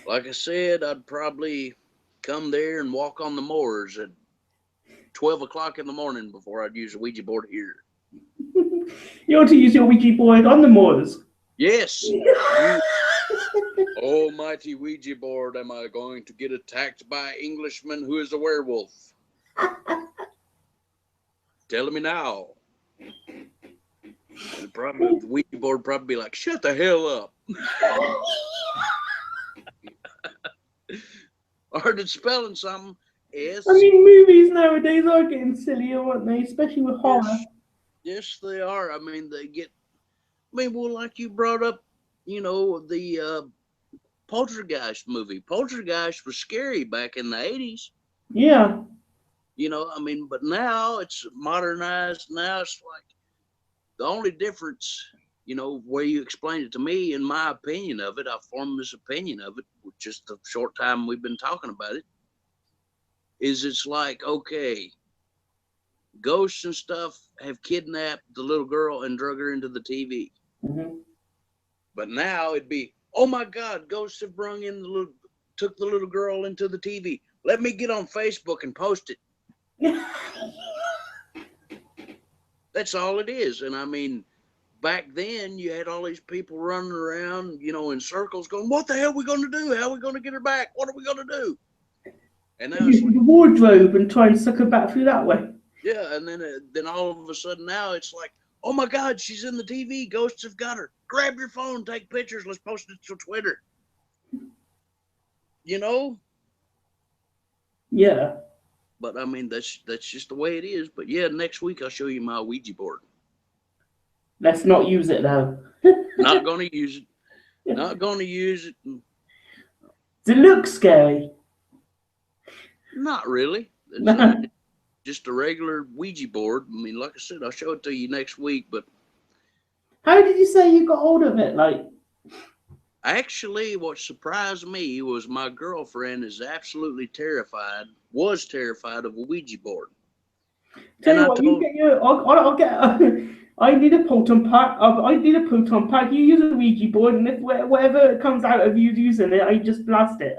Like I said, I'd probably come there and walk on the moors at 12 o'clock in the morning before I'd use a Ouija board here. You ought to use your Ouija board on the moors. Yes. Almighty Ouija board, am I going to get attacked by an Englishman who is a werewolf? Tell me now. And the Ouija board probably be like, shut the hell up. Or did spelling something. Yes. I mean, movies nowadays are getting sillier, aren't they? Especially with horror. Yes, they are. I mean, well, like you brought up, the Poltergeist movie. Poltergeist was scary back in the 80s. Yeah. I mean, but now it's modernized. Now it's like the only difference, where you explained it to me, in my opinion of it, I formed this opinion of it with just the short time we've been talking about it, is it's like, okay, ghosts and stuff have kidnapped the little girl and drug her into the TV. Mm-hmm. But now it'd be, oh my God, ghosts have took the little girl into the TV. Let me get on Facebook and post it. That's all it is. And I mean, back then you had all these people running around, in circles going, what the hell are we going to do? How are we going to get her back? What are we going to do? And now use the wardrobe and try and suck her back through that way. Yeah. And then all of a sudden now it's like, oh my God, she's in the TV. Ghosts have got her. Grab your phone, take pictures. Let's post it to Twitter. Yeah. But I mean, that's just the way it is. But yeah, next week I'll show you my Ouija board. Let's not use it though. Not going to use it. Not going to use it. Does it look scary? Not really. It's just a regular Ouija board. I mean, like I said, I'll show it to you next week. But how did you say you got hold of it? Like, Actually, what surprised me was my girlfriend is absolutely was terrified of a Ouija board. Tell And you I what, you told, get your. I'll get. I need a proton pack. I need a proton pack. You use a Ouija board, and if whatever comes out of you using it, I just blast it.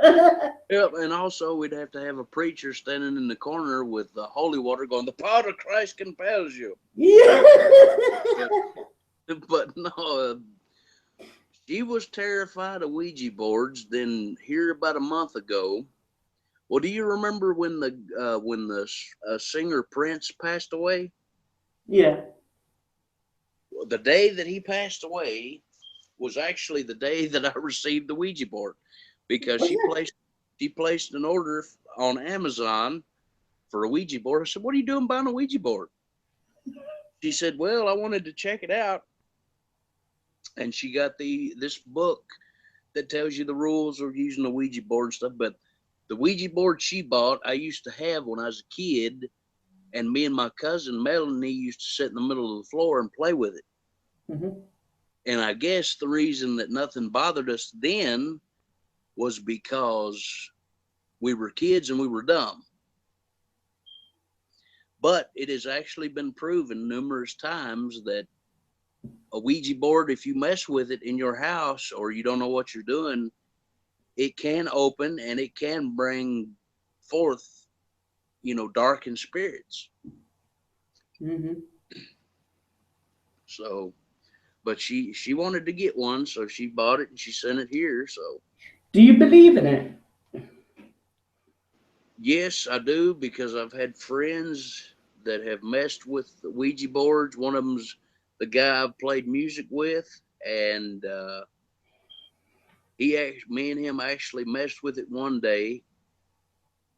yep, and also we'd have to have a preacher standing in the corner with the holy water going, the power of Christ compels you. Yeah. But, but no, she was terrified of Ouija boards. Then here about a month ago, well, do you remember when the singer Prince passed away? Yeah. The day that he passed away was actually the day that I received the Ouija board because Was it? she placed an order on Amazon for a Ouija board. I said, "What are you doing buying a Ouija board?" She said, "Well, I wanted to check it out," and she got this book that tells you the rules of using the Ouija board and stuff. But the Ouija board she bought, I used to have when I was a kid, and me and my cousin Melanie used to sit in the middle of the floor and play with it. Mm-hmm. And I guess the reason that nothing bothered us then was because we were kids and we were dumb. But it has actually been proven numerous times that a Ouija board, if you mess with it in your house or you don't know what you're doing, it can open and it can bring forth, darkened spirits. Mm-hmm. So, but she wanted to get one, so she bought it and she sent it here. So, Do you believe in it? yes, I do because I've had friends that have messed with the Ouija boards. One of them's the guy I've played music with, and me and him actually messed with it one day,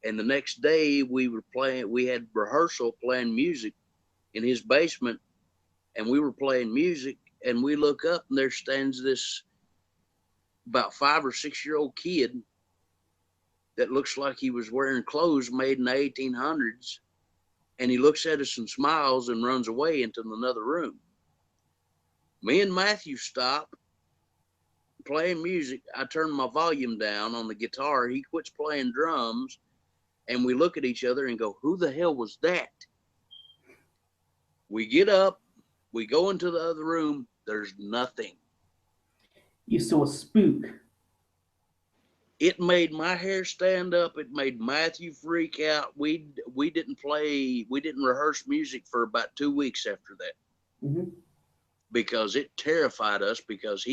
and the next day we were playing. We had rehearsal playing music in his basement, and we were playing music, and we look up and there stands this about 5 or 6 year old kid that looks like he was wearing clothes made in the 1800s, and he looks at us and smiles and runs away into another room. Me and Matthew stop playing music. I turn my volume down on the guitar. He quits playing drums, and we look at each other and go, "Who the hell was that?" We get up, we go into the other room. There's nothing. You saw a spook. It made my hair stand up. It made Matthew freak out. We didn't rehearse music for about 2 weeks after that Mm-hmm. because it terrified us. Because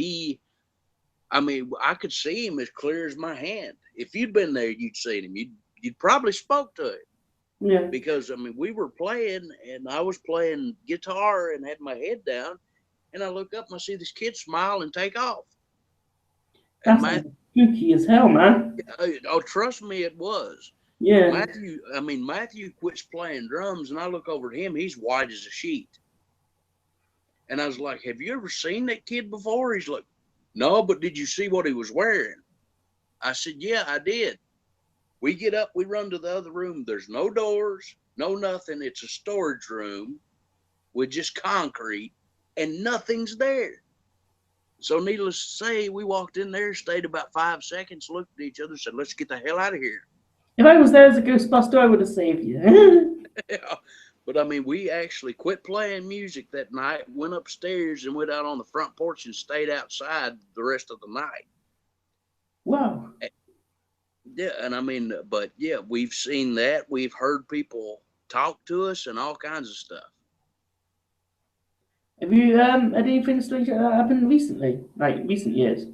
I mean, I could see him as clear as my hand. If you'd been there, you'd seen him. You'd probably spoke to him Yeah. because I mean, we were playing and I was playing guitar and had my head down, and I look up and I see this kid smile and take off. And That's spooky as hell, man. oh, trust me, it was. Yeah. Matthew quits playing drums, and I look over at him. He's white as a sheet. And I was like, "Have you ever seen that kid before?" He's like, "No, but did you see what he was wearing?" I said, "Yeah, I did." We get up, we run to the other room. There's no doors, no nothing. It's a storage room with just concrete, and nothing's there. So, needless to say, we walked in there, stayed about 5 seconds, looked at each other, said, "Let's get the hell out of here." If I was there as a Ghostbuster, I would have saved you. Yeah. But I mean, we actually quit playing music that night, went upstairs and went out on the front porch and stayed outside the rest of the night. Wow. Yeah, and I mean, but yeah, we've seen that. We've heard people talk to us and all kinds of stuff. Have you had anything strange like that happen recently? Like recent years?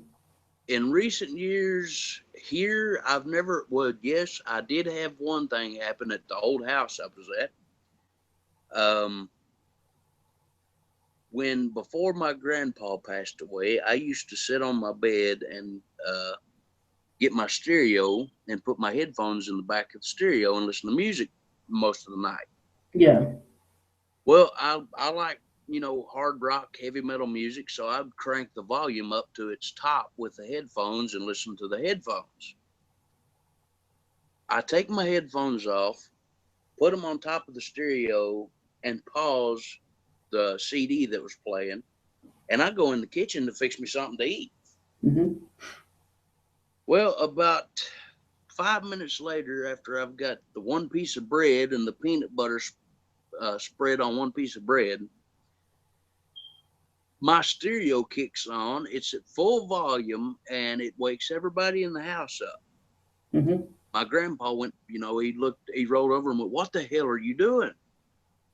In recent years, here, I've never, well, yes, I did have one thing happen at the old house I was at. Um, when before my grandpa passed away, I used to sit on my bed and get my stereo and put my headphones in the back of the stereo and listen to music most of the night. Yeah. Well, I like, hard rock, heavy metal music, so I'd crank the volume up to its top with the headphones and listen to the headphones. I take my headphones off, put them on top of the stereo, and pause the CD that was playing, and I go in the kitchen to fix me something to eat. Mhm. Well, about 5 minutes later, after I've got the one piece of bread and the peanut butter spread on one piece of bread, my stereo kicks on. It's at full volume and it wakes everybody in the house up. Mhm. My grandpa went, he rolled over and went, "What the hell are you doing?"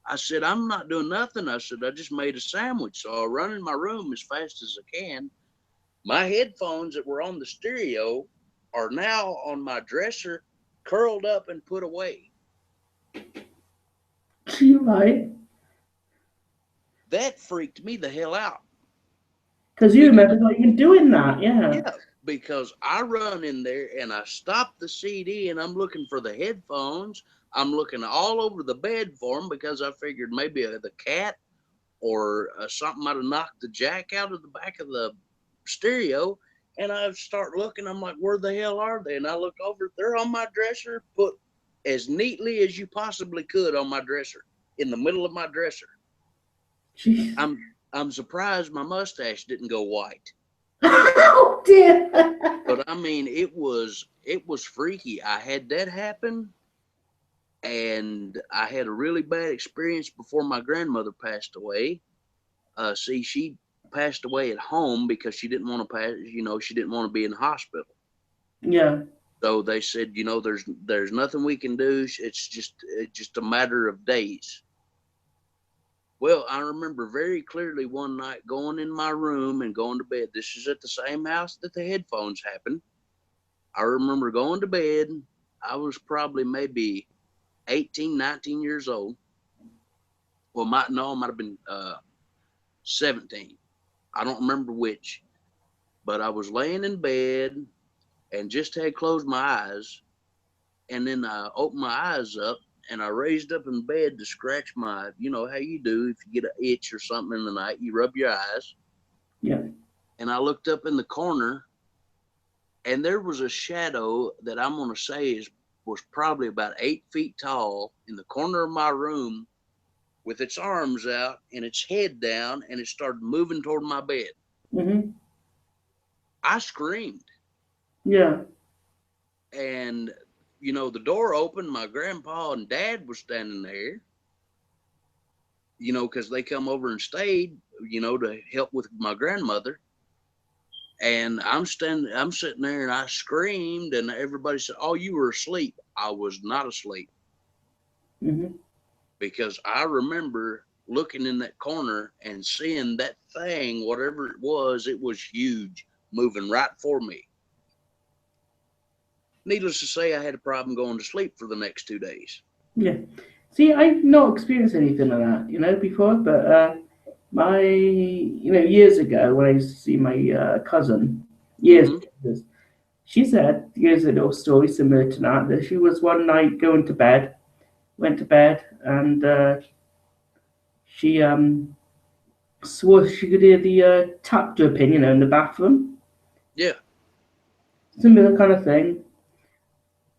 I said, "I'm not doing nothing." I said, "I just made a sandwich." So I run in my room as fast as I can. My headphones that were on the stereo are now on my dresser, curled up and put away. You're right. That freaked me the hell out. Because you Because, remember not even doing that, yeah. yeah, because I run in there and I stop the CD and I'm looking for the headphones. I'm looking all over the bed for them because I figured maybe the cat or something might have knocked the jack out of the back of the stereo. And I start looking, I'm like, where the hell are they? And I look over, they're on my dresser, put as neatly as you possibly could on my dresser, in the middle of my dresser. Jeez. I'm surprised my mustache didn't go white. Oh dear. But I mean, it was freaky. I had that happen, and I had a really bad experience before my grandmother passed away. See, she passed away at home because she didn't want to pass. She didn't want to be in the hospital. Yeah. So they said, there's nothing we can do. It's just a matter of days. Well, I remember very clearly one night going in my room and going to bed. This is at the same house that the headphones happened. I remember going to bed. I was probably maybe 18, 19 years old. Well, I might have been 17. I don't remember which, but I was laying in bed and just had closed my eyes. And then I opened my eyes up and I raised up in bed to scratch how you do if you get an itch or something in the night, you rub your eyes. Yeah. And I looked up in the corner and there was a shadow that I'm going to say was probably about 8 feet tall in the corner of my room with its arms out and its head down, and it started moving toward my bed. Mhm. I screamed. Yeah. And the door opened. My grandpa and dad were standing there, because they come over and stayed, to help with my grandmother. And I'm sitting there and I screamed, and everybody said, "Oh, you were asleep." I was not asleep, Mhm. because I remember looking in that corner and seeing that thing, whatever it was huge, moving right for me. Needless to say, I had a problem going to sleep for the next 2 days. Yeah. See, I've not experienced anything like that, before, but years ago when I used to see my cousin, years Mm-hmm. ago, she said years ago story similar to that she was one night going to bed, went to bed, and she swore she could hear the tap dripping, in the bathroom. Yeah. Similar kind of thing.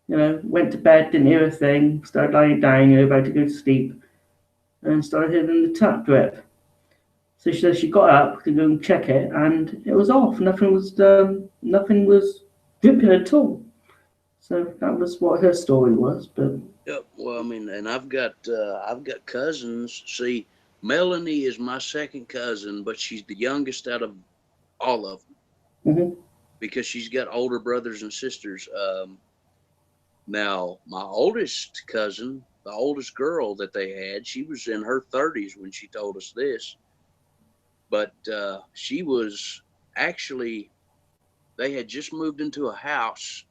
Went to bed, didn't hear a thing, started lying down, about to go to sleep, and started hearing the tap drip. So she says she got up to go and check it, and it was off. Nothing was dripping at all. So that was what her story was. But Yeah. Well, I mean, and I've got cousins. See, Melanie is my second cousin, but she's the youngest out of all of them mhm, because she's got older brothers and sisters. Now, my oldest cousin, the oldest girl that they had, she was in her 30s when she told us this. But she was actually, they had just moved into a house,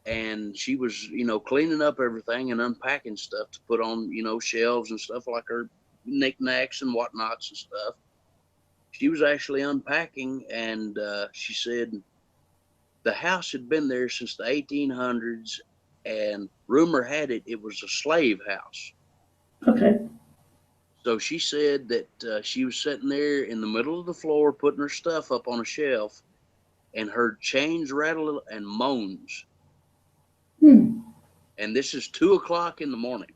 and she was, cleaning up everything and unpacking stuff to put on, shelves and stuff, like her knickknacks and whatnots and stuff. She was actually unpacking, and she said the house had been there since the 1800s, and rumor had it it was a slave house. okay, So she said that she was sitting there in the middle of the floor putting her stuff up on a shelf and heard chains rattle and moans. hmm, And this is 2 o'clock in the morning.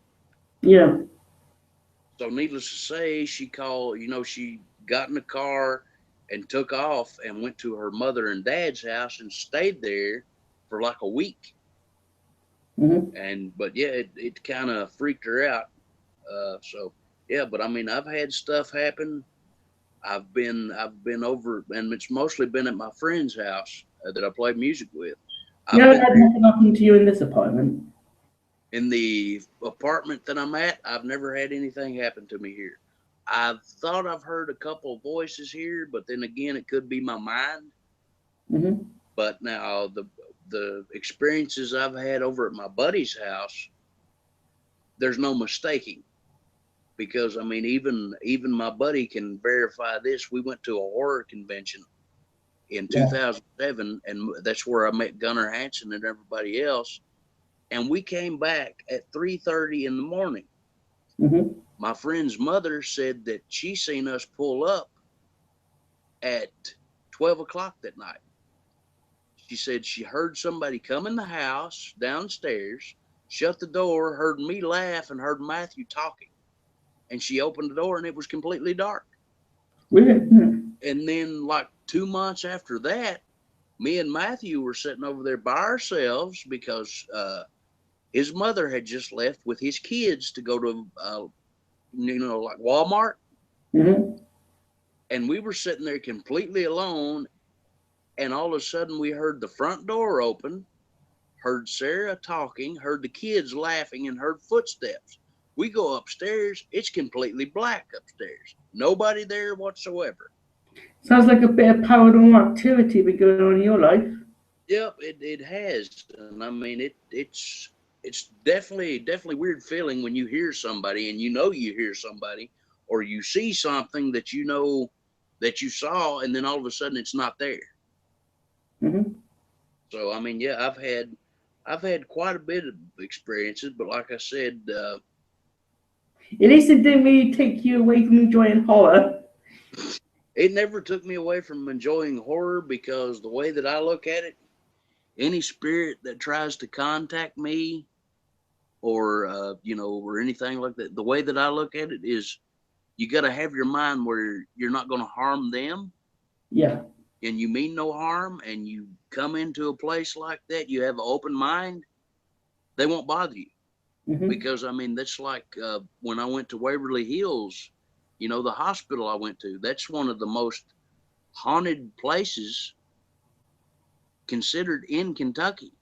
yeah, So needless to say, she got in the car and took off and went to her mother and dad's house and stayed there for like a week. But yeah, it kind of freaked her out. So yeah, but I mean, I've had stuff happen. I've been over, and it's mostly been at my friend's house that I play music with. You haven't had nothing happen to you in this apartment? In the apartment that I'm at, I've never had anything happen to me here. I've thought I've heard a couple of voices here, but then again, it could be my mind. But now the experiences I've had over at my buddy's house, there's no mistaking, because I mean, even my buddy can verify this. We went to a horror convention in 2007, and that's where I met Gunnar Hansen and everybody else. And we came back at 3:30 in the morning. My friend's mother said that she seen us pull up at 12 o'clock that night. She said she heard somebody come in the house downstairs, shut the door, heard me laugh, and heard Matthew talking. And she opened the door, and it was completely dark. And then like 2 months after that, me and Matthew were sitting over there by ourselves because his mother had just left with his kids to go to, like Walmart. And we were sitting there completely alone. And all of a sudden we heard the front door open, heard Sarah talking, heard the kids laughing, and heard footsteps. We go upstairs. It's completely black upstairs. Nobody there whatsoever. Sounds like a bit of paranormal activity been going on in your life. Yep, it has. And I mean, it's definitely weird feeling when you hear somebody and you hear somebody, or you see something that you know that you saw, and then all of a sudden it's not there. So I mean, yeah, I've had quite a bit of experiences, but like I said, at least it didn't really take you away from enjoying horror. It never took me away from enjoying horror, because the way that I look at it, any spirit that tries to contact me, or or anything like that, the way that I look at it is, you got to have your mind where you're not going to harm them. And you mean no harm, and you come into a place like that, you have an open mind, they won't bother you. Because I mean, that's like when I went to Waverly Hills, the hospital I went to, that's one of the most haunted places considered in Kentucky.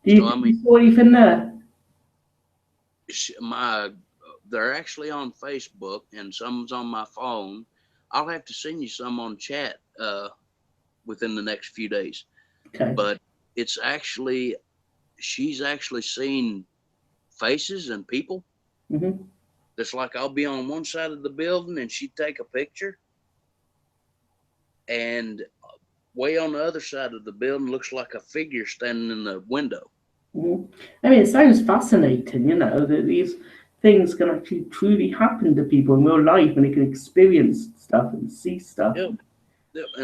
So I mean, saw anything there? They're actually on Facebook, and some's on my phone. I'll have to send you some on chat within the next few days. But it's actually, she's actually seen faces and people. It's like, I'll be on one side of the building and she'd take a picture, and way on the other side of the building looks like a figure standing in the window. I mean, it sounds fascinating, that these things can actually truly happen to people in real life, and they can experience stuff and see stuff. And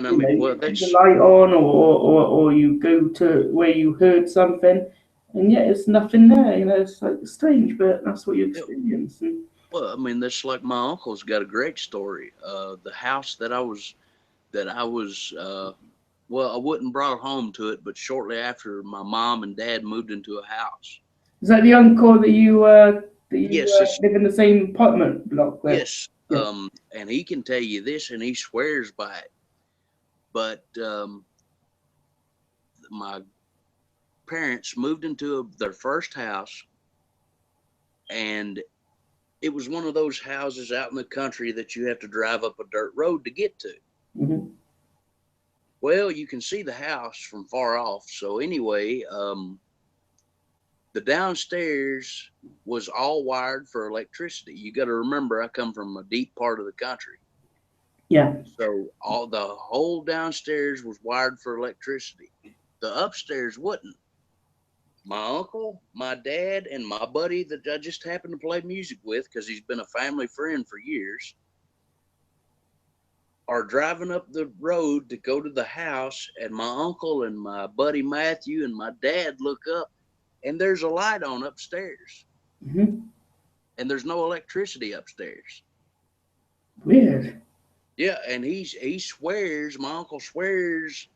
I mean, well, that's the light on, or you go to where you heard something, and yet it's nothing there. It's like strange, but that's what you experience. Well, I mean, that's like my uncle's got a great story. The house that I wouldn't brought home to it, but shortly after, my mom and dad moved into a house. Is that the uncle that you live in the same apartment block with? Yes. And he can tell you this, and he swears by it. But my parents moved into their first house, and it was one of those houses out in the country that you have to drive up a dirt road to get to. Well, you can see the house from far off. So anyway, the downstairs was all wired for electricity. You got to remember, I come from a deep part of the country. So the whole downstairs was wired for electricity. The upstairs wouldn't. My uncle, my dad, and my buddy that I just happened to play music with, because he's been a family friend for years, are driving up the road to go to the house, and my uncle and my buddy Matthew and my dad look up, and there's a light on upstairs. And there's no electricity upstairs. Weird. Yeah, and he swears, my uncle swears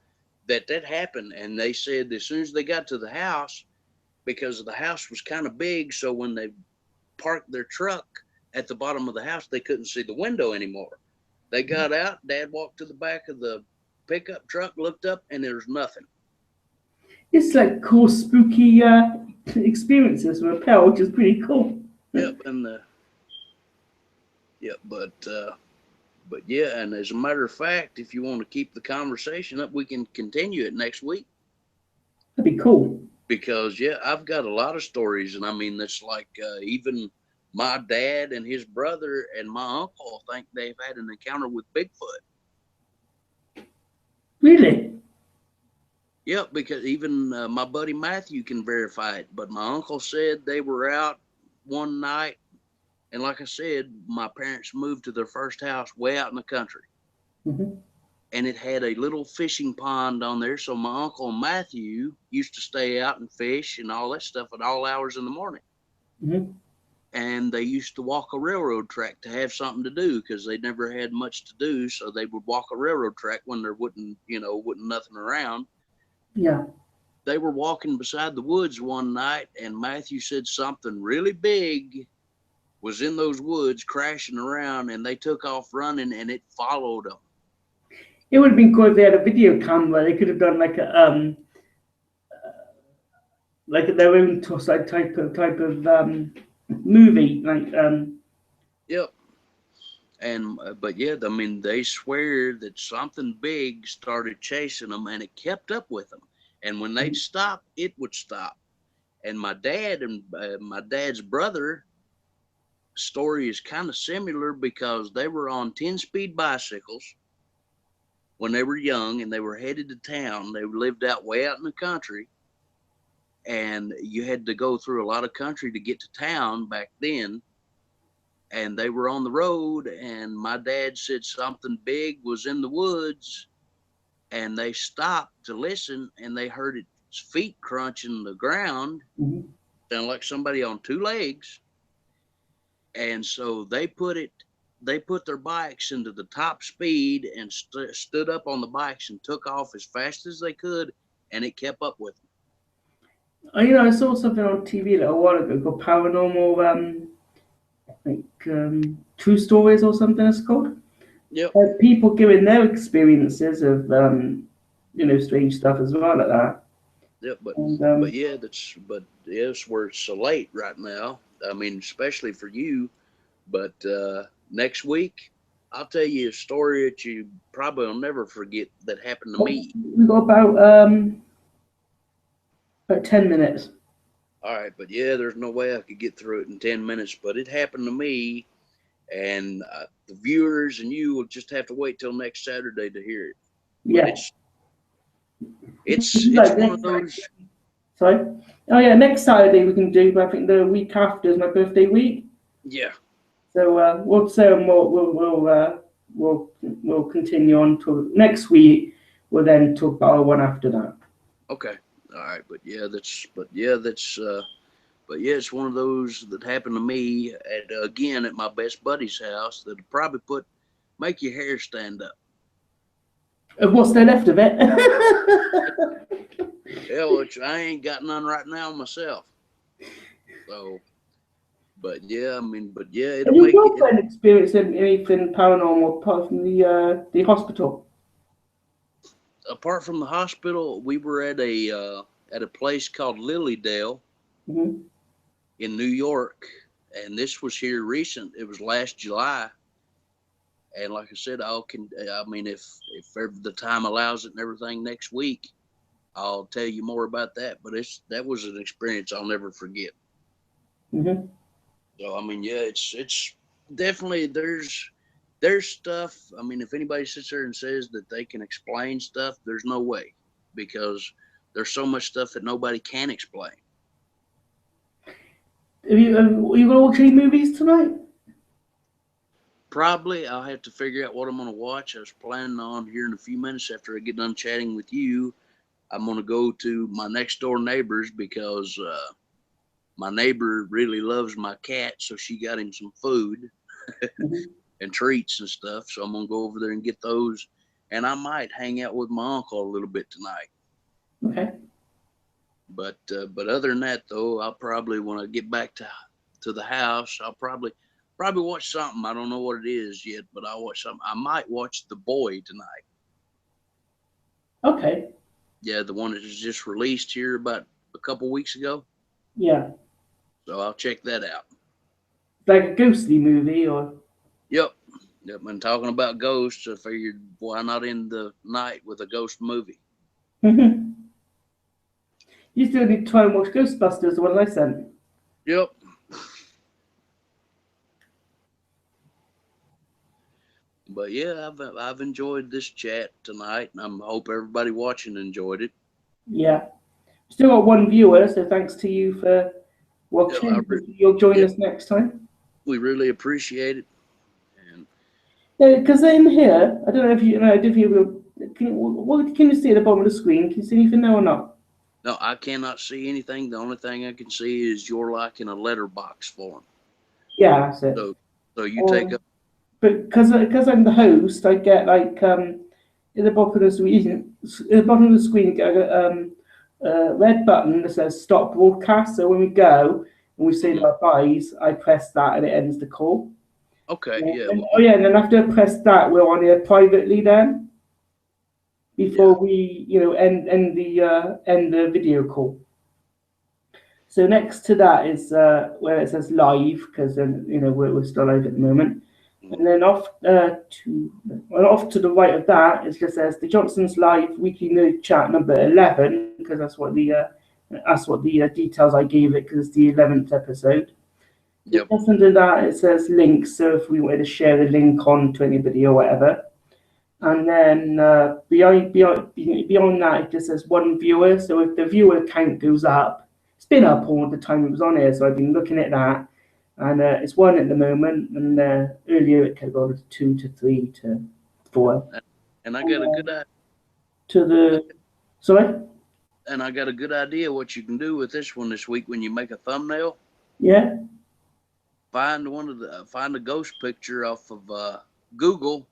that happened. And they said as soon as they got to the house, because the house was kind of big, so when they parked their truck at the bottom of the house, they couldn't see the window anymore. They got out, Dad walked to the back of the pickup truck, looked up, and there was nothing. It's like cool, spooky experiences with a pal, which is pretty cool. Yep, and yep, but yeah, and as a matter of fact, if you want to keep the conversation up, we can continue it next week. That'd be cool. Because yeah, I've got a lot of stories, and I mean, that's like even my dad and his brother and my uncle think they've had an encounter with Bigfoot. Really? Yep, because even my buddy Matthew can verify it. But my uncle said they were out one night, and like I said, my parents moved to their first house way out in the country. Mm-hmm. And it had a little fishing pond on there. So my uncle Matthew used to stay out and fish and all that stuff at all hours in the morning. Mm-hmm. And they used to walk a railroad track to have something to do because they never had much to do. So they would walk a railroad track when there wouldn't nothing around. Yeah. They were walking beside the woods one night, and Matthew said something really big was in those woods crashing around, and they took off running, and it followed them. It would have been cool if they had a video camera. They could have done like their own type of movie, Yep. And but yeah, I mean, they swear that something big started chasing them, and it kept up with them. And when they'd stop, it would stop. And my dad and my dad's brother story is kind of similar because they were on 10-speed bicycles when they were young, and they were headed to town. They lived out way out in the country, and you had to go through a lot of country to get to town back then. And they were on the road, and my dad said something big was in the woods, and they stopped to listen, and they heard its feet crunching the ground, sound like somebody on two legs. And so they put their bikes into the top speed and stood up on the bikes and took off as fast as they could, and it kept up with them. I saw something on TV a little while ago called Paranormal, True Stories or something it's called. Yep. People giving their experiences of strange stuff as well like that. Yep, And, but yes, we're so late right now. I mean, especially for you. But next week, I'll tell you a story that you probably will never forget that happened to me. We got about 10 minutes. All right, but yeah, there's no way I could get through it in 10 minutes, but it happened to me, and the viewers and you will just have to wait till next Saturday to hear it. Yeah. It's one of those. Sorry? Oh yeah, next Saturday we can do, but I think the week after is my birthday week. Yeah. So we'll continue on to next week. We'll then talk about one after that. Okay. All right, but yeah, it's one of those that happened to me again at my best buddy's house that'll probably make your hair stand up. What's there left of it? Yeah, which I ain't got none right now myself. So, but yeah, it'll Have make your girlfriend experienced anything paranormal apart from the hospital? Apart from the hospital, we were at a place called Lilydale in New York, and this was here recent. It was last July, and like I said, if the time allows it and everything next week, I'll tell you more about that. But that was an experience I'll never forget. Mm-hmm. So I mean, yeah, it's definitely there's stuff. I mean, if anybody sits there and says that they can explain stuff, there's no way, because there's so much stuff that nobody can explain. Are you going to watch any movies tonight? Probably. I'll have to figure out what I'm going to watch. I was planning on here in a few minutes after I get done chatting with you, I'm going to go to my next door neighbors because my neighbor really loves my cat, so she got him some food. and treats and stuff. So I'm gonna go over there and get those, and I might hang out with my uncle a little bit tonight. Okay. But other than that, though, I'll probably, when I get back to the house, I'll probably watch something. I don't know what it is yet, but I'll watch something. I might watch The Boy tonight. Okay. Yeah, the one that was just released here about a couple weeks ago. Yeah. So I'll check that out. Like a ghostly movie, or? Yep. And talking about ghosts, I figured, why not end the night with a ghost movie? You still need to try and watch Ghostbusters, the one I sent. Yep. But yeah, I've enjoyed this chat tonight, and I hope everybody watching enjoyed it. Yeah. Still got one viewer, so thanks to you for watching. Yeah, You'll join us next time. We really appreciate it. Because in here, I don't know if you know, can you see at the bottom of the screen? Can you see anything there or not? No, I cannot see anything. The only thing I can see is you're like in a letterbox form. Yeah, that's it. So you take up. But because I'm the host, I get like in the bottom of the screen, get a red button that says stop broadcast. So when we go and we say our byes, I press that and it ends the call. Okay, yeah. And then after I press that, we're on here privately then. Before we, end the video call. So next to that is where it says live, because then we're still live at the moment. And then off to the right of that, it just says the Johnson's Live Weekly Nerd Chat number 11, because that's what the details I gave it, because it's the 11th episode. Yep. Just under that, it says links. So if we wanted to share the link on to anybody or whatever. And then beyond that, it just says one viewer. So if the viewer count goes up, it's been up all the time it was on here. So I've been looking at that. And it's 1 at the moment. And earlier it could go to 2 to 3 to 4. And I got a good idea. Sorry? And I got a good idea what you can do with this one this week when you make a thumbnail. Yeah. Find a ghost picture off of Google.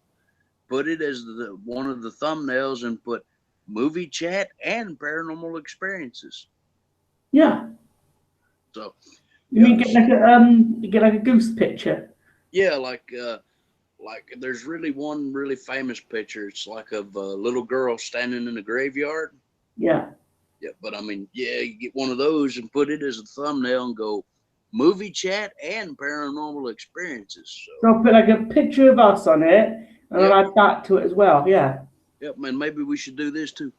Put it as one of the thumbnails and put movie chat and paranormal experiences. Yeah. So you mean get like a ghost picture? Yeah, like there's one really famous picture. It's like of a little girl standing in a graveyard. Yeah. Yeah, but I mean, you get one of those and put it as a thumbnail and go movie chat and paranormal experiences. So I'll put like a picture of us on it. And I'll add that to it as well, yeah. Yep, man, maybe we should do this too.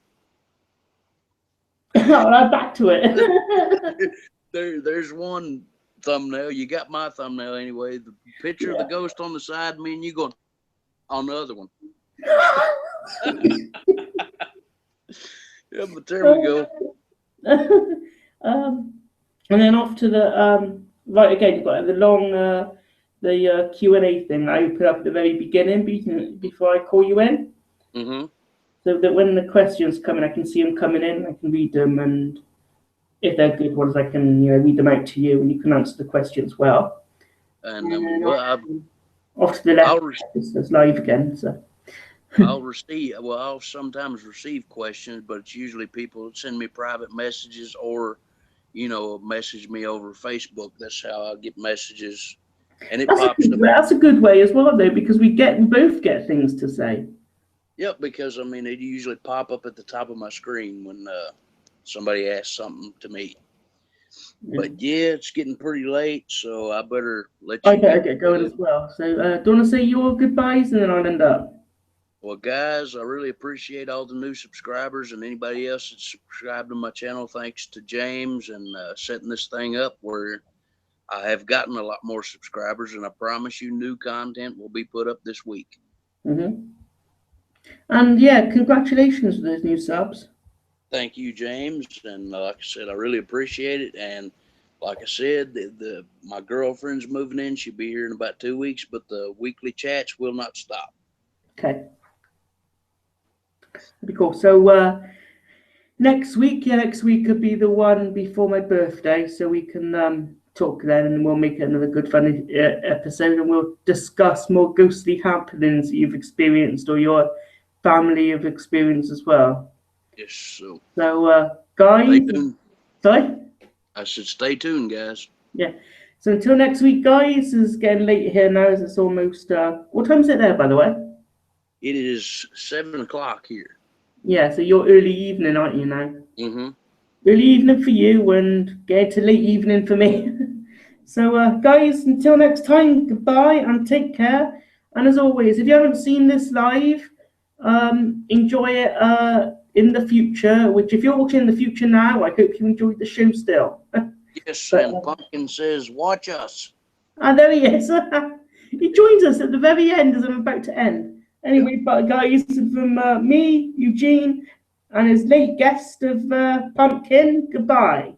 I'll add that to it. There's one thumbnail. You got my thumbnail anyway. The picture of the ghost on the side, me and you going on the other one. Yeah, but there we go. And then off to the right again, you've got the long the Q&A thing that I put up at the very beginning before I call you in. Mm-hmm. So that when the questions come in, I can see them coming in, I can read them, and if they're good ones, I can read them out to you, and you can answer the questions well. And off to the left, it's live again. So I'll sometimes receive questions, but it's usually people that send me private messages or, message me over Facebook. That's how I get messages. And that's a good way as well, though, because we both get things to say. Yep, because they usually pop up at the top of my screen when somebody asks something to me. Yeah. But it's getting pretty late, so I better let you. I better get going as well. So, do you want to say your goodbyes, and then I'll end up? Well, guys, I really appreciate all the new subscribers and anybody else that subscribed to my channel. Thanks to James and setting this thing up where I have gotten a lot more subscribers, and I promise you new content will be put up this week. Mm-hmm. And congratulations for those new subs. Thank you, James. And like I said, I really appreciate it. And like I said, my girlfriend's moving in. She'll be here in about 2 weeks, but the weekly chats will not stop. Okay. That'd be cool. So next week could be the one before my birthday, so we can talk then, and we'll make it another good fun episode, and we'll discuss more ghostly happenings that you've experienced or your family have experienced as well. Yes. So guys, stay tuned. Sorry? I said stay tuned, guys. Yeah. So until next week, guys, it's getting late here now, as it's almost, what time is it there, by the way? It is 7 o'clock here. Yeah, so you're early evening, aren't you now? Mm-hmm. Early evening for you and get to late evening for me. So, guys, until next time, goodbye and take care. And as always, if you haven't seen this live, enjoy it in the future, which if you're watching in the future now, I hope you enjoyed the show still. Yes, and Pumpkin says, watch us. Ah, there he is. He joins us at the very end as I'm about to end. Anyway, but guys, from me, Eugene, and his late guest of Pumpkin, goodbye.